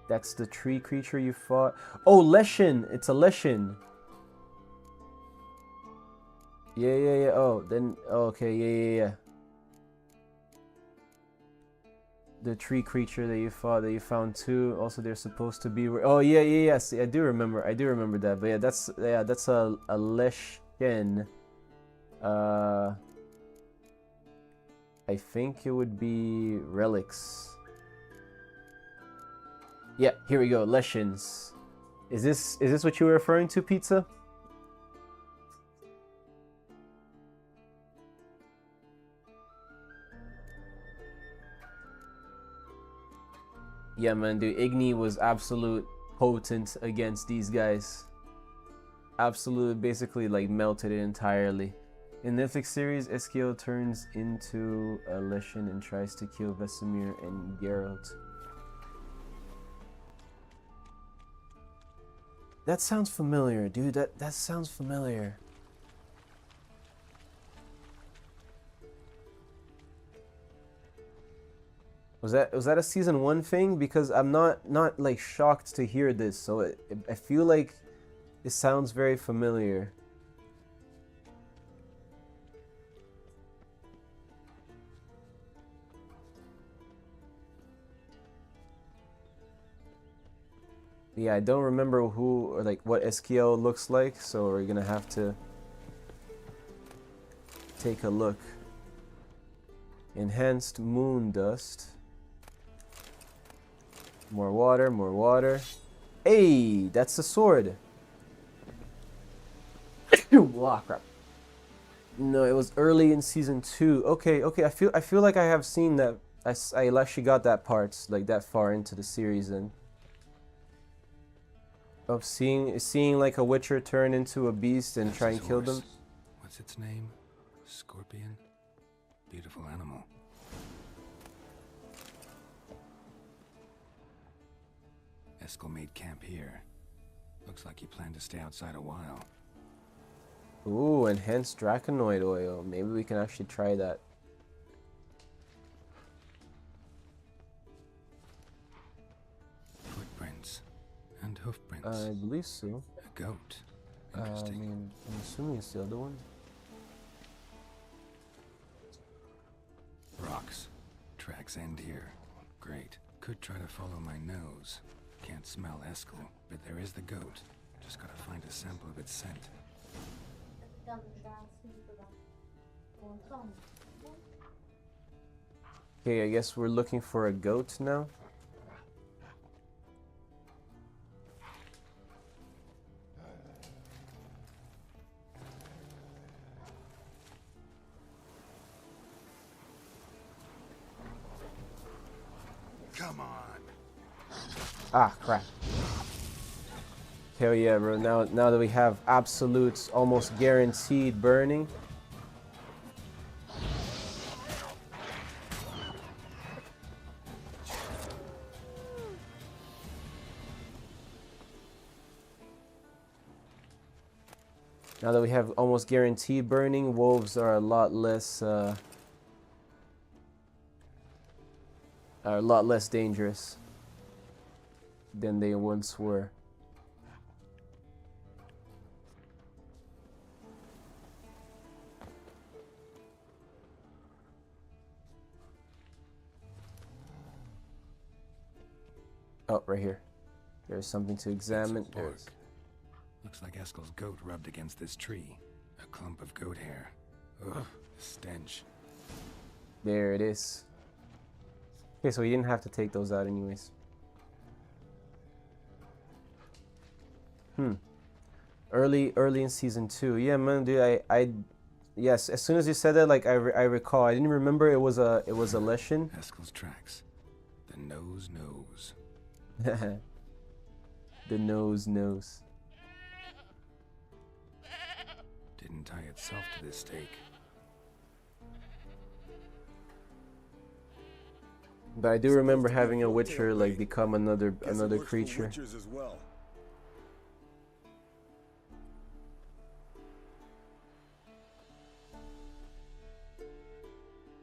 That's the tree creature you fought. Oh, Leshin! It's a Leshin. Yeah. Oh, then, okay, yeah. The tree creature that you fought, that you found too. Also, they're supposed to be. Oh, yeah. See, I do remember that. But yeah, that's a Leshin. I think it would be relics. Yeah, here we go. Leshins. Is this what you were referring to, Pizza? Yeah, man, dude. Igni was absolute potent against these guys. Absolute, basically, like, melted it entirely. In the Netflix series, Eskiel turns into a Leshin and tries to kill Vesemir and Geralt. That sounds familiar, dude. That sounds familiar. Was that a season 1 thing? Because I'm not like shocked to hear this, so I feel like it sounds very familiar. Yeah, I don't remember who or like what Eskiel looks like, so we're gonna have to take a look. Enhanced moon dust. More water. Hey, that's the sword. Oh, crap. No, it was early in season 2. Okay. I feel like I have seen that. I actually got that part, like that far into the series, and of seeing like a Witcher turn into a beast and try and kill them.
What's its name? Scorpion? Beautiful animal. Eskel made camp here. Looks like he planned to stay outside a while.
Ooh, enhanced draconoid oil. Maybe we can actually try that.
Footprints and hoofprints.
I believe so.
A goat. Interesting.
I mean, I'm assuming it's the other one.
Rocks. Tracks end here. Great. Could try to follow my nose. Can't smell Eskel, but there is the goat. Just gotta find a sample of its scent.
Okay, I guess we're looking for a goat now.
Come on.
Ah, crap. Hell yeah, bro. Now that we have absolute, almost guaranteed burning. Now that we have almost guaranteed burning, wolves are a lot less dangerous than they once were. Oh, right here. There's something to examine.
Bark. Looks like Eskel's goat rubbed against this tree. A clump of goat hair. Ugh, stench.
There it is. Okay, so you didn't have to take those out anyways. Early in season 2. Yeah, man, dude, yes, as soon as you said that, like, I recall. I didn't remember it was a Leshen.
Eskel's tracks. The nose knows.
The nose knows.
Didn't tie itself to this stake.
But I do remember having a Witcher like become another creature.
As well.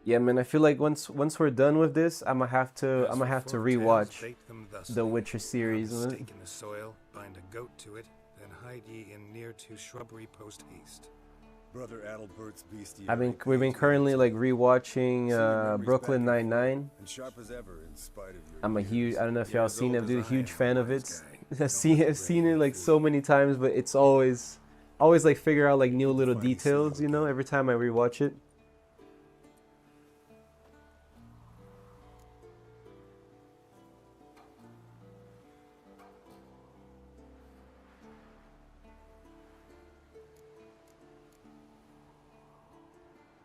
Yeah, man, I feel like once we're done with this, I'm gonna have to rewatch the Witcher series.
Stake in the soil, bind a goat to it, then hide ye in near to shrubbery post haste.
Brother Adalbert's beastie.
We've been currently like rewatching Brooklyn Nine-Nine.
And sharp as ever in spite of your
I'm a huge, I don't know if y'all seen it, I'm a huge fan of it. I've seen it like so many times, but it's always like figure out like new little details, you know, every time I rewatch it.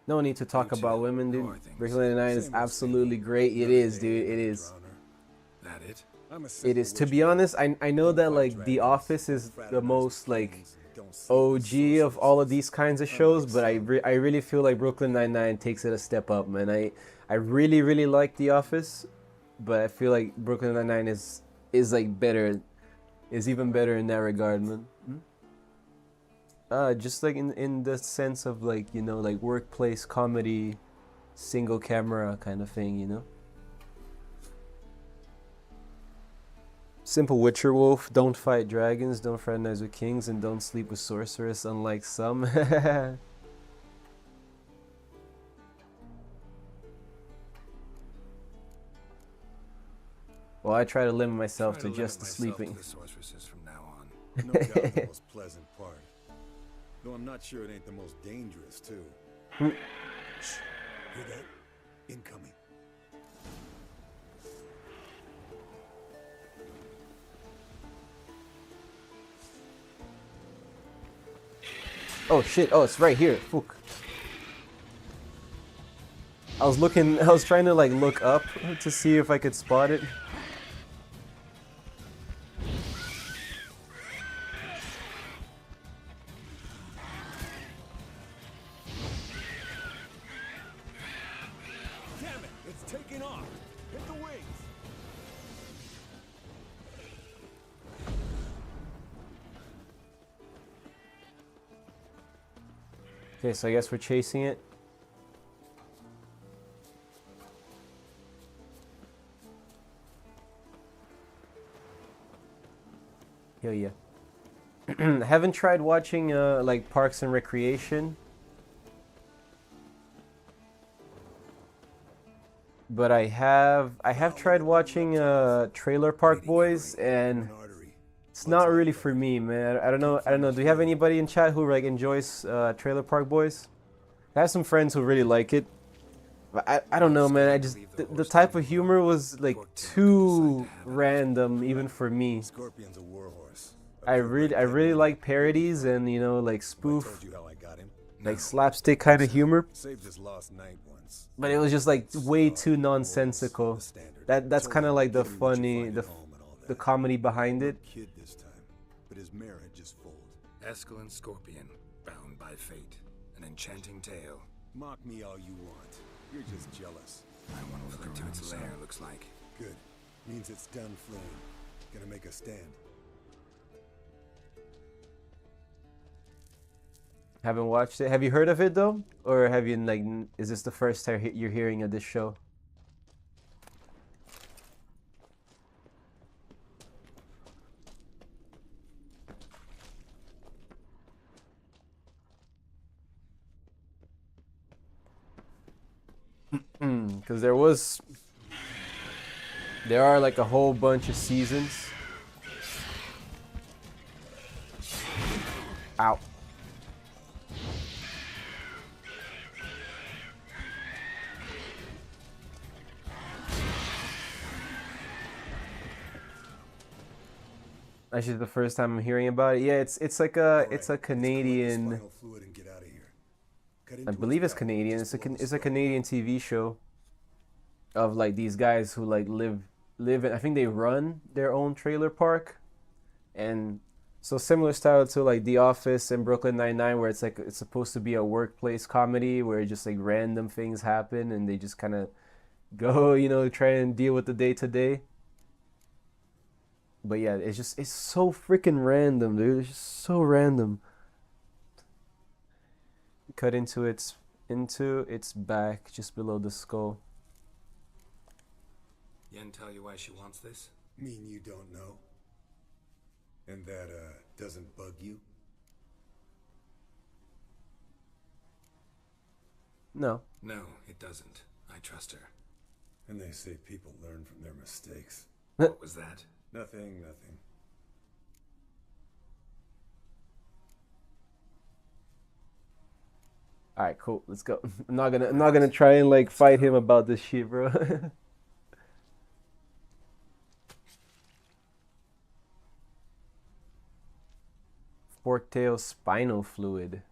No need to talk about women, dude. Brooklyn Nine-Nine is absolutely great. It is, dude. It is.
That it?
It is. To be honest, I know that like The Office is the most like OG of all of these kinds of shows, but I really feel like Brooklyn Nine-Nine takes it a step up, man. I really like The Office, but I feel like Brooklyn Nine-Nine is like better, is even better in that regard, man. Just like in the sense of like, you know, like workplace comedy, single camera kind of thing, you know. Simple Witcher Wolf, don't fight dragons, don't fraternize with kings, and don't sleep with sorceress, unlike some. Well, I try to limit myself to just the sleeping.
To the sorceresses from now on.
No doubt the most pleasant part. Though I'm not sure it ain't the most dangerous, too. Hear that? Incoming.
Oh shit, oh it's right here. Fuck. I was trying to like look up to see if I could spot it. Okay, so I guess we're chasing it. Hell yeah. I haven't tried watching like Parks and Recreation. But I have tried watching Trailer Park Boys, and it's not really for me, man. I don't know. Do you have anybody in chat who like enjoys Trailer Park Boys? I have some friends who really like it. But I don't know, man. I just the type of humor was like too random even for me.
Scorpion's a warhorse.
I really like parodies and, you know, like spoof, like slapstick kind of humor.
Saved his lost night once.
But it was just like way too nonsensical. That's kind of like the funny, the comedy behind it.
Kid this time, but his mare had just foaled.
Eskel and Scorpion, bound by fate. An enchanting tale.
Mock me all you want. You're just jealous.
I want to look to its lair, looks like.
Good. Means it's done fleeing. Gonna make a stand.
Haven't watched it. Have you heard of it though? Or have you like, is this the first time you're hearing of this show? Because there are like a whole bunch of seasons. Ow. Actually, the first time I'm hearing about it. Yeah, it's like a Canadian. I believe it's Canadian. It's a Canadian TV show of like these guys who like live in, I think they run their own trailer park, and so similar style to like The Office and Brooklyn Nine-Nine, where it's like it's supposed to be a workplace comedy where just like random things happen and they just kind of go, try and deal with the day to day. But yeah, it's so freaking random, dude. It's just so random. Cut into its back, just below the skull.
Yen tell you why she wants this?
Mean you don't know? And that, doesn't bug you?
No.
No, it doesn't. I trust her.
And they say people learn from their mistakes.
What was that?
Nothing.
All right, cool. Let's go. I'm not gonna try and like fight him about this shit, bro. Forktail spinal fluid.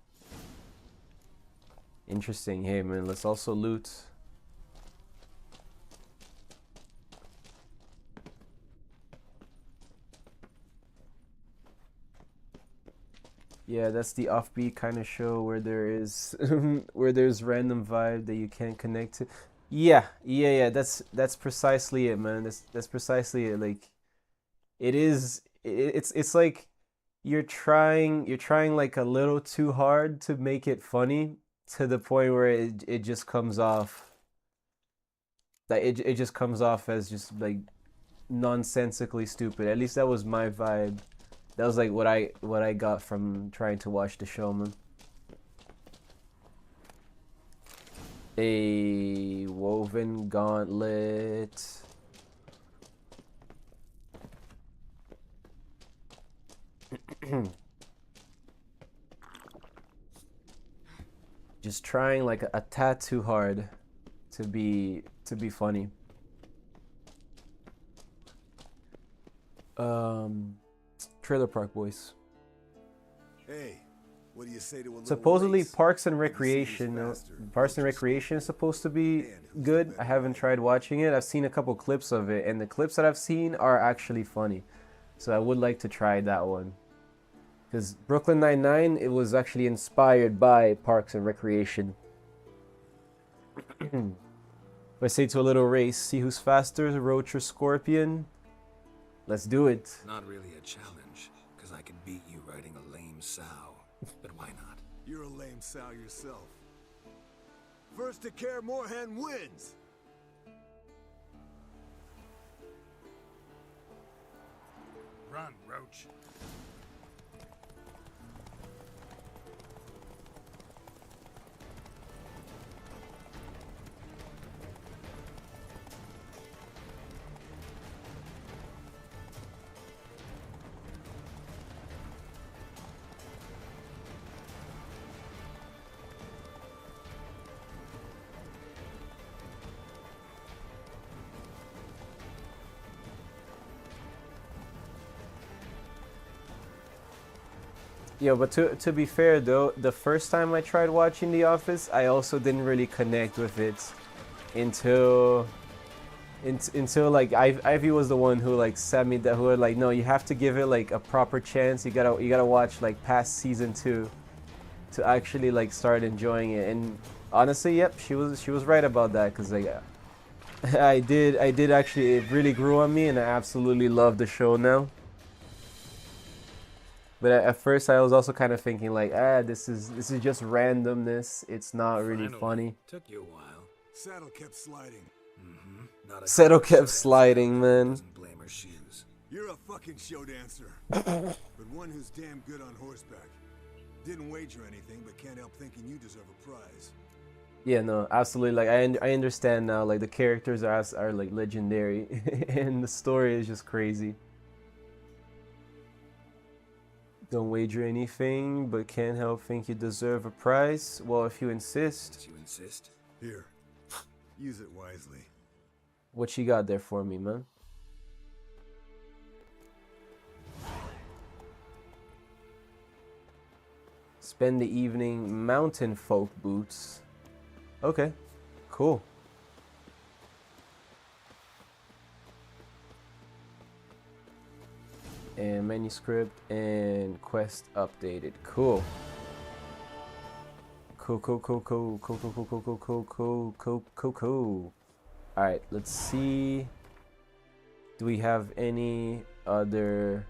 Interesting. Hey man, let's also loot. Yeah, that's the offbeat kind of show where there is where there's random vibe that you can't connect to. Yeah. That's precisely it, man. That's precisely it. Like, it's like you're trying like a little too hard to make it funny to the point where it just comes off that it just comes off as just like nonsensically stupid. At least that was my vibe. That was like what I got from trying to watch the show, man. A woven gauntlet. Just trying like a tad too hard to be funny. Trailer Park Boys.
Hey, what do you say to a little
Supposedly
race?
Parks and Recreation is supposed to be good. I haven't tried watching it. I've seen a couple clips of it, and the clips that I've seen are actually funny. So I would like to try that one. Because Brooklyn Nine-Nine, it was actually inspired by Parks and Recreation. If I say to a little race, see who's faster, Roach or Scorpion? Let's do it.
Not really a challenge, because I could beat you riding a lame sow. But why not?
You're a lame sow yourself. First to Care Moorhen wins!
Run, Roach.
Yeah, but to be fair though, the first time I tried watching The Office, I also didn't really connect with it until like Ivy was the one who like sent me that, who were like, no, you have to give it like a proper chance. You gotta watch like past season 2 to actually like start enjoying it. And honestly, yep, she was right about that, because like I did actually, it really grew on me, and I absolutely love the show now. But at first, I was also kind of thinking like, this is just randomness. It's not really funny.
Took you a while.
Saddle kept sliding.
Settle kept sliding, man.
Doesn't blame her shoes.
You're a fucking show dancer. But one who's damn good on horseback. Didn't wager anything, but can't help thinking you deserve a prize.
Yeah, no, absolutely. Like I understand now. Like the characters are like legendary, and the story is just crazy. Don't wager anything, but can't help think you deserve a prize. Well, if you insist.
You insist?
Here. Use it wisely.
What you got there for me, man? Spend the evening mountain folk boots. Okay, cool. And manuscript and quest updated. Cool. Cool. Alright, let's see. Do we have any other...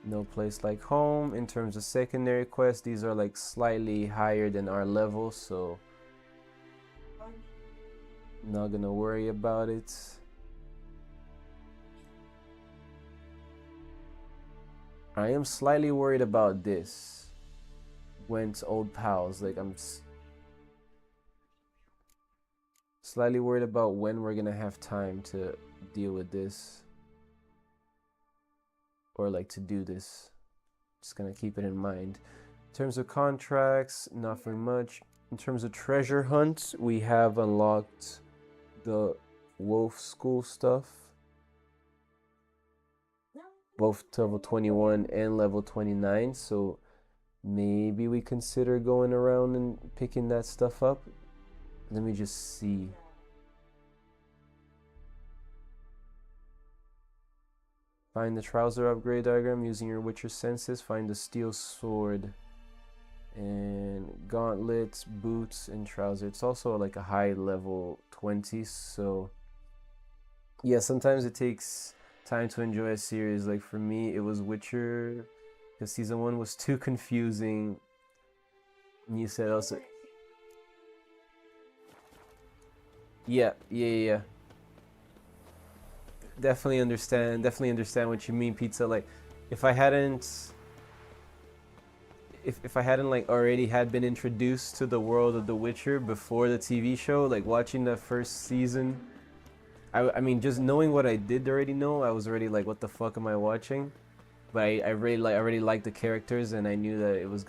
No place like home. In terms of secondary quests, these are like slightly higher than our level, so not gonna worry about it. I am slightly worried about this. Gwent's old pals. Like, I'm slightly worried about when we're gonna have time to deal with this. Or like to do this. Just gonna keep it in mind. In terms of contracts, nothing much. In terms of treasure hunts, we have unlocked the Wolf School stuff. Both level 21 and level 29. So maybe we consider going around and picking that stuff up. Let me just see. Find the trouser upgrade diagram using your Witcher senses. Find the steel sword and gauntlets, boots, and trouser. It's also like a high level 20, so yeah, sometimes it takes time to enjoy a series. Like for me, it was Witcher because season 1 was too confusing. And you said also, yeah. Definitely understand what you mean, Pizza. Like if I hadn't like already had been introduced to the world of The Witcher before the TV show, like watching the first season, I mean just knowing what I did already know, I was already like, what the fuck am I watching? But I already liked the characters, and I knew that it was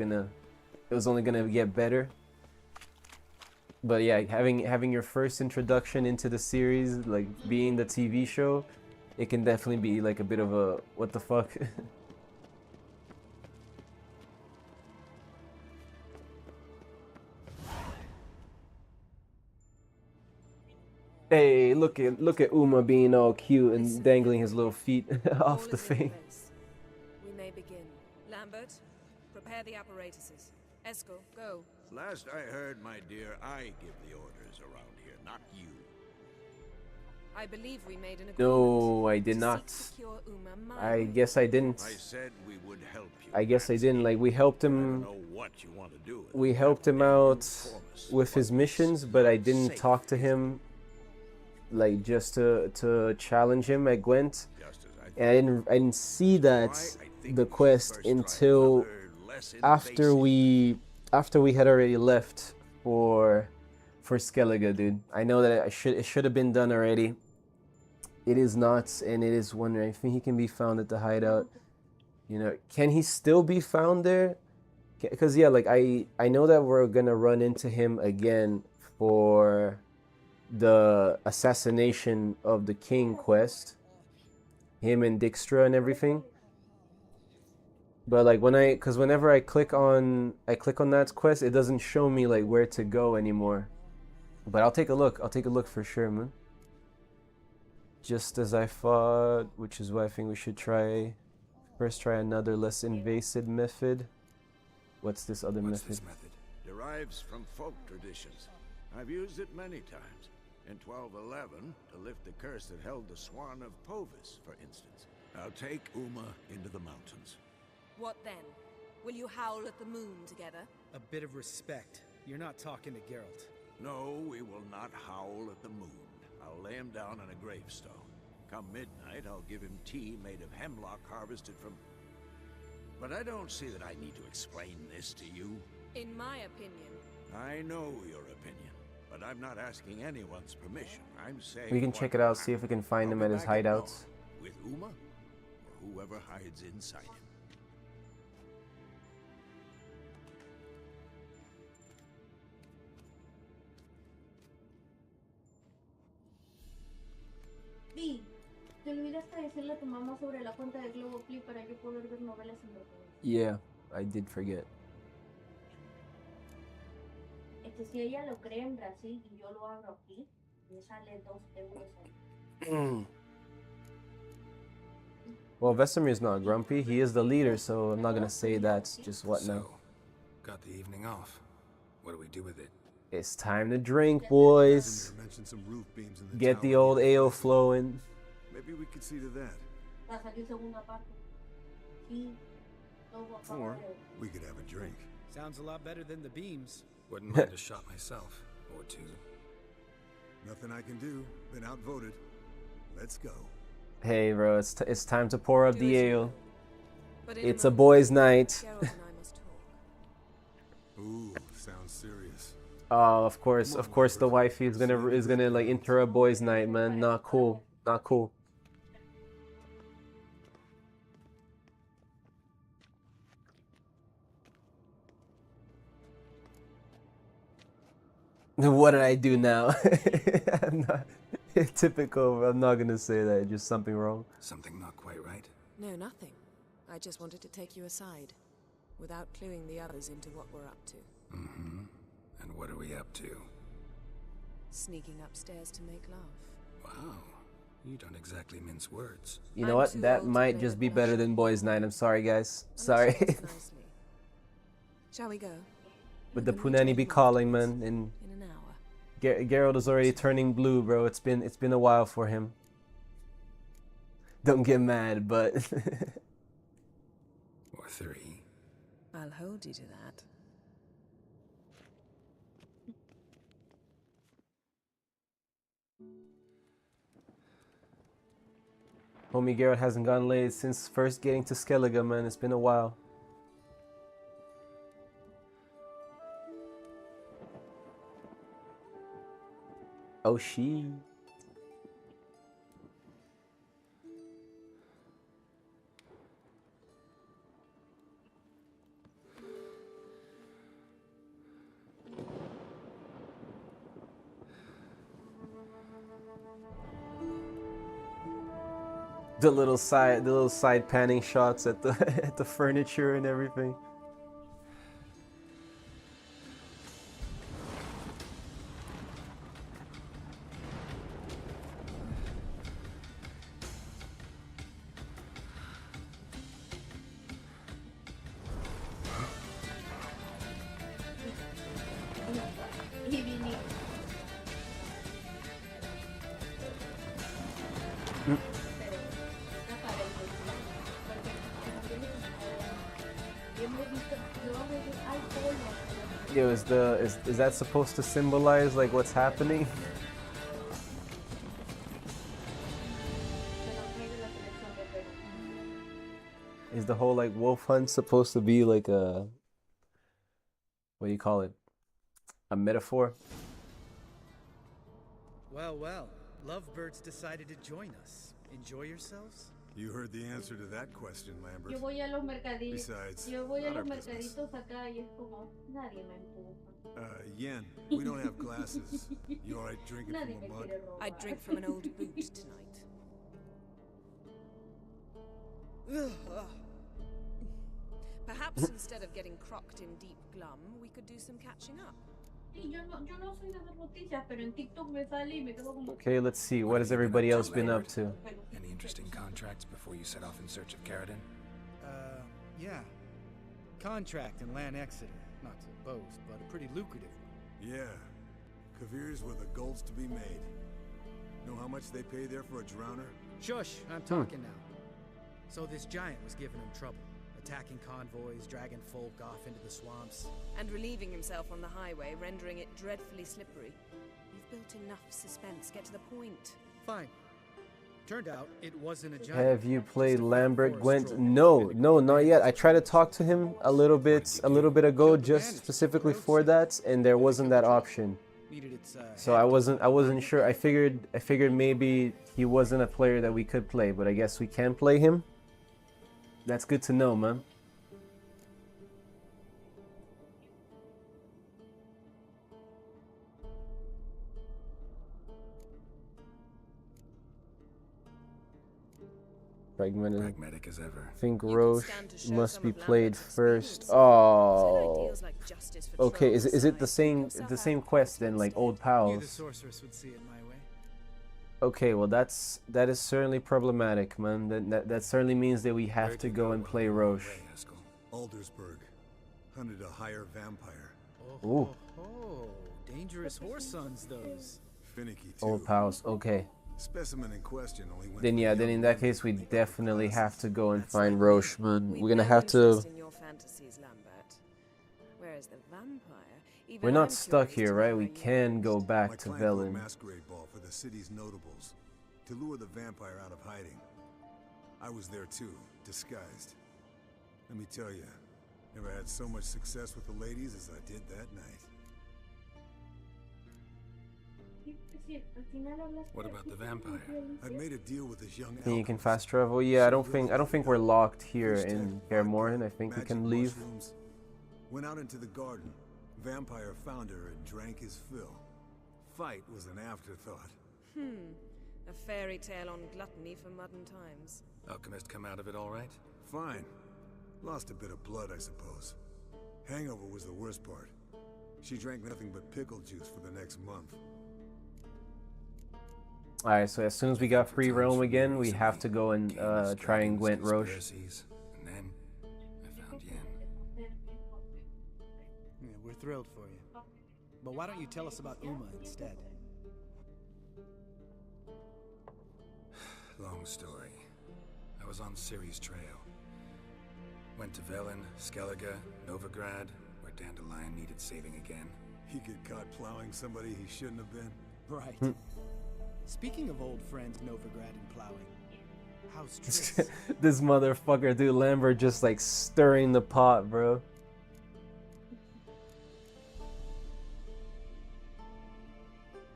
only gonna get better. But yeah, having your first introduction into the series, like being the TV show, it can definitely be like a bit of a what the fuck. Hey, look at Uma being all cute and dangling his little feet off the thing.
We may begin. Lambert, prepare the apparatuses. Eskel, go.
Last I heard, my dear, I give the orders around here, not you.
I believe we made an agreement.
No, I did not. I guess I didn't.
I said we would help you.
I guess I didn't. Like we helped him.
I don't know what you want to do.
We helped him out with his missions, but I didn't talk to him. Like just to challenge him at Gwent, and I didn't see that the quest until after we had already left for Skellige, dude. I know that it should have been done already. It is not, and it is wondering. I think he can be found at the hideout. You know, can he still be found there? Because yeah, like I know that we're gonna run into him again for the assassination of the king quest, him and Dijkstra and everything. But like whenever I click on that quest, it doesn't show me like where to go anymore. But I'll take a look for sure, man. Just as I thought, which is why I think we should try another less invasive method. What's this other method?
This method derives from folk traditions. I've used it many times. In 1211, to lift the curse that held the Swan of Povis, for instance. I'll take Uma into the mountains.
What then? Will you howl at the moon together?
A bit of respect. You're not talking to Geralt.
No, we will not howl at the moon. I'll lay him down on a gravestone. Come midnight, I'll give him tea made of hemlock harvested from... But I don't see that I need to explain this to you.
In my opinion.
I know your opinion. But I'm not asking anyone's permission. I'm saying
we can check it out, see if we can find him at his hideouts.
With Uma? Or whoever hides inside him?
Vi, te olvidaste decirle a tu mamá sobre la cuenta de Globoplay para yo poder ver novelas en japonés.
Yeah, I did forget.
Es que si ella lo cree en Brasil y yo lo abro aquí, me sale 2 euros ahí.
Well, Vesemir's not grumpy. He is the leader, so I'm not gonna say that's just what now.
Got the evening off. What do we do with it?
It's time to drink, boys.
Mentioned some roof beams in the
Get
tower.
the old AO flowing.
Maybe we could see to that.
Va a salir segunda parte. Sí, todo acaba
Or
de-
we could have a drink.
Sounds a lot better than the beams.
Wouldn't mind a shot myself, or two.
Nothing I can do. Been outvoted. Let's go.
Hey, bro, it's time to pour up the ale.
But in
It's a
moment,
boys' night.
Geralt and I must talk.
Ooh, sounds serious.
Oh, of course, the wifey is gonna like interrupt boys' night, man. Not cool, not cool. What did I do now? I'm not typical. I'm not gonna say that. Just something wrong.
Something not quite right?
No, nothing. I just wanted to take you aside, without cluing the others into what we're up to.
Mm-hmm. And what are we up to?
Sneaking upstairs to make love.
Wow. You don't exactly mince words.
You know
I'm
what?
too
That
old to
might
play
just
the
be better than boys' night. I'm sorry, guys. Sorry.
Nicely. Shall we go?
But the Punani be calling, man, and
In an hour.
Geralt is already turning blue, bro. It's been a while for him. Don't get mad, but
Or 3.
I'll hold you to that.
homie Geralt hasn't gone late since first getting to Skellige, man. It's been a while. Oh, she. The little side panning shots at the at the furniture and everything.
Y vine.
Yo, is that supposed to symbolize like what's happening? Is the whole like wolf hunt supposed to be like a, what do you call it? A metaphor?
Well, well, lovebirds decided to join us. Enjoy yourselves?
You heard the answer to that question, Lambert.
Yo voy a los mercaditos.
Besides,
Yo voy a
not our
los
business.
mercaditos acá y es como nadie me empuja.
Yen, we don't have glasses. You alright drinking
Nadie
from
me
a mug?
I'd
quiere robar.
drink from an old boot tonight. Perhaps instead of getting crocked in deep glum, we could do some catching up.
Sí, yo no soy de ver noticias, pero en TikTok me sale y me quedo como...
Okay, let's see. What has everybody else been up to?
Any interesting contracts before you set off in search of Caradin?
Yeah. Contract in Lan Exeter. Not to boast, but a pretty lucrative one.
Yeah. Kavir's where the gold's to be made. Know how much they pay there for a drowner?
Shush, I'm talking now. So this giant was giving him trouble. Attacking convoys, dragging folk off into the swamps.
And relieving himself on the highway, rendering it dreadfully slippery. You've built enough suspense. Get to the point.
Fine. Turned out it wasn't a giant.
Have you played Lambert Gwent? No, not yet. I tried to talk to him a little bit ago, just specifically for that, and there wasn't that option.
Needed its,
So I wasn't sure. I figured maybe he wasn't a player that we could play, but I guess we can play him. That's good to know, man.
Pragmatic as ever.
I think Roche must be played first. Oh. Okay, is it the same quest then, like old pals?
The sorceress would see it my way.
Okay, well that is certainly problematic, man. That certainly means that we have to go and play Roche.
Aldersburg hunted a higher vampire.
Ooh.
Oh, dangerous horse sons those.
Finicky too.
Old pals. Okay.
Specimen in question only went
Then yeah, then in that case we definitely have to go and find Roche, man. We're gonna have to. We're not stuck here, right? We can go back to Velen.
Masquerade ball for the city's notables to lure the vampire out of hiding. I was there too, disguised. Let me tell you, never had so much success with the ladies as I did that night.
What about the vampire?
I made a deal with this young.
Think you can fast travel? Yeah, I don't think we're locked here in Kaer Morhen. I think we can leave.
Went out into the garden. Vampire found her and drank his fill. Fight was an afterthought.
A fairy tale on gluttony for modern times.
Alchemist come out of it all right?
Fine. Lost a bit of blood, I suppose. Hangover was the worst part. She drank nothing but pickle juice for the next month.
Alright, so as soon as we got free realm again, we have to go and try and Gwent Roche.
And then I found Yen.
Yeah, we're thrilled for you. But why don't you tell us about Uma instead?
Long story. I was on Ciri's trail. Went to Velen, Skellige, Novigrad, where Dandelion needed saving again.
He get caught plowing somebody he shouldn't have been.
Right. Speaking of old friends Novigrad and plowing, how's Triss?
This motherfucker, dude, Lambert just like stirring the pot, bro.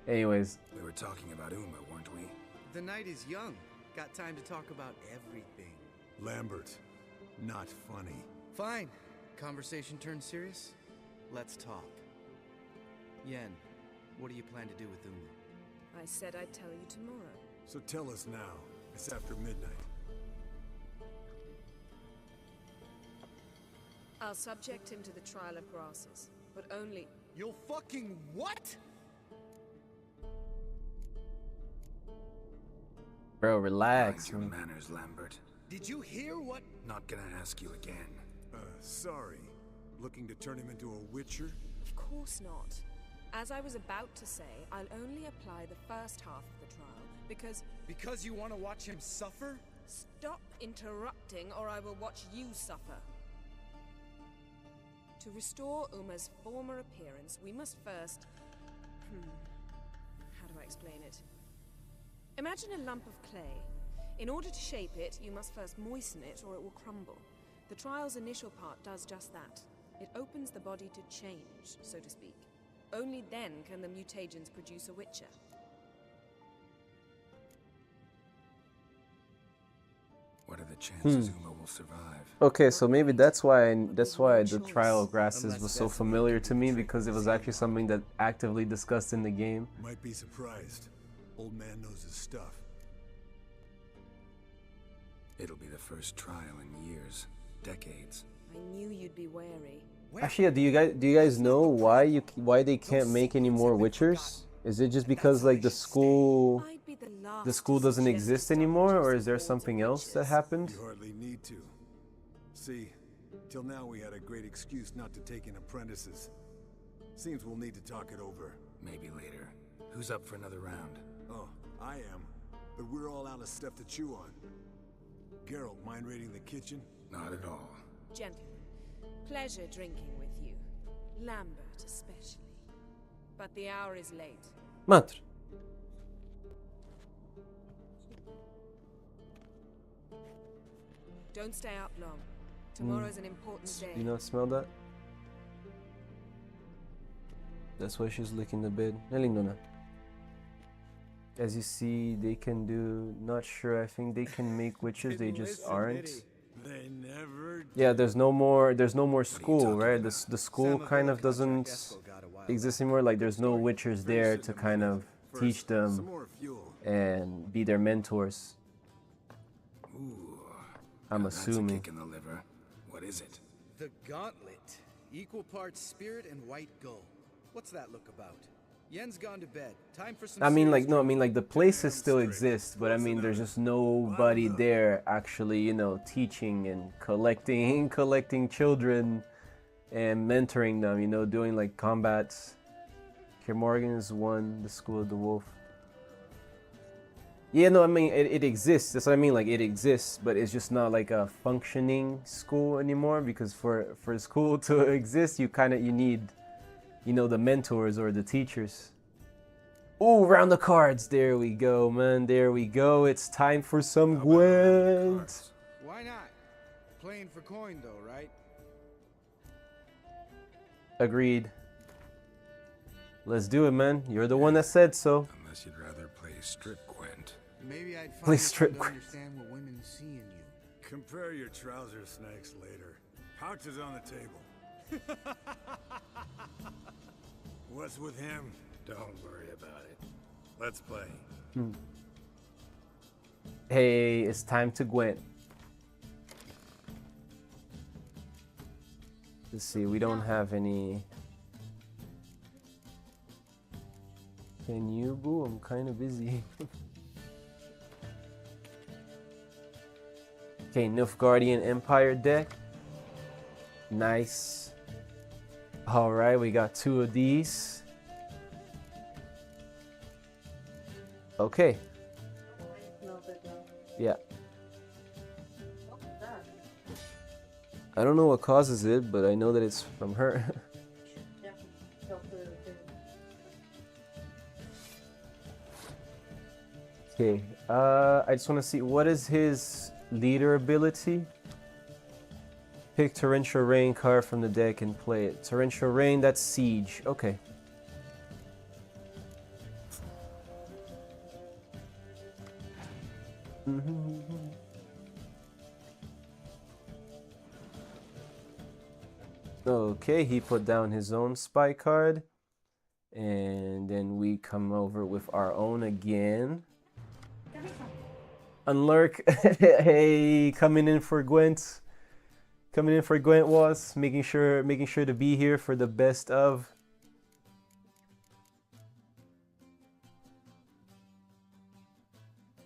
Anyways.
We were talking about Uma, weren't we?
The night is young. Got time to talk about everything.
Lambert, not funny.
Fine. Conversation turned serious? Let's talk. Yen, what do you plan to do with Uma?
I said I'd tell you tomorrow.
So tell us now. It's after midnight.
I'll subject him to the trial of grasses, but only...
You'll fucking what?
Bro, relax.
Mind your manners, Lambert.
Did you hear what?
Not gonna ask you again.
Sorry. Looking to turn him into a witcher?
Of course not. As I was about to say, I'll only apply the first half of the trial, because...
Because you want to watch him suffer?
Stop interrupting, or I will watch you suffer. To restore Uma's former appearance, we must first... How do I explain it? Imagine a lump of clay. In order to shape it, you must first moisten it, or it will crumble. The trial's initial part does just that. It opens the body to change, so to speak. Only then can the mutagens produce a witcher.
What are the chances Uma will survive?
Okay, so maybe that's why the trial of grasses was so familiar to me, because it was actually something that actively discussed in the game.
Might be surprised. Old man knows his stuff.
It'll be the first trial in years, decades.
I knew you'd be wary.
Actually, yeah, do you guys know why they can't make any more Witchers? Is it just because like the school doesn't exist anymore, or is there something else that happened?
You hardly need to. See, till now we had a great excuse not to take in apprentices. Seems we'll need to talk it over.
Maybe later. Who's up for another round?
Oh, I am. But we're all out of stuff to chew on. Geralt, mind raiding the kitchen?
Not at all.
Gentlemen, pleasure drinking with you. Lambert especially. But the hour is late.
Matr.
Don't stay up long. Tomorrow's an important day.
Do you not smell that? That's why she's licking the bed. Nalindona. As you see, they can do. Not sure. I think they can make witches. They just aren't.
They never.
Yeah, there's no more. There's no more school, right? The school kind of doesn't exist anymore. Like there's no witchers there to kind of teach them and be their mentors.
Ooh,
I'm assuming.
That's a kick in the liver. What is it?
The Gauntlet. Equal parts spirit and white gull. What's that look about? Yen's gone to bed. Time for some.
I mean, like, no, I mean, like, the places still exist, but I mean, there's just nobody there actually, you know, teaching and collecting children and mentoring them, you know, doing like combats. Here, Morgan is one, the School of the Wolf. Yeah, no, I mean, it exists. That's what I mean, like, it exists, but it's just not like a functioning school anymore, because for school to exist, you need, you know, the mentors or the teachers. Ooh, round the cards. There we go, man. There we go. It's time for some Gwent.
Why not? Playing for coin, though, right?
Agreed. Let's do it, man. You're the one that said so.
Unless you'd rather play strip Gwent.
Maybe I'd
Play
find it
strip
to
Gwent.
understand what women see in you.
Compare your trouser snakes later. Pouch is on the table. What's with him?
Don't worry about it.
Let's play.
Hey, it's time to Gwent. Let's see, we don't have any. Can you, boo? I'm kind of busy. Okay, Nilfgaardian Empire deck. Nice. Alright, we got 2 of these. Okay. Yeah. I don't know what causes it, but I know that it's from her. Okay, I just want to see, what is his leader ability? Pick Torrential Rain card from the deck and play it. Torrential Rain, that's Siege. Okay. Okay, he put down his own spy card. And then we come over with our own again. Unlurk. Hey, coming in for Gwent. Coming in for Gwent was making sure to be here for the best of.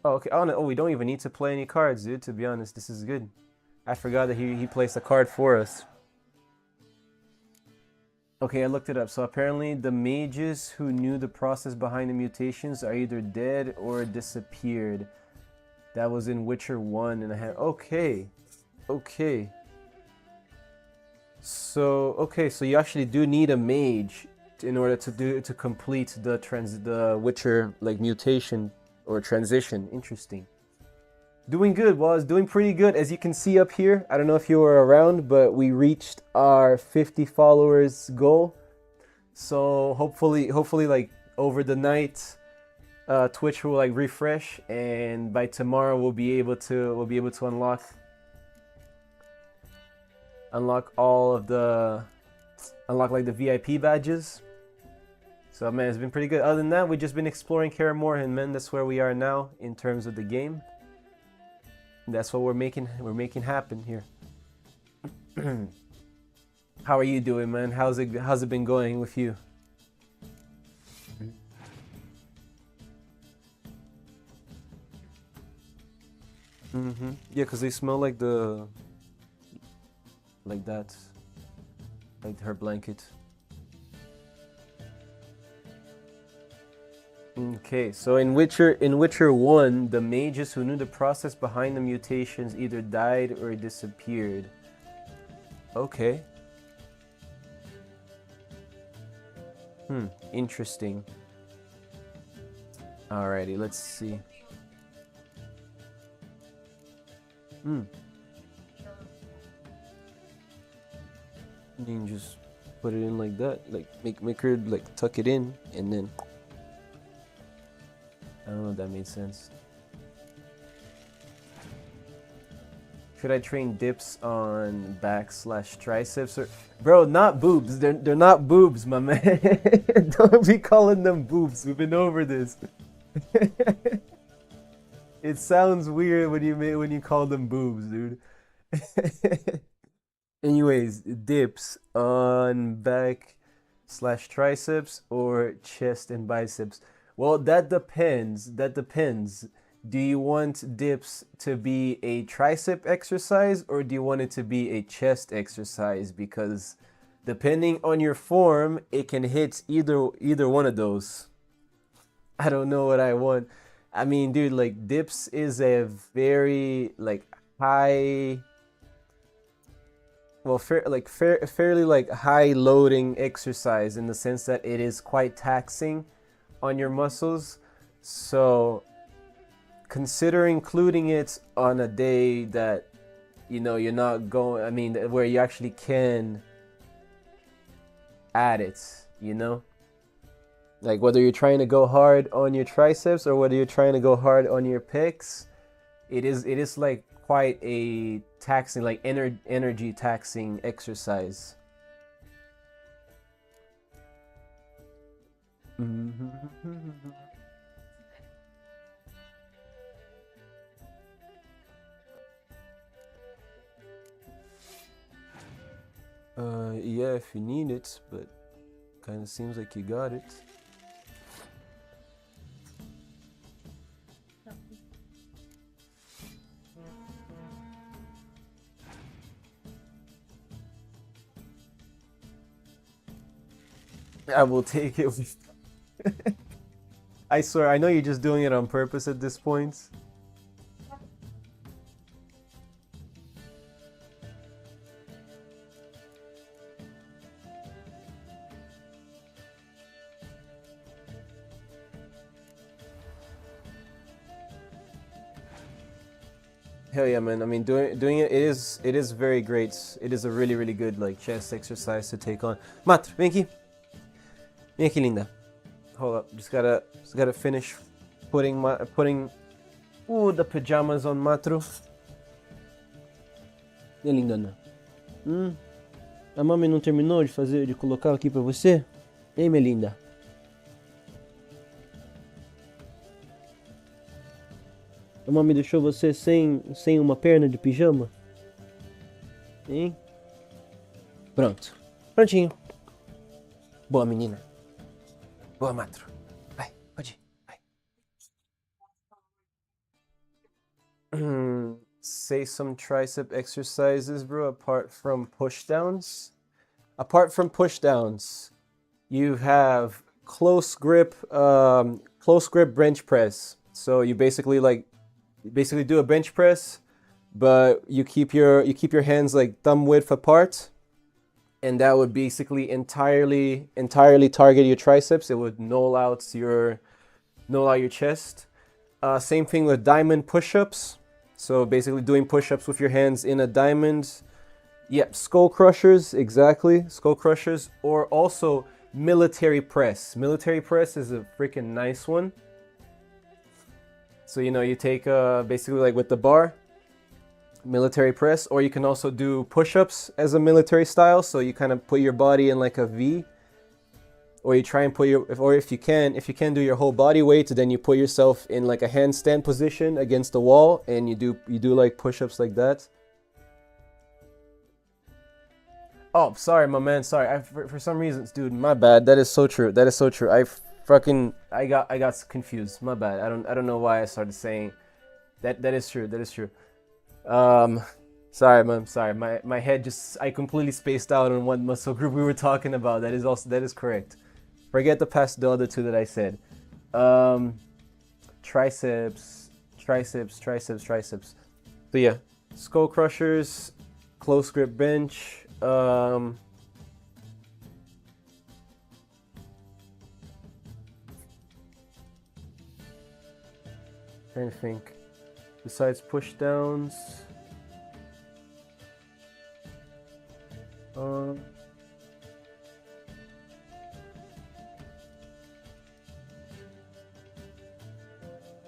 Oh, okay. Oh, we don't even need to play any cards, dude. To be honest, this is good. I forgot that he placed a card for us. Okay, I looked it up. So apparently the mages who knew the process behind the mutations are either dead or disappeared. That was in Witcher 1 and I had... Okay. Okay. So you actually do need a mage in order to complete the Witcher like mutation or transition. Interesting. Doing good, was doing pretty good. As you can see up here, I don't know if you were around, but we reached our 50 followers goal. So hopefully like over the night, Twitch will like refresh, and by tomorrow we'll be able to unlock all of the like the VIP badges. So man, it's been pretty good. Other than that, we've just been exploring Kaer Morhen, man. That's where we are now in terms of the game. That's what we're making happen here. How are you doing, man? How's it been going with you? Yeah, because they smell like that, like her blanket. Okay, so in Witcher 1, the mages who knew the process behind the mutations either died or disappeared. Okay. Interesting. Alrighty, let's see. Ninjas. put it in like that, like make her like tuck it in, and then I don't know if that made sense. Should I train dips on back/triceps or bro? Not boobs. They're not boobs, my man. Don't be calling them boobs. We've been over this. It sounds weird when you call them boobs, dude. Anyways, dips on back/triceps or chest and biceps. Well, that depends. That depends. Do you want dips to be a tricep exercise or do you want it to be a chest exercise? Because depending on your form, it can hit either one of those. I don't know what I want. I mean, dude, like dips is a very like high, well, fairly like high loading exercise in the sense that it is quite taxing on your muscles. So consider including it on a day that you're not going, I mean, where you actually can add it, like whether you're trying to go hard on your triceps or whether you're trying to go hard on your pecs, it is like quite a taxing, like energy taxing exercise. Yeah, if you need it, but kind of seems like you got it. I will take it. I swear, I know you're just doing it on purpose at this point. Hell yeah, man. I mean, doing it is very great. It is a really good like chest exercise to take on. Matro, vem aqui. Vem aqui, linda. Hold up. Just gotta finish putting the pajamas on Matro. E lindona. A mami não terminou de colocar aqui pra você? Ei, minha linda. A mami deixou você sem uma perna de pijama? Hein? Pronto. Prontinho. Boa, menina. Boa, Matro. Vai, pode ir. Vai. Say some tricep exercises, bro, apart from pushdowns. Apart from pushdowns, you have close grip bench press. So you basically do a bench press, but you keep your hands like thumb width apart, and that would basically entirely target your triceps. It would null out your chest. Same thing with diamond push-ups. So basically doing push-ups with your hands in a diamond. Yep, skull crushers, exactly, skull crushers, or also military press. Military press is a freaking nice one. So, you take basically like with the bar, military press, or you can also do push-ups as a military style. So you kind of put your body in like a V, or you try and if you can do your whole body weight, then you put yourself in like a handstand position against the wall, and you do like push-ups like that. Oh, sorry, my man. Sorry, for some reasons, dude, my bad. That is so true. I got confused. My bad. I don't know why I started saying that. That is true. Sorry, man. Sorry. My head I completely spaced out on what muscle group we were talking about. That is correct. Forget the other two that I said. Triceps. So yeah, skull crushers, close grip bench. Trying to think. Besides push downs.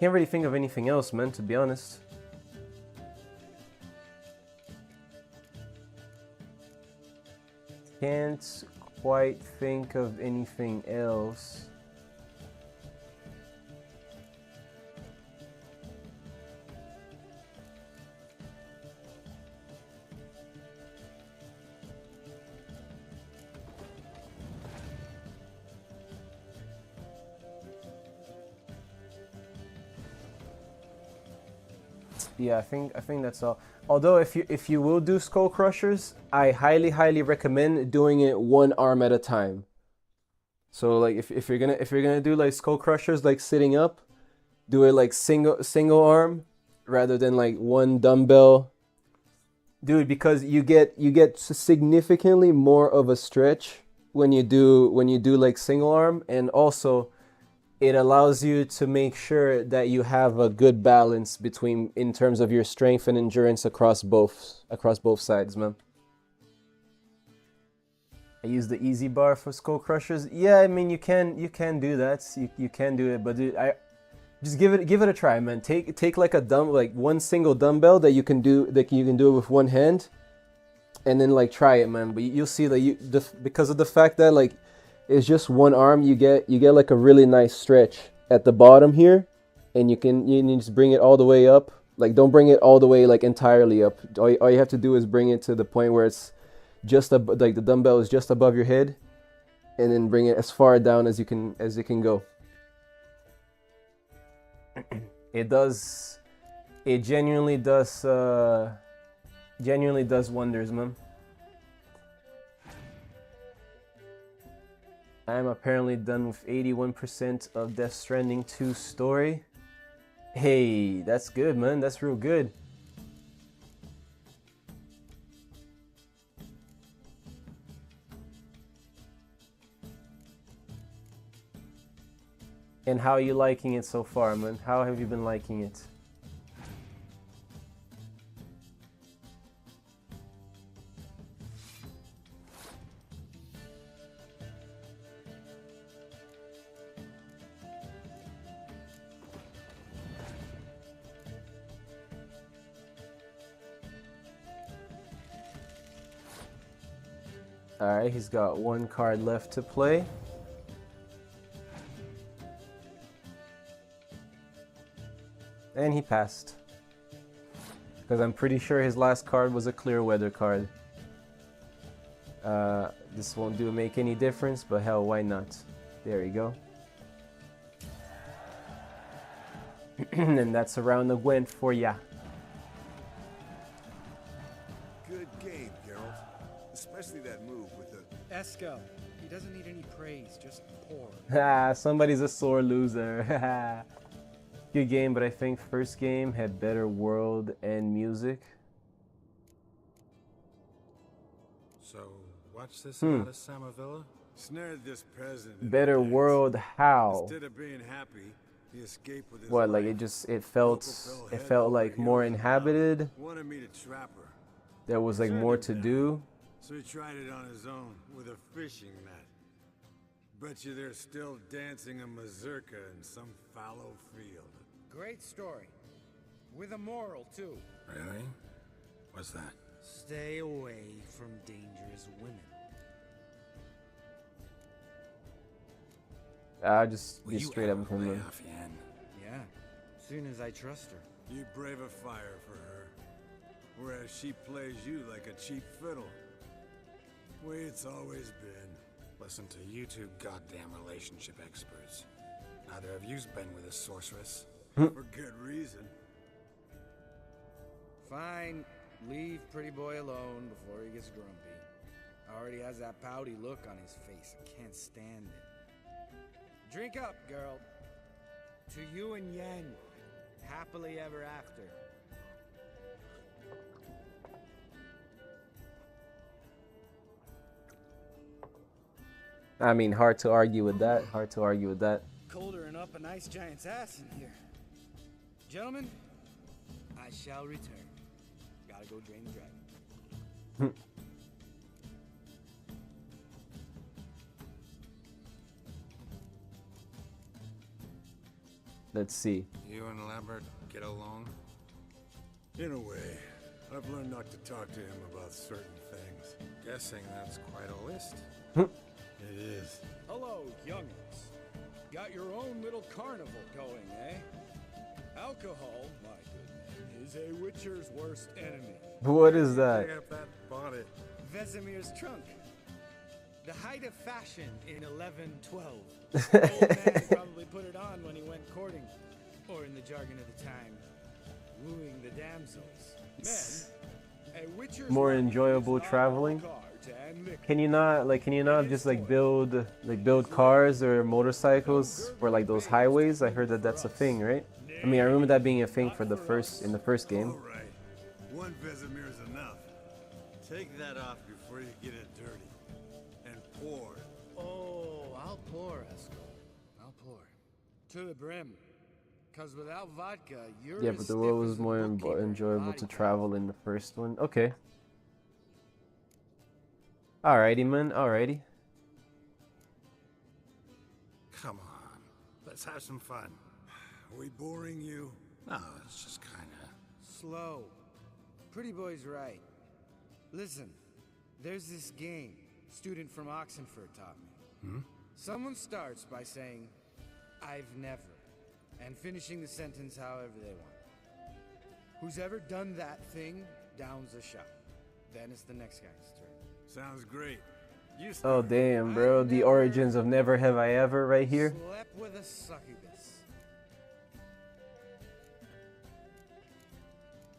Can't really think of anything else, man, to be honest. Can't quite think of anything else. Yeah, I think that's all. Although if you will do skull crushers, I highly recommend doing it one arm at a time. So like if you're gonna do like skull crushers like sitting up, do it like single arm rather than like one dumbbell. Dude, because you get significantly more of a stretch when you do like single arm, and also it allows you to make sure that you have a good balance between in terms of your strength and endurance across both sides, man. I use the easy bar for skull crushers. Yeah, I mean you can do that. You can do it, but dude, I just give it a try, man. Take like one single dumbbell that you can do it with one hand, and then like try it, man. But you'll see that because of the fact that like it's just one arm, you get like a really nice stretch at the bottom here, and you just bring it all the way up. Like don't bring it all the way like entirely up. All you have to do is bring it to the point where it's just like the dumbbell is just above your head, and then bring it as far down as it can go. It genuinely does wonders, man. I'm apparently done with 81% of Death Stranding 2 story. Hey, that's good, man. That's real good. And how are you liking it so far, man? How have you been liking it? Alright, he's got one card left to play. And he passed. Because I'm pretty sure his last card was a clear weather card. This won't make any difference, but hell, why not? There you go. And that's a round of Gwent for ya.
Good game, Geralt. Especially that move with the...
Eskel, he doesn't need any praise, just pour.
Somebody's a sore loser. Good game, but I think first game had better world and music.
So, what's this about a Somervilla?
Snared this peasant.
Better world how?
Instead of being happy, he escaped with his
what,
life.
like it felt like more inhabited.
Wanted me to trap her.
There was like more to do.
So he tried it on his own with a fishing net. Bet you they're still dancing a mazurka in some fallow field.
Great story. With a moral, too.
Really? What's that?
Stay away from dangerous women.
I just be straight up from them.
Yeah, soon as I trust her.
You brave a fire for her, whereas she plays you like a cheap fiddle. Way it's always been.
Listen to you two goddamn relationship experts. Neither of you's been with a sorceress.
For good reason.
Fine. Leave pretty boy alone before he gets grumpy. Already has that pouty look on his face. I can't stand it. Drink up, girl. To you and Yen. Happily ever after.
I mean, hard to argue with that. Hard to argue with that.
Colder up a nice giant's ass in here. Gentlemen, I shall return. Gotta go drain the dragon.
Let's see.
You and Lambert get along?
In a way. I've learned not to talk to him about certain things.
Guessing that's quite a list.
It is.
Hello, youngins. Got your own little carnival going, eh? Alcohol, my good man, is a witcher's worst enemy.
What is that?
Pick up that bonnet.
Vesemir's trunk. The height of fashion in 1112. Old man probably put it on when he went courting, or in the jargon of the time, wooing the damsels. Men, a witcher's
More enjoyable traveling. Can you not just like build cars or motorcycles for like those highways? I heard that that's a thing, right? I mean, I remember that being a thing for the first game.
All right. One Vesemir is enough. Take that off before you get it dirty. And pour.
Oh, I'll pour, Eskel. I'll pour. To the brim. Because without vodka, you're
Yeah, but the world was more enjoyable to travel in the first one. Okay. Alrighty, man. Alrighty.
Come on. Let's have some fun.
Are we boring you?
No, it's just kinda...
Slow. Pretty boy's right. Listen, there's this game student from Oxenford taught me. Someone starts by saying, I've never, and finishing the sentence however they want. Who's ever done that thing downs a shot. Then it's the next guy's turn.
Sounds great.
Oh damn, bro! The origins of Never Have I Ever right here.
Slept with a succubus.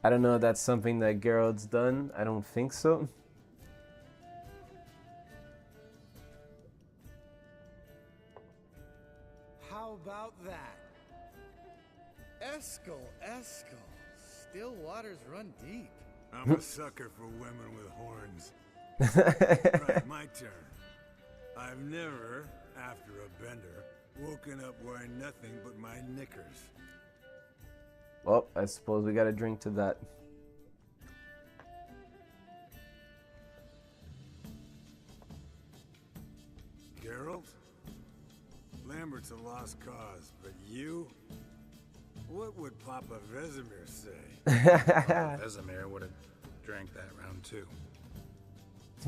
I don't know if that's something that Geralt's done. I don't think so.
How about that? Eskel. Still waters run deep.
I'm a sucker for women with horns. Right, my turn. I've never, after a bender, woken up wearing nothing but my knickers.
Well, I suppose we gotta drink to that.
Geralt? Lambert's a lost cause, but you? What would Papa Vesemir say?
Papa Vesemir would have drank that round too.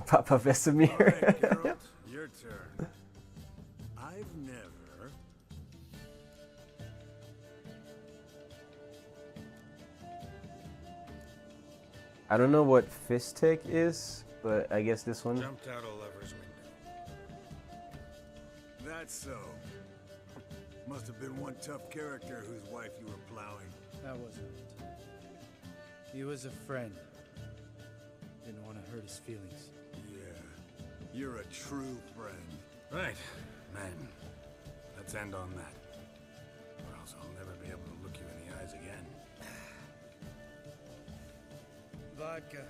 Papa Vesemir.
All right, Geralt, your turn. I've never...
I don't know what fist tech is, but I guess this one.
Jumped out a lover's window.
That's so. Must have been one tough character whose wife you were plowing.
That wasn't it. He was a friend. Didn't want to hurt his feelings.
Yeah, you're a true friend.
Right, man. Let's end on that. Or else I'll never be able to look you in the eyes again.
Vodka.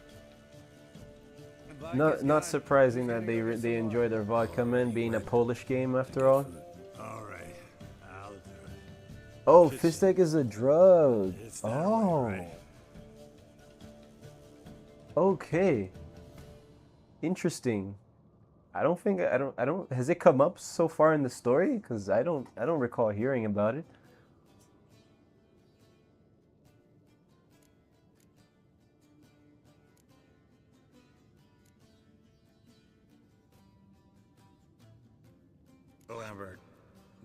Not surprising that they enjoy their vodka, man, being a Polish game after all.
Alright, I'll do it.
Oh, fist tech is a drug. Oh. Okay. Interesting. I don't has it come up so far in the story? Because I don't recall hearing about it.
Lambert,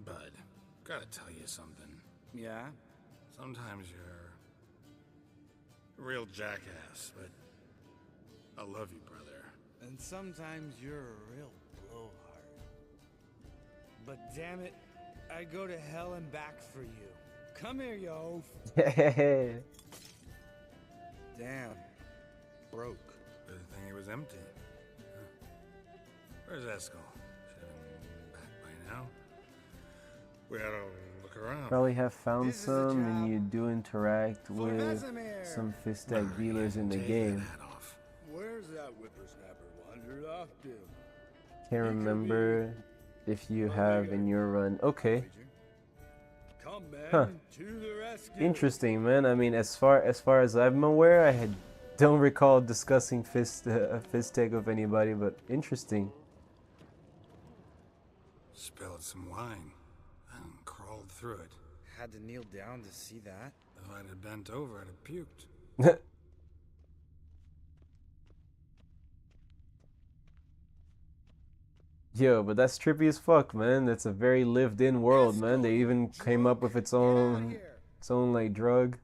bud, gotta tell you something.
Yeah?
Sometimes you're a real jackass, but I love you, brother.
And sometimes you're a real blowhard. But damn it, I'd go to hell and back for you. Come here, you oaf. Damn. Broke.
Good thing it was empty. Huh. Where's Eskel? Should have been back by now. We ought to look around.
Probably have found some, and you do interact with some fist tech dealers in the game.
Where's that whippersnapper wandered off to?
Can't remember if you have in your run. Okay.
Come, man,
Huh.
to the rescue.
Interesting, man. I mean, as far as I'm aware, don't recall discussing fist tech with anybody, but interesting.
Spilled some wine and crawled through it.
had to kneel down to see that.
If I'd have bent over, I'd have puked.
Yo, but that's trippy as fuck, man. That's a very lived-in world, man. They even came up with its own like drug.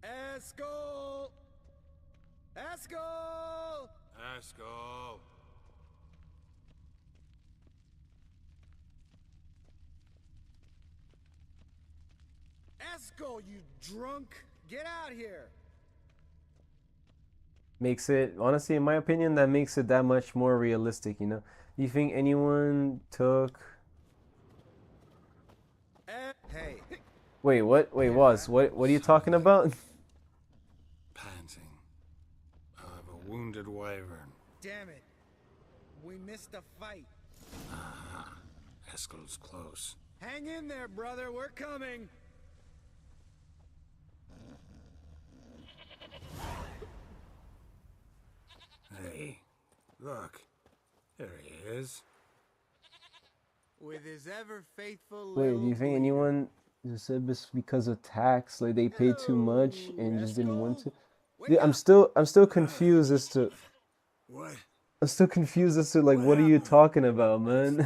Eskel! Eskel!
Eskel!
Eskel, you drunk! Get out here!
Makes it, honestly, in my opinion, that makes it that much more realistic, you know? You think anyone took...
Hey.
Wait, what? Wait, Waz, what are you talking about?
Panting. Of a wounded wyvern.
Damn it. We missed a fight.
Eskel's close.
Hang in there, brother. We're coming.
Hey, look. There he is.
With his ever faithful
Wait, do you think anyone just said this because of tax, like they paid too much and just didn't want to? Dude, I'm still confused as to
what?
I'm still confused as to like what are you talking about, man?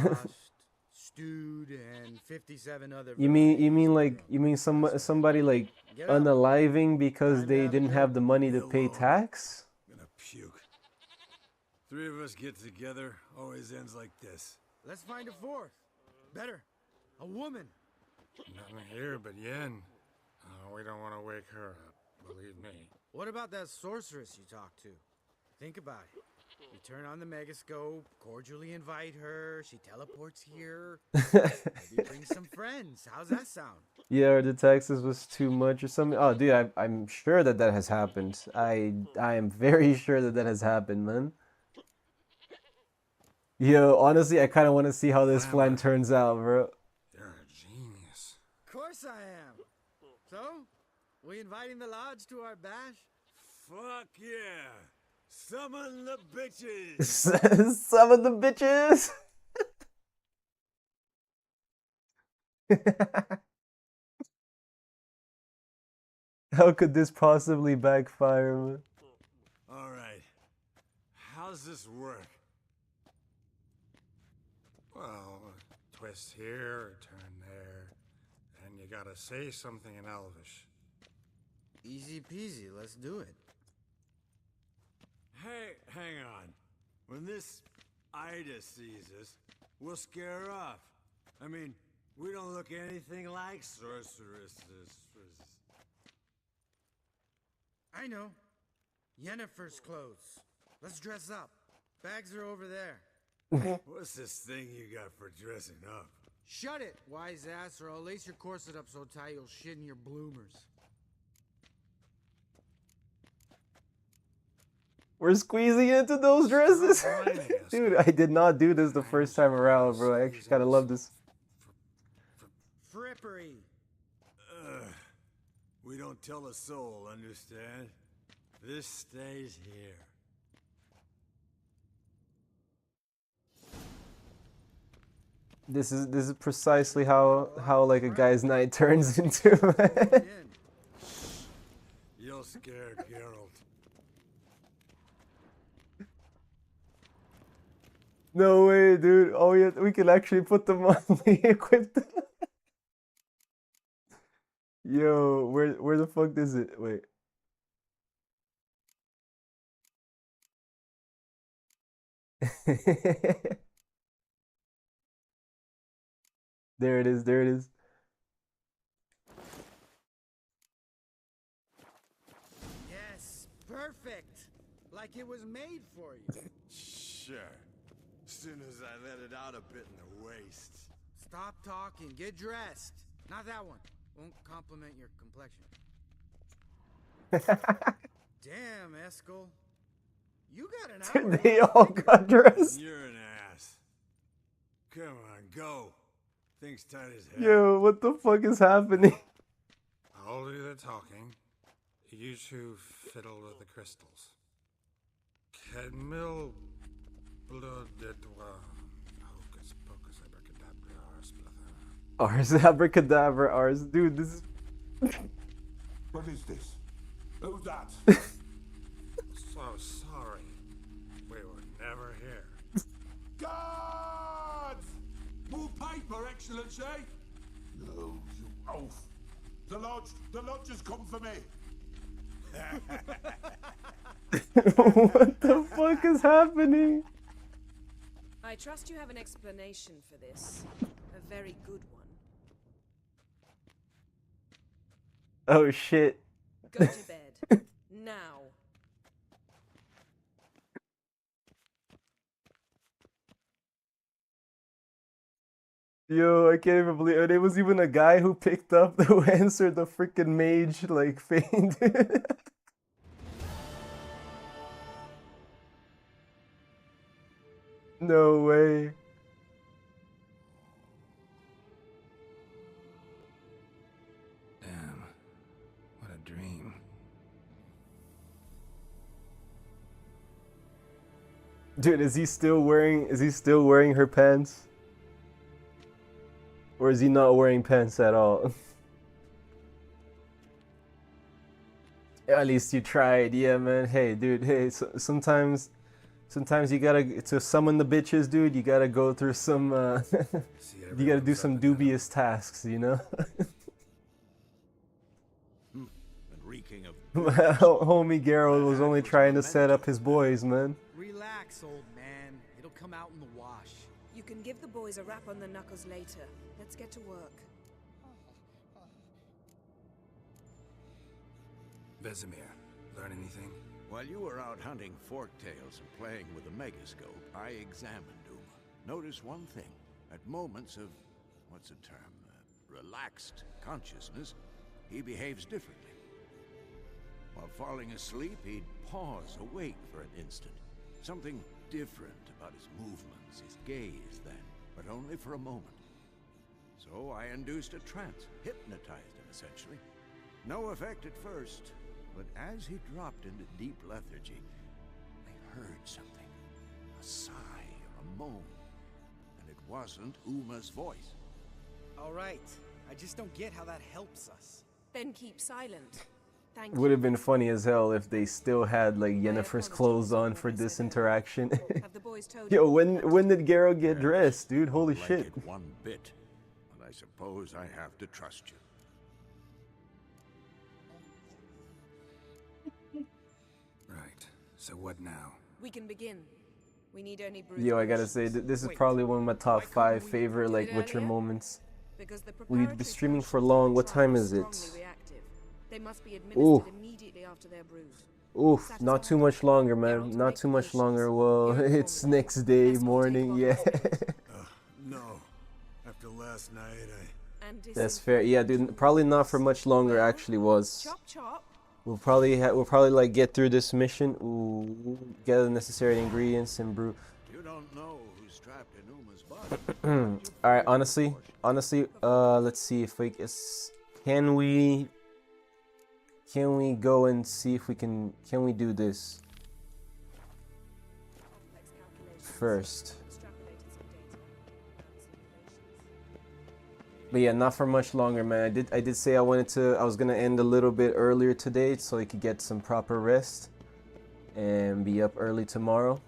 Stewed and 57 other.
You mean somebody like unaliving because they didn't have the money to pay tax?
I'm gonna puke. Three of us get together, always ends like this.
Let's find a fourth. Better, a woman.
Nothing here but Yen. We don't want to wake her up, believe me.
What about that sorceress you talked to? Think about it. You turn on the megascope, cordially invite her, she teleports here. Maybe bring some friends. How's that sound?
Yeah, or the taxes was too much or something. Oh, dude, I'm sure that has happened. I am very sure that has happened, man. Yo, honestly, I kind of want to see how this plan turns out, bro.
You're a genius.
Of course I am. So, we inviting the lodge to our bash?
Fuck yeah! Summon the bitches!
Summon the bitches! How could this possibly backfire, man?
Alright. How's this work?
Well, twist here, turn there, and you gotta say something in Elvish.
Easy peasy, let's do it.
Hey, hang on. When this Ida sees us, we'll scare her off. I mean, we don't look anything like sorceresses.
I know. Yennefer's clothes. Let's dress up. Bags are over there.
What's this thing you got for dressing up?
Shut it, wise ass, or I'll lace your corset up so tight you'll shit in your bloomers.
We're squeezing into those dresses? Dude, I did not do this the first time around, bro. I actually kind of love this.
Frippery.
We don't tell a soul, understand? This stays here.
This is precisely how like a guy's night turns into, man.
You'll scare Geralt.
No way, dude. Oh yeah, we can actually put them on. We equip them. Yo, where the fuck is it? Wait. There it is, there it is.
Yes, perfect. Like it was made for you.
Sure. As soon as I let it out a bit in the waist.
Stop talking, get dressed. Not that one. Won't compliment your complexion. Damn, Eskel. You got an hour.
They all got dressed.
You're an ass. Come on, go. Thing's tight as hell.
Yo, what the fuck is happening?
I'll do the talking. You two fiddle with the crystals. Kedmil blood de doigt. Hocus pocus abracadabra.
Ars abracadabra, Ars. Dude, this is.
What is this? Who's that?
So sorry. We were never here.
Guards! More paper, Excellency! No, you oaf. The lodge has come for me.
What the fuck is happening?
I trust you have an explanation for this. A very good one.
Oh shit.
Go to bed. Now.
Yo, I can't even believe it. There was even a guy who picked up who answered the freaking mage like feint. No way.
Damn. What a dream.
Dude, is he still wearing her pants? Or is he not wearing pants at all? At least you tried. Yeah, man. Hey, dude. Hey, sometimes you gotta, to summon the bitches, dude, you gotta go through some, you gotta do some dubious tasks, you know?
And reeking of
Homie Geralt was only trying to set up his boys, man.
Relax, old man. It'll come out in the wash.
You can give the boys a rap on the knuckles later. Let's get to work.
Vesemir, learn anything?
While you were out hunting forktails and playing with a megascope, I examined Uma. Notice one thing. At moments of, what's the term, relaxed consciousness, he behaves differently. While falling asleep, he'd pause, awake for an instant. Something different about his movements, his gaze then, but only for a moment. So I induced a trance, hypnotized him essentially. No effect at first, but as he dropped into deep lethargy, I heard something. A sigh or a moan. And it wasn't Uma's voice.
All right. I just don't get how that helps us.
Then keep silent. Thank
Would
you.
have been funny as hell if they still had like Yennefer's clothes on for this interaction.
Have the boys told
Yo,
you?
when did Geralt get dressed, dude? Holy
Like
shit.
it one bit. But I suppose I have to trust you.
Right. So what now?
We can begin. We need only brute
Yo, I gotta
force.
say, this is probably one of my top 5 favorite like Witcher moments.
Because the
We've been
preparatory
streaming for
functions
long.
of
What
the
time
trial
is
are
it?
strongly reactive. They must be
Ooh.
administered immediately after their brood.
Oof, not too much longer, man. Not too much longer. Well, it's next day morning, yeah.
No. After last night,
That's fair. Yeah, dude, probably not for much longer actually was.
Chop chop.
We'll probably like get through this mission. Ooh, get the necessary ingredients and brew.
You don't know who's trapped in Uma's body.
All right, honestly, let's see if we can we go and see if we can we do this first. But yeah, not for much longer, man. I did say I was gonna end a little bit earlier today so I could get some proper rest and be up early tomorrow.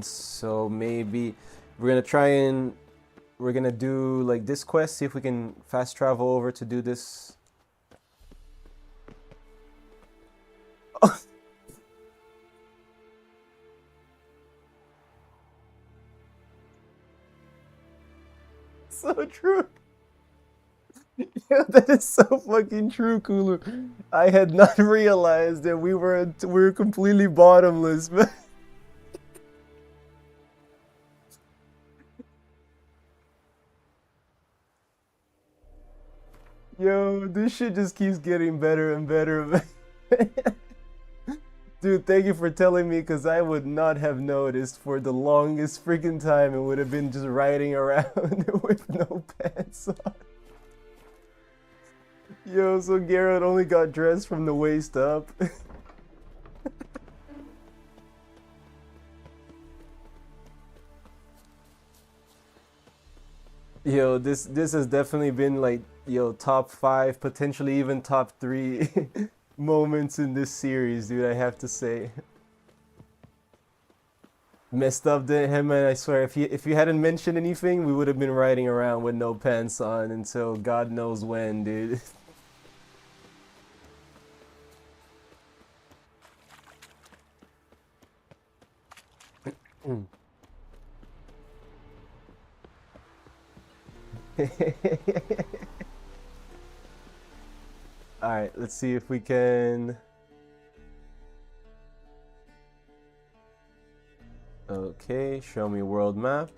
So maybe we're gonna do like this quest, see if we can fast travel over to do this. So true. Yeah, that is so fucking true, Kulu. I had not realized that we were completely bottomless, man. Yo, this shit just keeps getting better and better, man. Dude, thank you for telling me, because I would not have noticed for the longest freaking time. It would have been just riding around with no pants on. Yo, so Geralt only got dressed from the waist up. Yo, this has definitely been like, yo, top 5, potentially even top 3 moments in this series, dude, I have to say. Messed up, didn't him, man. I swear, if you hadn't mentioned anything, we would have been riding around with no pants on until God knows when, dude. Alright, let's see if we can... Okay, show me world map.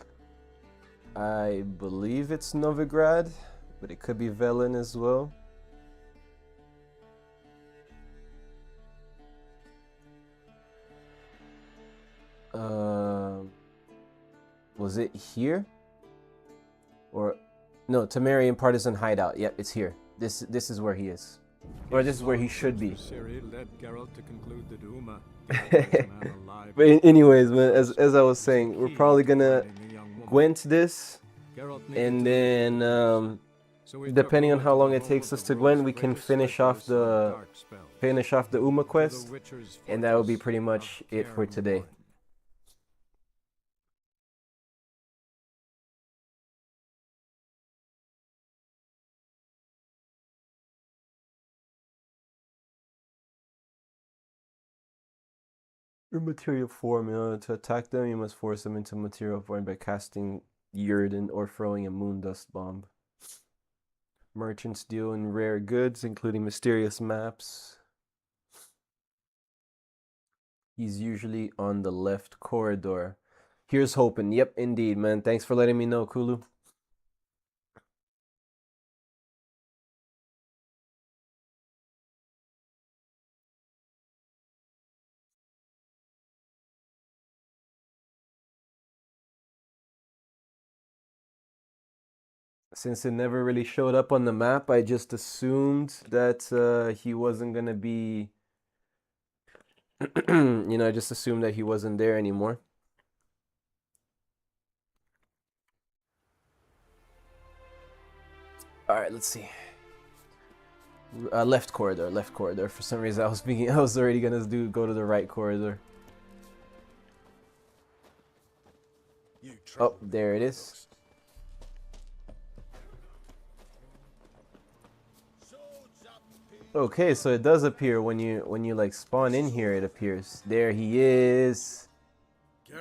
I believe it's Novigrad, but it could be Velen as well. Was it here? Or no, Temerian Partisan Hideout. Yep, it's here. This is where he is. Or this is where he should be. But anyways, man, as I was saying, we're probably gonna Gwent this, and then depending on how long it takes us to Gwent, we can finish off the Uma quest, and that will be pretty much it for today. Your material form, to attack them, you must force them into material form by casting Yrden or throwing a moon dust bomb. Merchants deal in rare goods, including mysterious maps. He's usually on the left corridor. Here's hoping. Yep, indeed, man. Thanks for letting me know, Kulu. Since it never really showed up on the map, I just assumed that he wasn't gonna be... you know, I just assumed that he wasn't there anymore. Alright, let's see. Left corridor, left corridor. For some reason, I was already gonna go to the right corridor. Oh, there it is. Okay, so it does appear when you like spawn in here. It appears. There he is.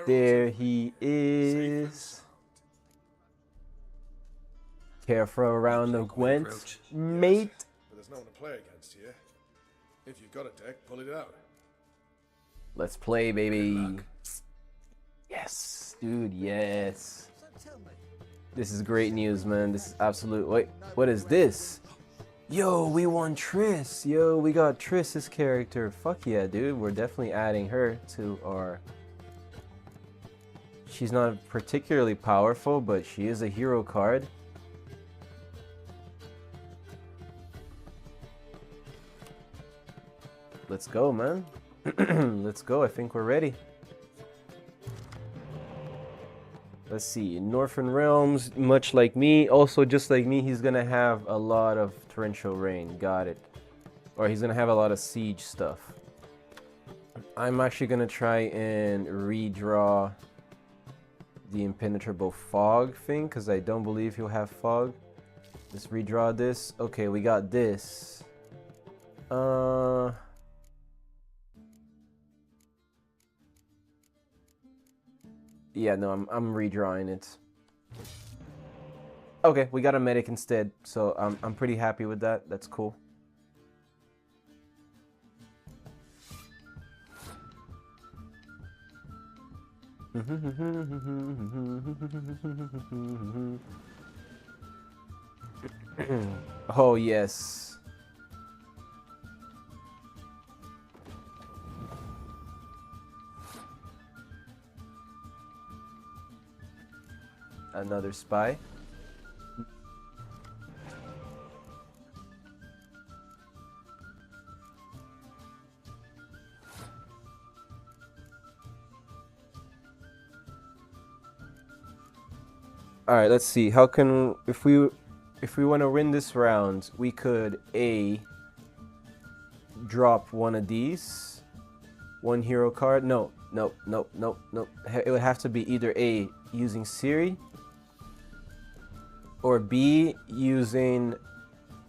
There he is. Careful around the Gwent, mate.
But there's no one to play against here. If you've got a deck, pull it out.
Let's play, baby. Yes, dude, yes. This is great news, man. This is absolute... Wait, what is this? Yo, we won Triss. Yo, we got Triss's character. Fuck yeah, dude. We're definitely adding her to our... She's not particularly powerful, but she is a hero card. Let's go, man. Let's go. I think we're ready. Let's see. Northern Realms, much like me, also just like me, he's gonna have a lot of torrential rain. Got it. Or he's gonna have a lot of siege stuff. I'm actually gonna try and redraw the impenetrable fog thing, because I don't believe he'll have fog. Let's redraw this. Okay, we got this. Yeah, no, I'm redrawing it. Okay, we got a medic instead, so I'm pretty happy with that. That's cool. Oh, yes. Another spy. All right, let's see. How can if we want to win this round, we could A, drop one of these, one hero card. No. It would have to be either A, using Siri, or B, using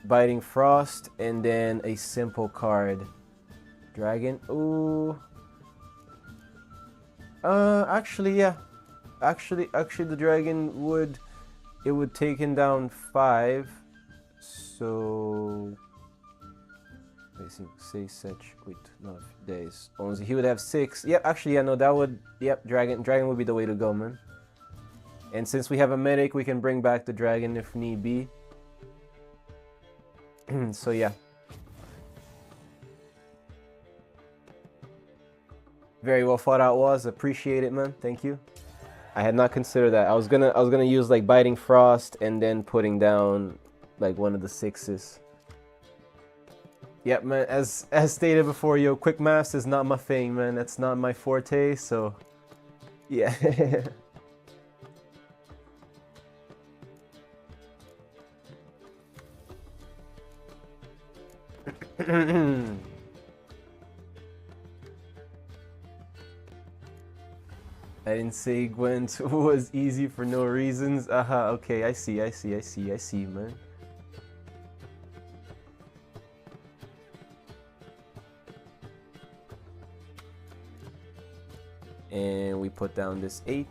Biting Frost, and then a simple card. Dragon. Ooh. Actually, yeah. Actually, the dragon would take him down 5. So, say such with enough days. Only he would have 6. Yep. Actually, yeah. No, that would. Yep. Dragon would be the way to go, man. And since we have a medic, we can bring back the dragon if need be. So yeah. Very well thought out, was. Appreciate it, man. Thank you. I had not considered that. I was gonna use like Biting Frost and then putting down like one of the 6s. Yep, man. As stated before, yo, quick maths is not my thing, man. That's not my forte. So, yeah. I didn't say Gwent was easy for no reasons. Okay, I see, man. And we put down this 8.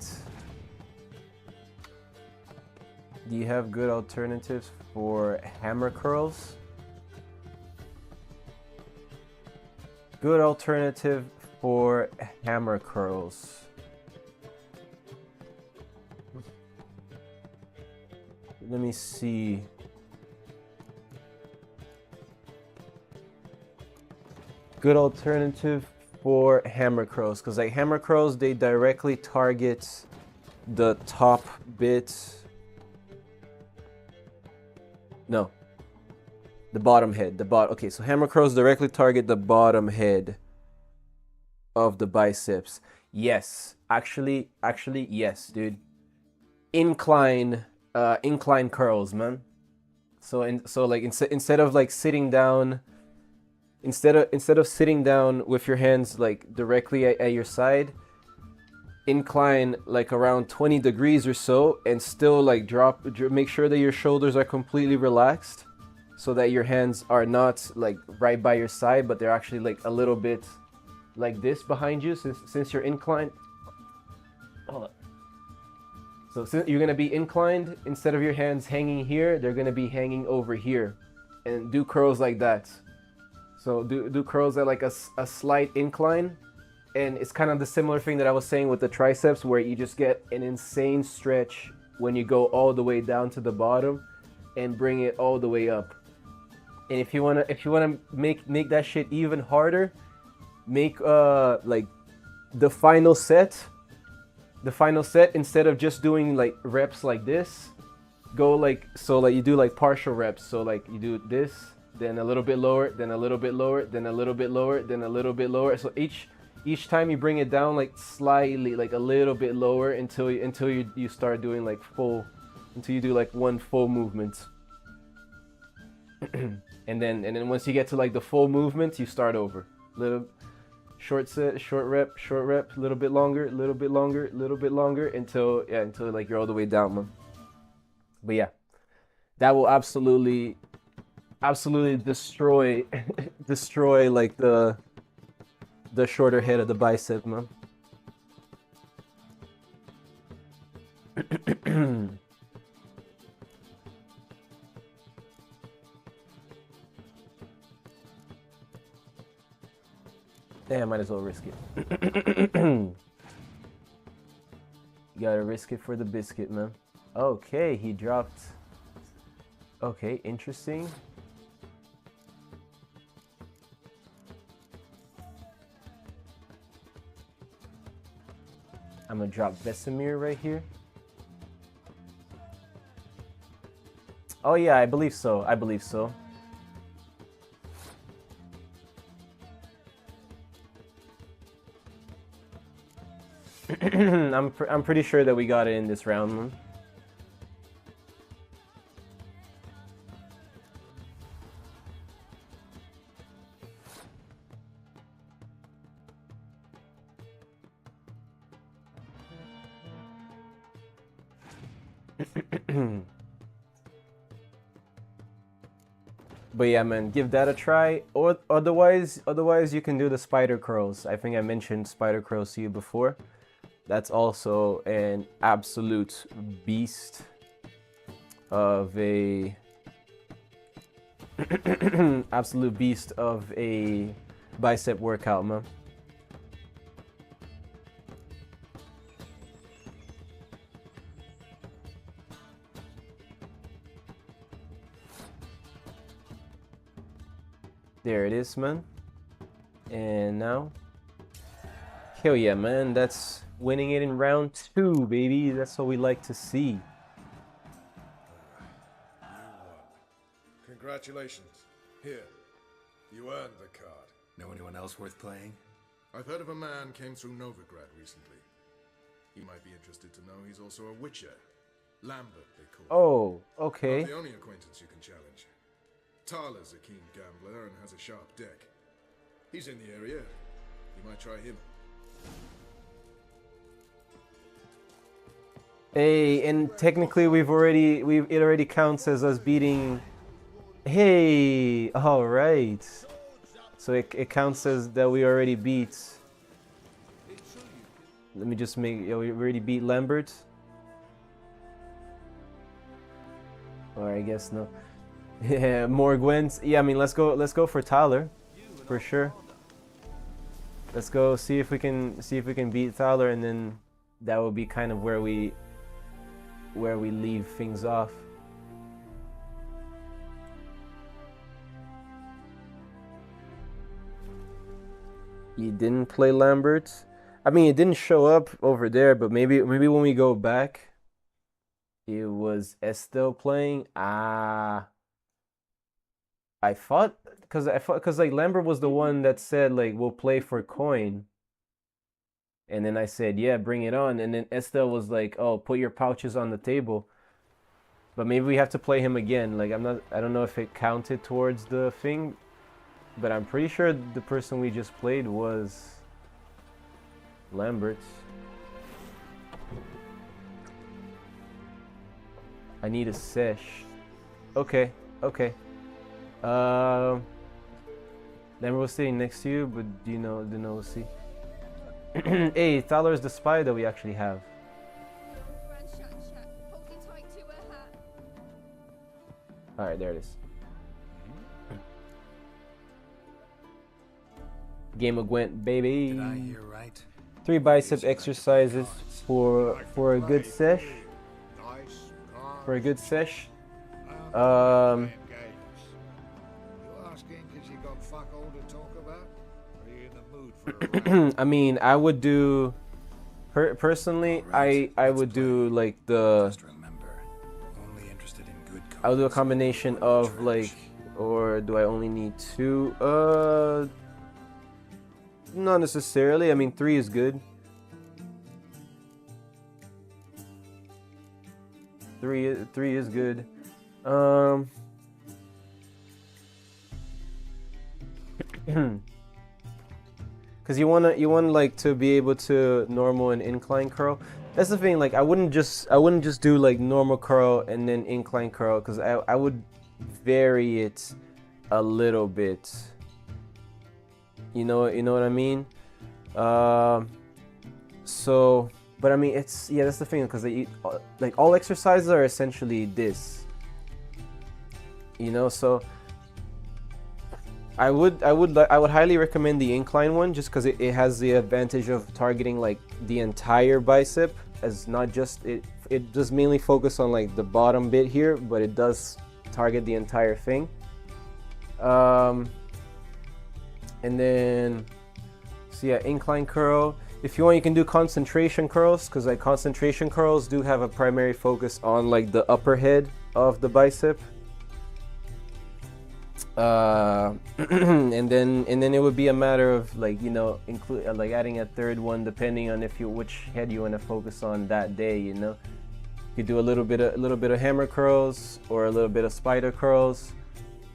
Do you have good alternatives for hammer curls? Good alternative for hammer curls. Let me see. Good alternative for hammer curls, because like hammer curls, they directly target the top bit. No. The bottom head. Okay, so hammer curls directly target the bottom head of the biceps. Yes. Actually, yes, dude. Incline curls, man. So instead of like sitting down, instead of sitting down with your hands like directly at your side, incline like around 20 degrees or so, and still like make sure that your shoulders are completely relaxed, so that your hands are not like right by your side, but they're actually like a little bit like this behind you, since you're inclined. Hold up. So since you're gonna be inclined, instead of your hands hanging here, they're gonna be hanging over here, and do curls like that. So do curls at like a slight incline, and it's kind of the similar thing that I was saying with the triceps, where you just get an insane stretch when you go all the way down to the bottom, and bring it all the way up. And if you wanna make that shit even harder, make like the final set, instead of just doing like reps like this, go like, so like you do like partial reps. So like you do this, then a little bit lower, then a little bit lower, then a little bit lower, then a little bit lower. So each time you bring it down like slightly, like a little bit lower, until you start doing like full, until you do like one full movement. and then once you get to like the full movement, you start over. Little short set, short rep, a little bit longer, until like you're all the way down, man. But yeah, that will absolutely destroy like the shorter head of the bicep, man. Yeah, I might as well risk it. You gotta risk it for the biscuit, man. Okay, he dropped. Okay, interesting. I'm gonna drop Vesemir right here. Oh yeah, I believe so. I'm pretty sure that we got it in this round, man. But yeah, man, give that a try. Or otherwise you can do the spider curls. I think I mentioned spider curls to you before. That's also an absolute beast of a absolute beast of a bicep workout, man. There it is, man. And now, hell yeah, man. That's winning it in round 2, baby. That's what we like to see.
You won. Congratulations. Here, you earned the card.
Know anyone else worth playing?
I've heard of a man came through Novigrad recently. He might be interested to know he's also a witcher. Lambert, they call him.
Oh, okay.
Not the only acquaintance you can challenge. Thaler's a keen gambler and has a sharp deck. He's in the area. You might try him.
Hey, and technically it already counts as us beating. Hey, all right. So it counts as that we already beat. Let me just make. We already beat Lambert. Or I guess no. Yeah, more Gwens. Yeah, I mean let's go for Thaler, for sure. Let's go see if we can beat Thaler, and then that will be kind of where we leave things off. You didn't play Lambert? I mean, it didn't show up over there, but maybe when we go back, it was Estelle playing. I thought because like Lambert was the one that said like we'll play for coin. And then I said, yeah, bring it on. And then Estelle was like, oh, put your pouches on the table. But maybe we have to play him again. Like I don't know if it counted towards the thing, but I'm pretty sure the person we just played was Lambert. I need a sesh. Okay. Lambert was sitting next to you, but do you know we'll see. Hey, Thaler's the spy that we actually have. Alright, there it is. Game of Gwent, baby.
Did I hear right?
3 bicep exercises for a good sesh. For a good sesh.
You asking because you got fuck all to talk about? Or are you in the mood for
I mean, I would do personally. Right, I would do like the.
Just remember, only interested in good.
I'll do a combination of like, or do I only need 2? Not necessarily. I mean, 3 is good. 3 is good. Because you want like to be able to normal and incline curl. That's the thing. Like I wouldn't just do like normal curl and then incline curl, because I would vary it a little bit. You know what I mean? So, but I mean that's the thing, because like all exercises are essentially this. You know, so I would highly recommend the incline one, just because it has the advantage of targeting like the entire bicep, as not just it does mainly focus on like the bottom bit here, but it does target the entire thing. And then so yeah, incline curl. If you want, you can do concentration curls, because like concentration curls do have a primary focus on like the upper head of the bicep. And then it would be a matter of like, you know, include like adding a third one depending on which head you want to focus on that day. You know, you could do a little bit of hammer curls, or a little bit of spider curls,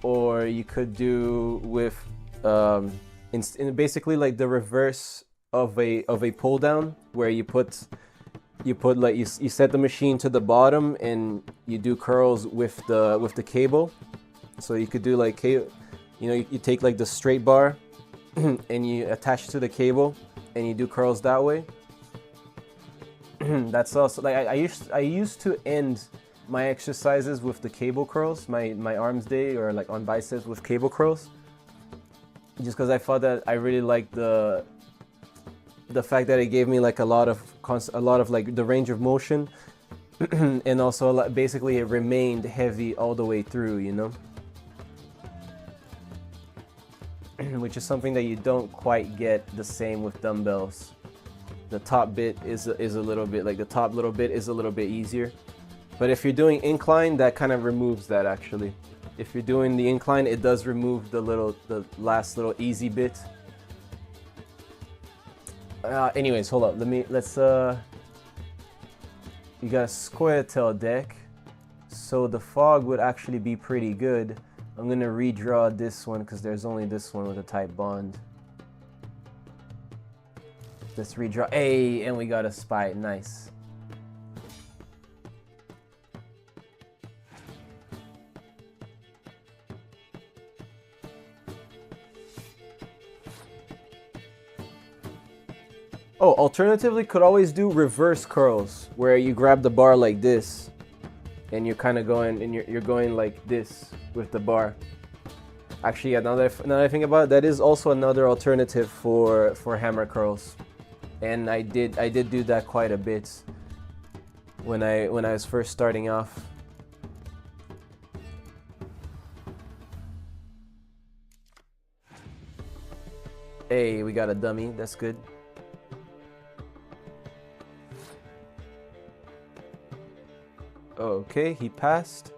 or you could do with in basically like the reverse of a pull down, where you put you put like you set the machine to the bottom and you do curls with the cable. So you could do like you take like the straight bar and you attach it to the cable and you do curls that way. That's also like I used to end my exercises with the cable curls, my arms day or like on biceps with cable curls, just because I thought that I really liked the fact that it gave me like a lot of like the range of motion, and also basically it remained heavy all the way through, you know. Which is something that you don't quite get the same with dumbbells. The top bit is a little bit like the top little bit is a little bit easier, but if you're doing incline, that kind of removes that actually. If you're doing the incline, it does remove the last little easy bit. Anyways, hold up. Let's you got a square tail deck, so the fog would actually be pretty good. I'm gonna redraw this one because there's only this one with a type bond. Let's redraw. Hey, and we got a spy. Nice. Oh, alternatively, could always do reverse curls, where you grab the bar like this, and you're kind of going, and you're going like this with the bar. Actually, yeah, now that I think about it, that is also another alternative for hammer curls, and I did do that quite a bit when I was first starting off. Hey, we got a dummy. That's good. Okay, he passed.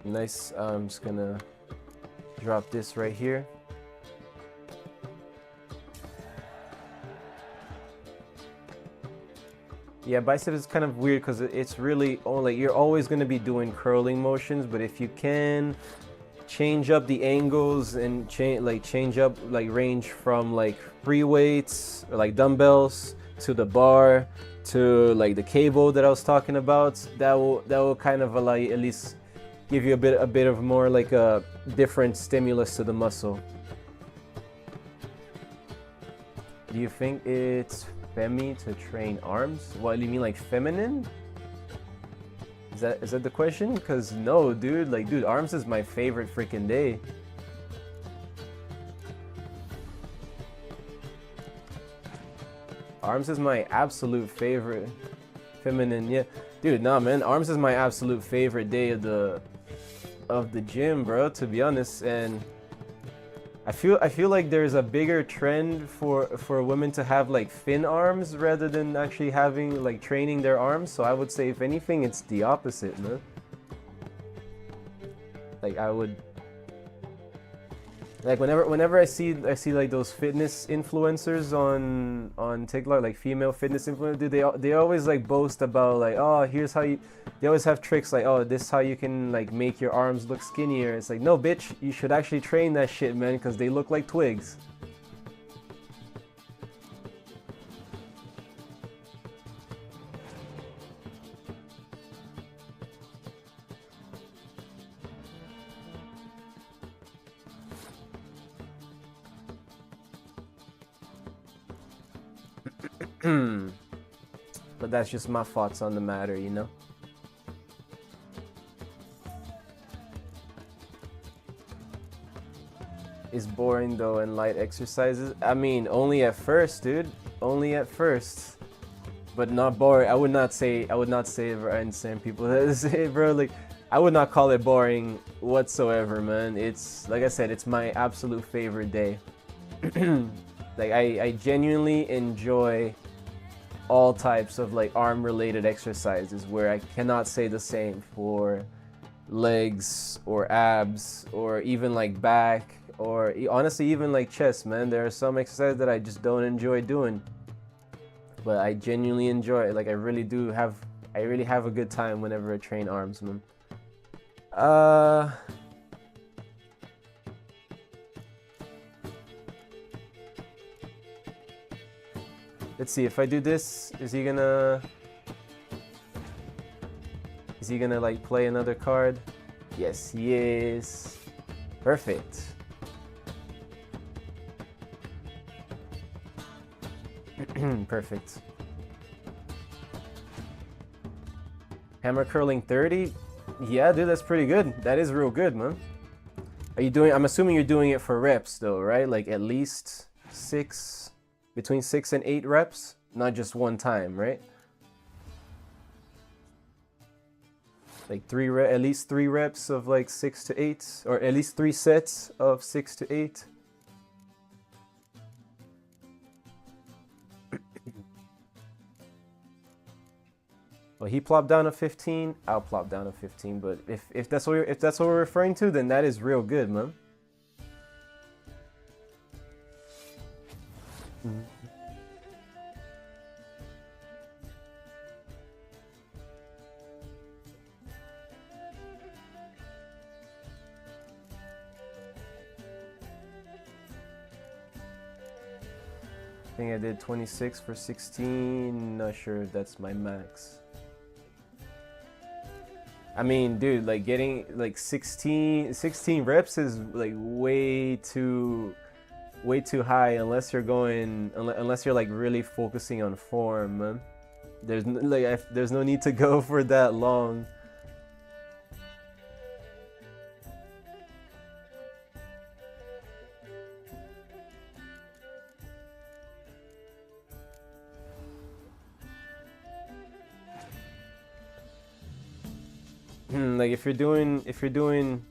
Nice. I'm just gonna drop this right here. Yeah, bicep is kind of weird because it's really only you're always gonna be doing curling motions, but if you can change up the angles and change up like range from like free weights or like dumbbells to the bar to like the cable that I was talking about, that will kind of allow you at least give you a bit of more like a different stimulus to the muscle. Do you think it's femmy to train arms? What do you mean, like feminine? Is that the question? Because no, dude, like dude, arms is my favorite freaking day. Arms is my absolute favorite. Feminine, yeah. Dude, nah, man. Arms is my absolute favorite day of the gym, bro, to be honest. And I feel like there's a bigger trend for women to have like thin arms rather than actually having like training their arms. So I would say if anything, it's the opposite, man. Like I would like whenever I see like those fitness influencers on TikTok, like female fitness influencers, dude, they always like boast about like, oh, here's how you. They always have tricks like, oh, this is how you can like make your arms look skinnier. It's like, no, bitch, you should actually train that shit, man, because they look like twigs. But that's just my thoughts on the matter, you know? It's boring though in light exercises. I mean, only at first, dude. Only at first. But not boring. I would not say I understand people that say, bro, like I would not call it boring whatsoever, man. It's like I said, it's my absolute favorite day. Like I genuinely enjoy all types of like arm related exercises, where I cannot say the same for legs or abs or even like back or honestly even like chest, man. There are some exercises that I just don't enjoy doing, but I genuinely enjoy it. Like I really have a good time whenever I train arms, man. Let's see, if I do this, is he gonna like play another card? Yes, he is. Perfect. Perfect. Hammer curling 30? Yeah, dude, that's pretty good. That is real good, man. Are you doing, I'm assuming you're doing it for reps though, right? Like at least between 6 and 8 reps, not just one time, right? Like at least 3 reps of like 6 to 8, or at least 3 sets of 6 to 8. Well, he plopped down to 15. I'll plop down to 15. But if that's what we're referring to, then that is real good, man. I think I did 26 for 16. Not sure if that's my max. I mean, dude, like getting like 16 reps is like way too high unless you're like really focusing on form, man. There's no need to go for that long. Like if you're doing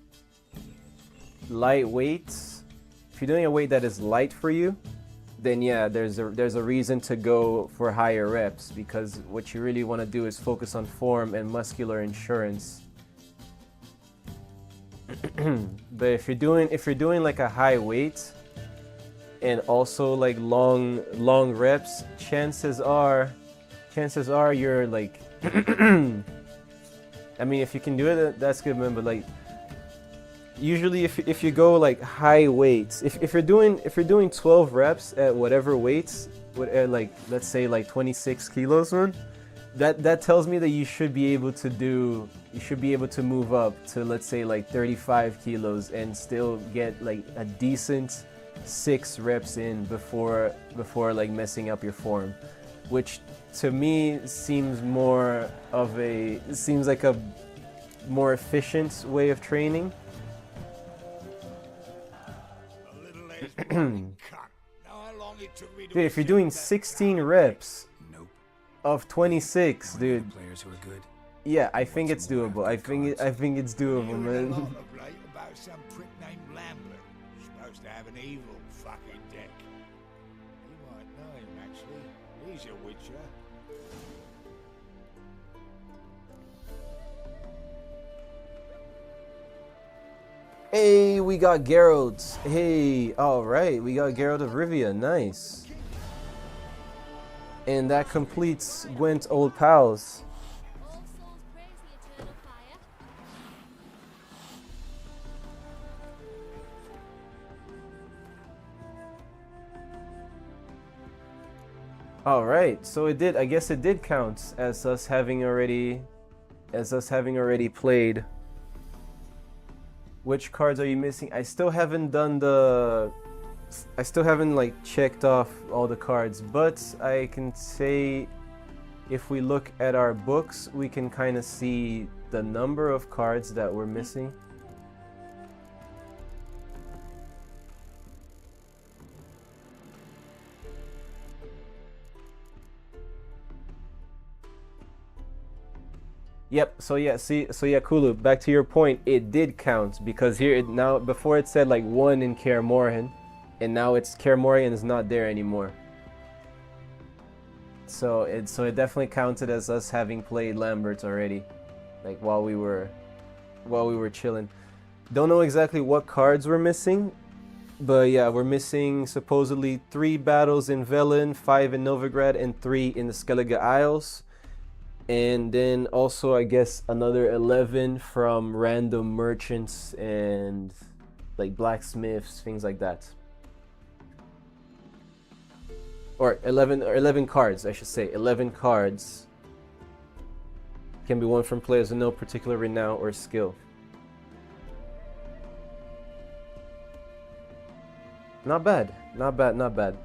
light weights, if you're doing a weight that is light for you, then yeah, there's a reason to go for higher reps, because what you really want to do is focus on form and muscular endurance. But if you're doing like a high weight and also like long reps, chances are you're like I mean, if you can do it, that's good, man. But like, usually, if you go like high weights, if you're doing 12 reps at whatever weights, like let's say like 26 kilos, man, that tells me that you should be able to move up to, let's say, like 35 kilos and still get like a decent 6 reps in before like messing up your form, which to me seems like a more efficient way of training. Dude, if you're doing 16 reps of 26, dude.
Players who are good.
Yeah, I think it's doable. I think it's doable, man.
About some prick named Lambert, supposed to have an evil fucking deck. You might know him, actually. He's a witcher.
Hey, we got Geralt. Hey, alright, we got Geralt of Rivia. Nice. And that completes Gwent's old pals. Alright, so I guess it did count as us having already played. Which cards are you missing? I still haven't like checked off all the cards, but I can say if we look at our books, we can kind of see the number of cards that we're missing. Yep, so yeah, Kulu, back to your point, it did count, because here before it said like 1 in Kaer Morhen, and now it's Kaer Morhen is not there anymore. So it definitely counted as us having played Lambert already, like while we were chilling. Don't know exactly what cards we're missing, but yeah, we're missing supposedly 3 battles in Velen, 5 in Novigrad, and 3 in the Skellige Isles. And then also, I guess, another 11 from random merchants and like blacksmiths, things like that. or 11 cards, I should say. 11 cards can be won from players with no particular renown or skill. Not bad, not bad, not bad.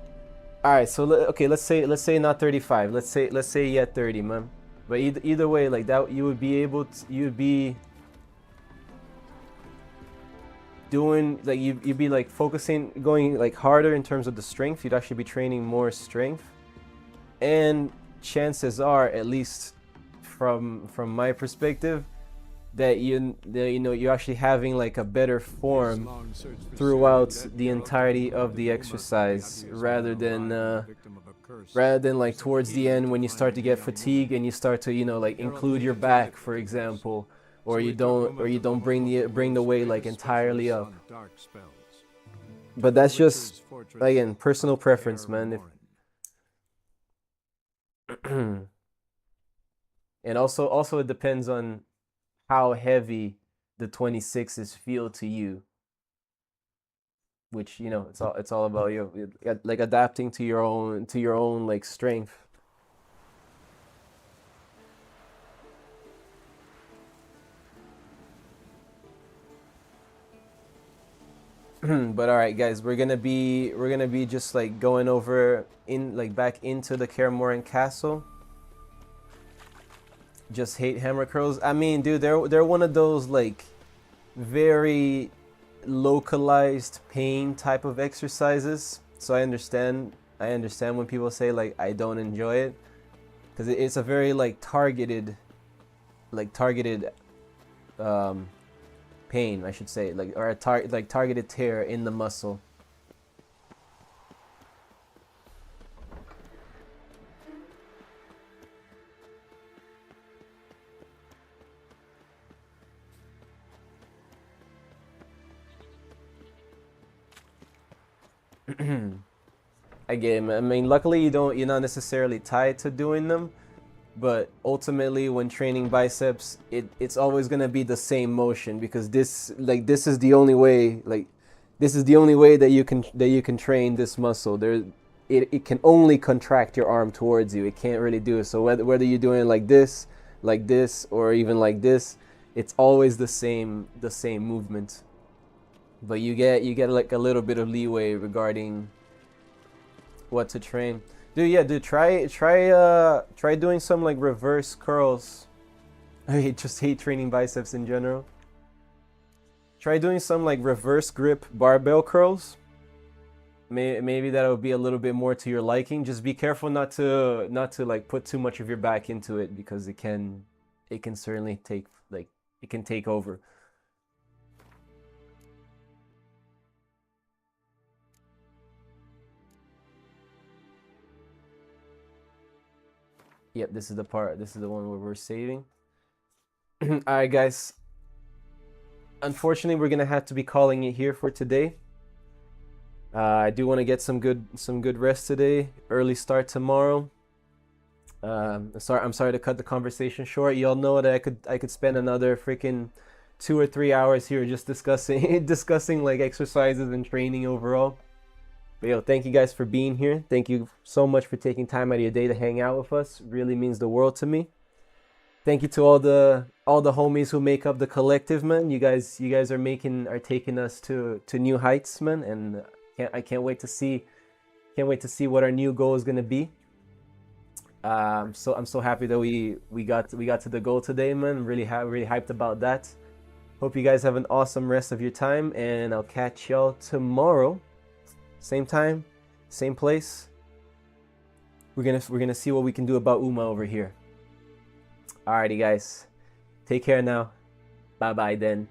All right, so okay, let's say not 35. Let's say you had 30, man. But either way, like that, you would be able to, you'd be doing like you'd be like focusing, going like harder in terms of the strength. You'd actually be training more strength, and chances are, at least from my perspective, that you're actually having like a better form throughout the entirety of the exercise, rather than like towards the end when you start to get fatigued and you start to like include your back, for example, or you don't bring the weight like entirely up. But that's just, again, personal preference, man. And also it depends on how heavy the 26s feel to you, which it's all about you, like adapting to your own like strength. But all right, guys, we're gonna be just like going over back into the Kaer Morhen Castle. Just hate hammer curls. I mean, dude, they're one of those like very localized pain type of exercises. So I understand when people say like I don't enjoy it, because it's a very like targeted pain, I should say, or a targeted tear in the muscle. Again, I mean, luckily you're not necessarily tied to doing them, but ultimately when training biceps, it's always gonna be the same motion, because this is the only way that you can train this muscle. It can only contract your arm towards you. It can't really do it. So whether you're doing it like this, or even like this, it's always the same movement. But you get like a little bit of leeway regarding what to train. Dude, try doing some like reverse curls. I just hate training biceps in general. Try doing some like reverse grip barbell curls. Maybe that'll be a little bit more to your liking. Just be careful not to like put too much of your back into it, because it can certainly take over. Yep, this is the part. This is the one where we're saving. All right, guys. Unfortunately, we're gonna have to be calling it here for today. I do want to get some good rest today. Early start tomorrow. I'm sorry to cut the conversation short. Y'all know that I could spend another freaking 2 or 3 hours here just discussing like exercises and training overall. But yo, thank you guys for being here. Thank you so much for taking time out of your day to hang out with us. It really means the world to me. Thank you to all the homies who make up the collective, man. You guys are taking us to new heights, man, and I can't wait to see what our new goal is gonna be. So I'm so happy that we got to the goal today, man. Really hyped about that. Hope you guys have an awesome rest of your time, and I'll catch y'all tomorrow. Same time, same place. We're gonna see what we can do about Uma over here. Alrighty, guys. Take care now. Bye bye then.